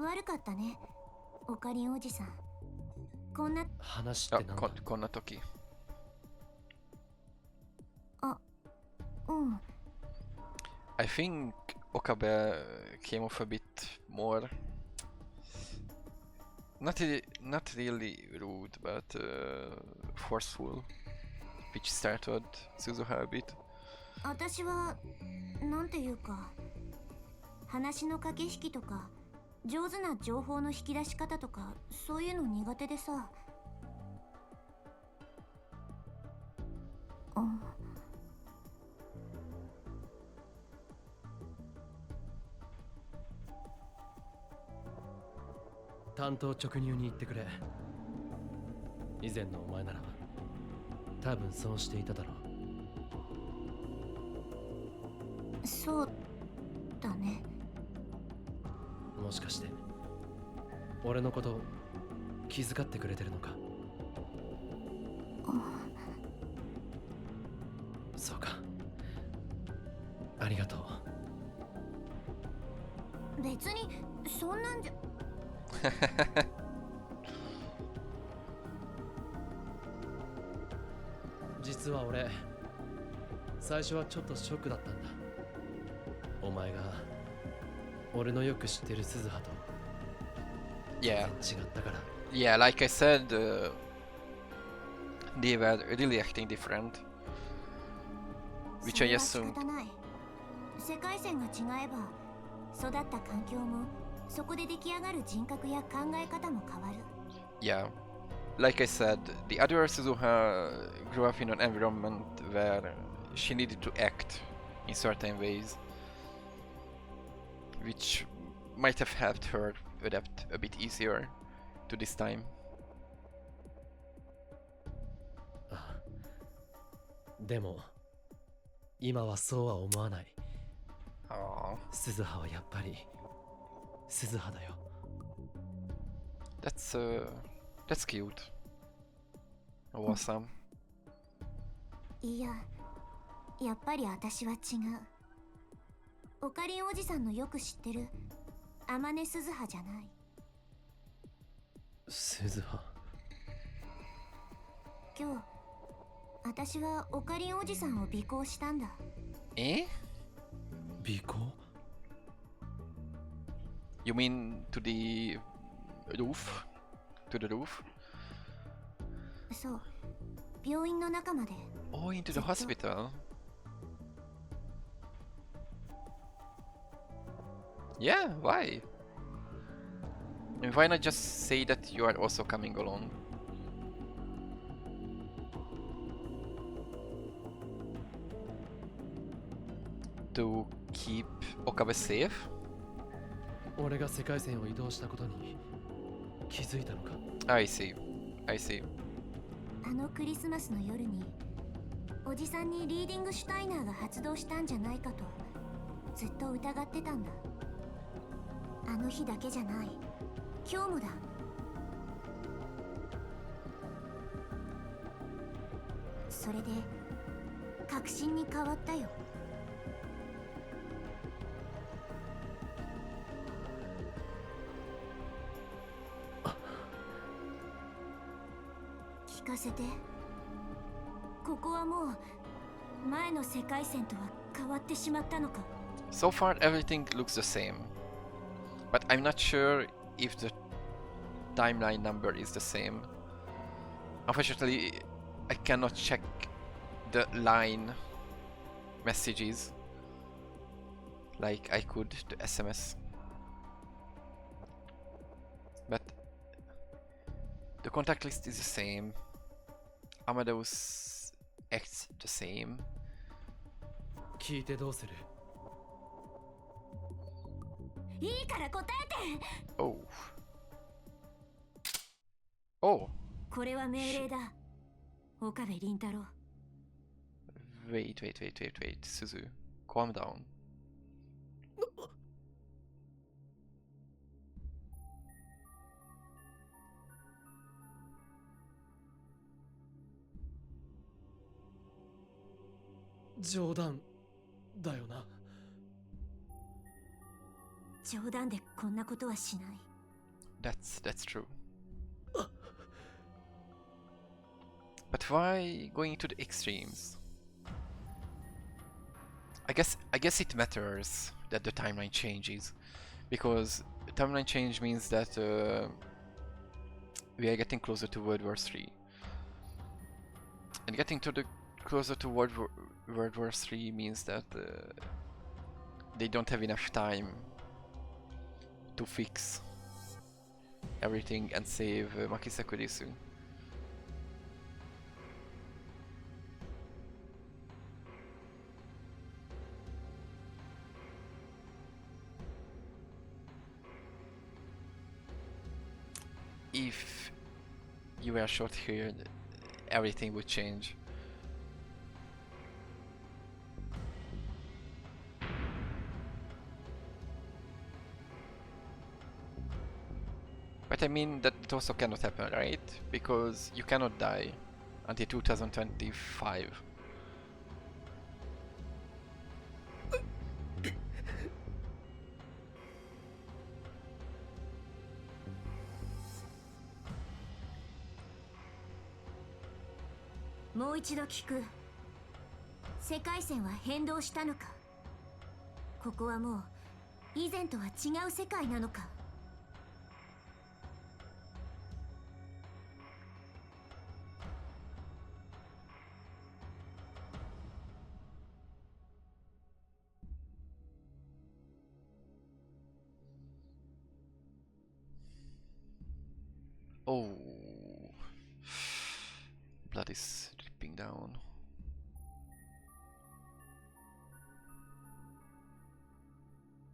Speaker 10: 悪かったね、オカリンおじさん。こんな
Speaker 3: 話ってなんだ。
Speaker 1: こんな時。I think Okabe came off a bit more not really rude, but forceful, which startled Suzuha a bit.
Speaker 10: 私はなんていうか、話の駆け引きとか上手な情報の引き出し方とかそういうの苦手でさ。
Speaker 3: 単刀直入に言ってくれ。以前のお前なら多分そうしていただろ
Speaker 10: う。そうだね。
Speaker 3: もしかして俺のこと気遣ってくれてるのか。そうか、ありがとう。別にそんなんじゃ実は俺最初はちょっとショックだったんだ。お前が俺のよく知ってる鈴葉と違ったから。
Speaker 1: Yeah, like I said, they were really acting different, which I assumed.
Speaker 10: 世界線が違えば育った環境もそこで出来上がる人格や考え方も変わる。
Speaker 1: Yeah, like I said, the other Suzuha grew up in an environment where she needed to act in certain ways, which might have helped her adapt a bit easier to this time.
Speaker 3: でも今はそうは思わない。
Speaker 1: Oh.
Speaker 3: 鈴葉はやっぱり鈴葉だよ。
Speaker 1: That's cute. Awesome.
Speaker 10: いや、やっぱり私は違う。オカリンおじさんのよく知ってる天音鈴葉じゃない。
Speaker 3: 鈴葉。
Speaker 10: 今日私はオカリンおじさんを尾行したんだ。
Speaker 3: 尾行？
Speaker 1: You mean to the roof? To the roof?
Speaker 10: そう、病院の中まで。
Speaker 1: Oh, into the hospital? Yeah, why? And why not just say that you are also coming along? To keep Okabe safe?
Speaker 3: 俺が世界線を移動したことに気づいたのか。
Speaker 1: I see. I see.
Speaker 10: あのクリスマスの夜におじさんにリーディングシュタイナーが発動したんじゃないかとずっと疑ってたんだ。あの日だけじゃない、今日もだ。
Speaker 5: それで確信に変わったよ。聞かせて。ここはもう前の世界線とは変わってしまったのか？
Speaker 1: So far, everything looks the same, but I'm not sure if the timeline number is the same. Unfortunately, I cannot check the line messages like I could the SMS. But the contact list is the same. Amadeus acts the same.
Speaker 3: 聞いてどうする？
Speaker 5: いいから答えて。
Speaker 1: Oh. Oh.
Speaker 5: これは命令だ。岡部倫太郎。
Speaker 1: Wait. Suzu, calm down.
Speaker 3: 冗談だよな。
Speaker 5: 冗談でこんなことはしない。
Speaker 1: That's true. But why going to the extremes? I guess it matters that the timeline changes, because the timeline change means that we are getting closer to World War III, and getting to the closer to World War III means that they don't have enough time to fix everything and save Makisa Kurisu. If you were shot here, everything would change. But I mean that it also cannot happen, right? Because you cannot die until 2025.
Speaker 5: もう一度聞く。世界線は変動したのか？ここはもう以前とは違う世界なのか？Oh,
Speaker 1: blood is dripping down.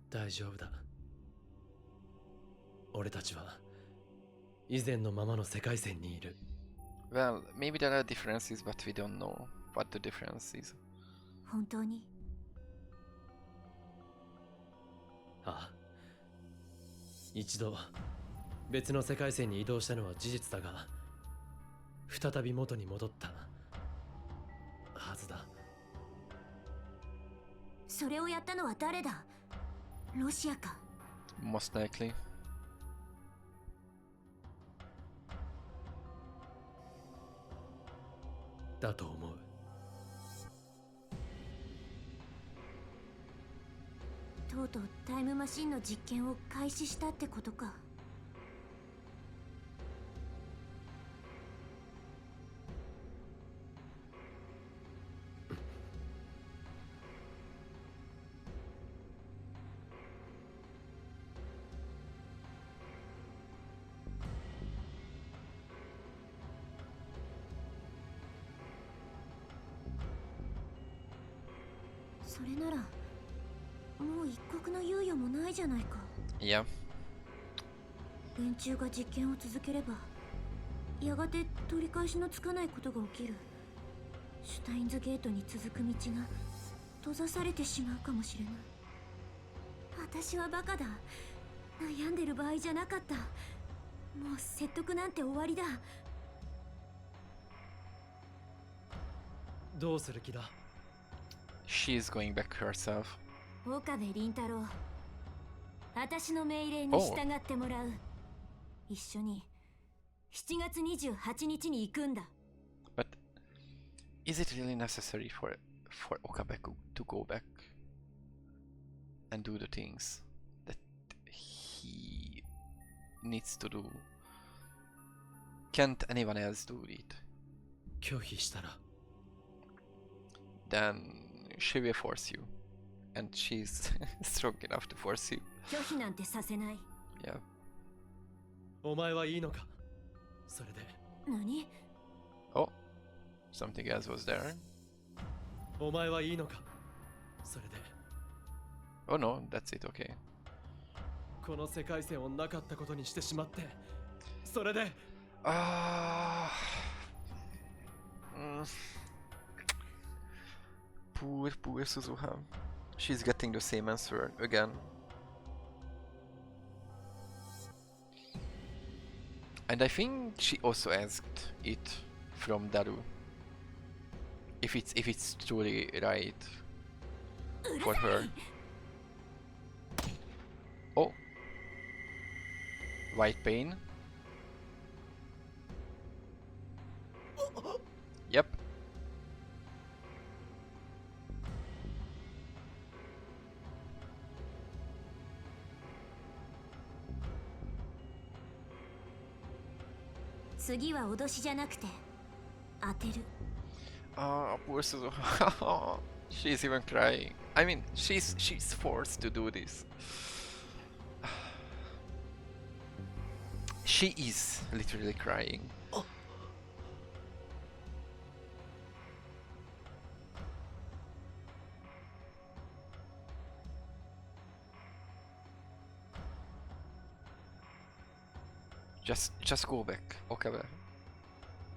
Speaker 3: 大丈夫だ。俺たちは以前のままの世界線にいる。
Speaker 1: Well, maybe there are differences, but we don't know what the difference is.
Speaker 5: 本当に？
Speaker 3: ああ。一度別の世界線に移動したのは事実だが、再び元に戻ったはずだ。
Speaker 5: それをやったのは誰だ？ロシアか？
Speaker 1: Most likely.
Speaker 3: だと思う。
Speaker 5: とうとうタイムマシンの実験を開始したってことか。それならもう一刻の猶予もないじゃないか。
Speaker 1: Yeah.
Speaker 5: 連中が実験を続ければやがて取り返しのつかないことが起きる。シュタインズゲートに続く道が閉ざされてしまうかもしれない。私はバカだ。悩んでる場合じゃなかった。もう説得なんて終わりだ。
Speaker 3: どうする気だ？
Speaker 1: She's going back herself.
Speaker 9: 岡部倫太郎、私の命令に従ってもらう。一緒に7月28日に行くんだ。
Speaker 1: But is it really necessary for Okabe to go back and do the things that he needs to do? Can't anyone else do it?
Speaker 3: 拒否したら
Speaker 1: Then she will force you, and she's strong enough to force you.
Speaker 9: 拒否なんてさせない。
Speaker 1: Yeah.
Speaker 3: お前はいいのか？それで
Speaker 9: 何？
Speaker 1: Oh, something else was there.
Speaker 3: お前はいいのか？それで
Speaker 1: Oh no, that's it. Okay.
Speaker 3: この世界線をなかったことにしてしまって、それで
Speaker 1: Poor Suzuha. She's getting the same answer again. And I think she also asked it from Daru. If it's truly right for her. Oh. White pain. Yep.
Speaker 9: 次は脅しじゃなくて当てる。
Speaker 1: Ah, poor Suzuha. She's even crying. I mean, she's forced to do this. She is literally crying. Just go back, Okabe.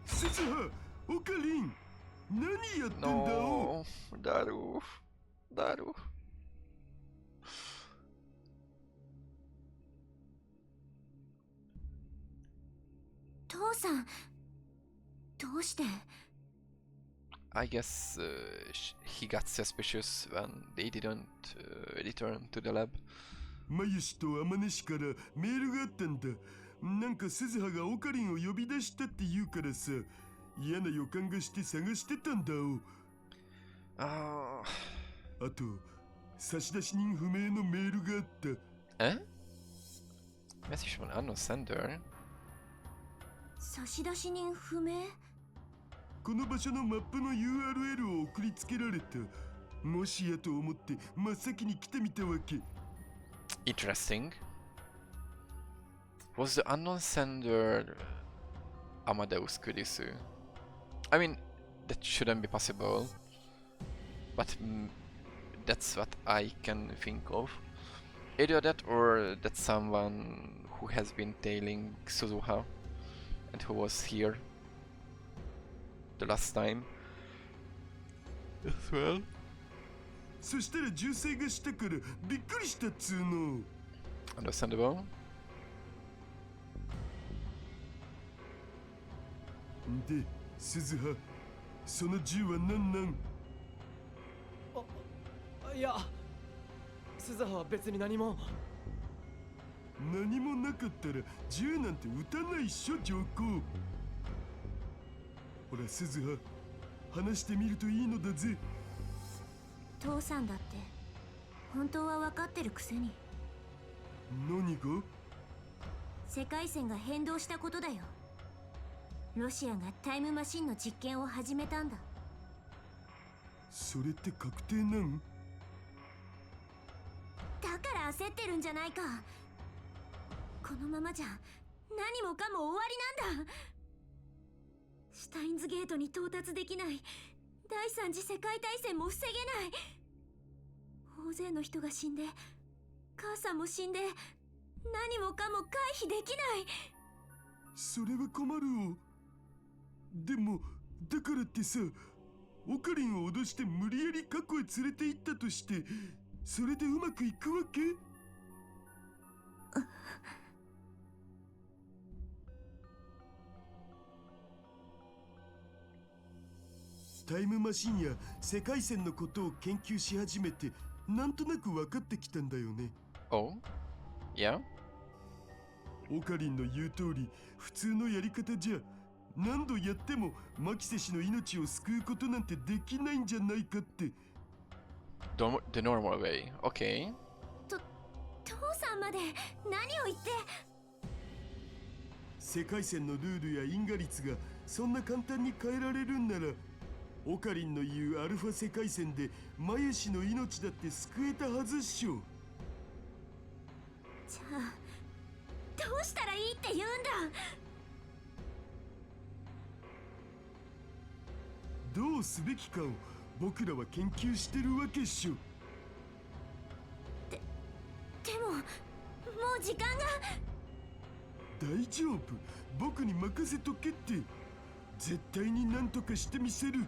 Speaker 8: 鈴葉、オカリン、何やってんだお。
Speaker 1: No, Daru.
Speaker 10: 父さん、どうして？
Speaker 1: I guess he got suspicious when they didn't return to the lab.
Speaker 8: マユシとアマネシからメールがあったんだ。なんか鈴葉がオカリンを呼び出したって言うからさ、嫌な予感がして探してたんだお。
Speaker 1: あ
Speaker 8: と、差出人不明のメールがあった。
Speaker 1: え Message from unknown sender?
Speaker 9: 差出人不明？
Speaker 8: この場所のマップの URL を送りつけられた。もしやと思って真っ先に来てみたわけ。
Speaker 1: Interesting. Was the unknown sender Amadeus Kurisu? I mean, that shouldn't be possible. But that's what I can think of. Either that or that's someone who has been tailing Suzuha and who was here the last time as well.
Speaker 8: そしたら銃声がしたからびっくりしたっつーの。
Speaker 1: Understandable.
Speaker 8: で、鈴葉、その銃は何なん？
Speaker 3: いや、鈴葉は別に何も。
Speaker 8: 何もなかったら銃なんて撃たないっしょ、上皇。ほら鈴葉、話してみるといいのだぜ。
Speaker 9: 父さんだって本当は分かってるくせに。
Speaker 8: 何が？
Speaker 9: 世界線が変動したことだよ。ロシアがタイムマシンの実験を始めたんだ。
Speaker 8: それって確定なん？
Speaker 9: だから焦ってるんじゃないか。このままじゃ何もかも終わりなんだ。シュタインズゲートに到達できない。第三次世界大戦も防げない。大勢の人が死んで、母さんも死んで、何もかも回避できない。
Speaker 8: それは困るお。でもだからってさ、オカリンを脅して無理やり過去へ連れて行ったとして、それでうまくいくわけ？タイムマシンや世界線のことを研究し始めて、なんとなく分かってきたんだよね。
Speaker 1: Oh? Yeah?
Speaker 8: オカリンの言う通り、普通のやり方じゃ何度やってもマキセ氏の命を救うことなんてできないんじゃないかって。
Speaker 1: The normal way. Okay.
Speaker 9: 父さんまで何を言って。
Speaker 8: 世界線のルールや因果率がそんな簡単に変えられるんなら、オカリンの言うアルファ世界線でマユ氏の命だって救えたはずっしょ。
Speaker 9: じゃあどうしたらいいって言うんだ。
Speaker 8: どうすべきかを僕らは研究してるわけっしょ。
Speaker 9: でももう時間が。
Speaker 8: 大丈夫、僕に任せとけって。絶対に何とかしてみせる。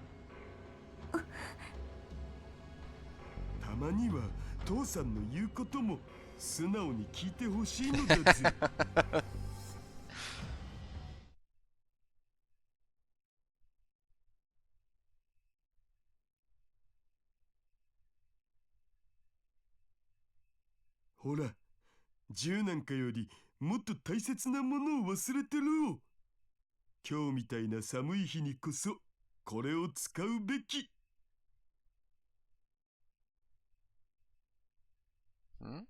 Speaker 8: たまには父さんの言うことも素直に聞いてほしいのだぜ。ほら、銃なんかよりもっと大切なものを忘れてろ。今日みたいな寒い日にこそこれを使うべき。
Speaker 1: Hmm?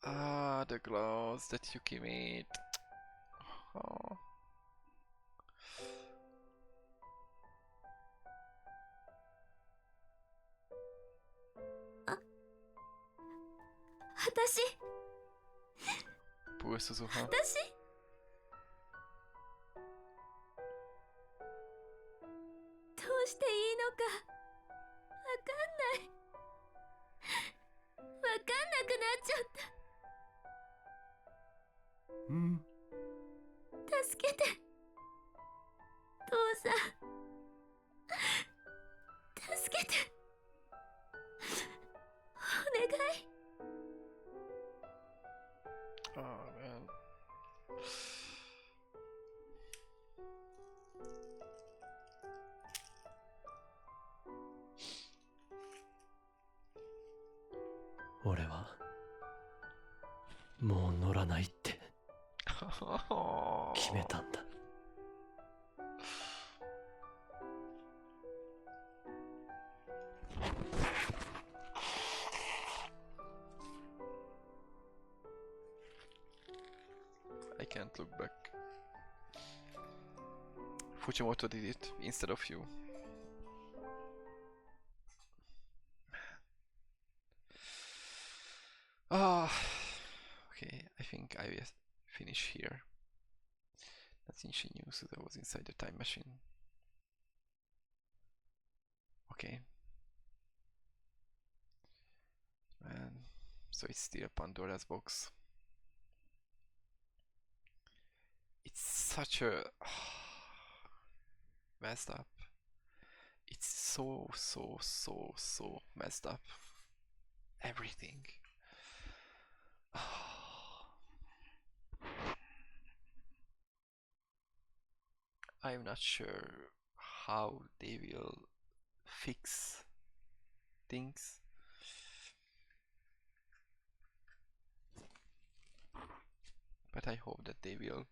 Speaker 1: Ah, the gloves that Yuki made. Oh.
Speaker 9: 私
Speaker 1: Poor Suzuha.
Speaker 9: 私どうしていいのかわかんない。わかんなくなっちゃった。
Speaker 8: うん。
Speaker 9: 助けて父さん、助けてお願い。
Speaker 1: Oh man.
Speaker 3: 俺はもう乗らないって決めたんだ。
Speaker 1: I can't look back. Fujimoto did it instead of you. Ah, okay, I think I will finish here. Nothing she knew, so that was inside the time machine. Okay. And so it's still Pandora's box. It's such a messed up. It's so messed up. Everything. I'm not sure how they will fix things. But I hope that they will.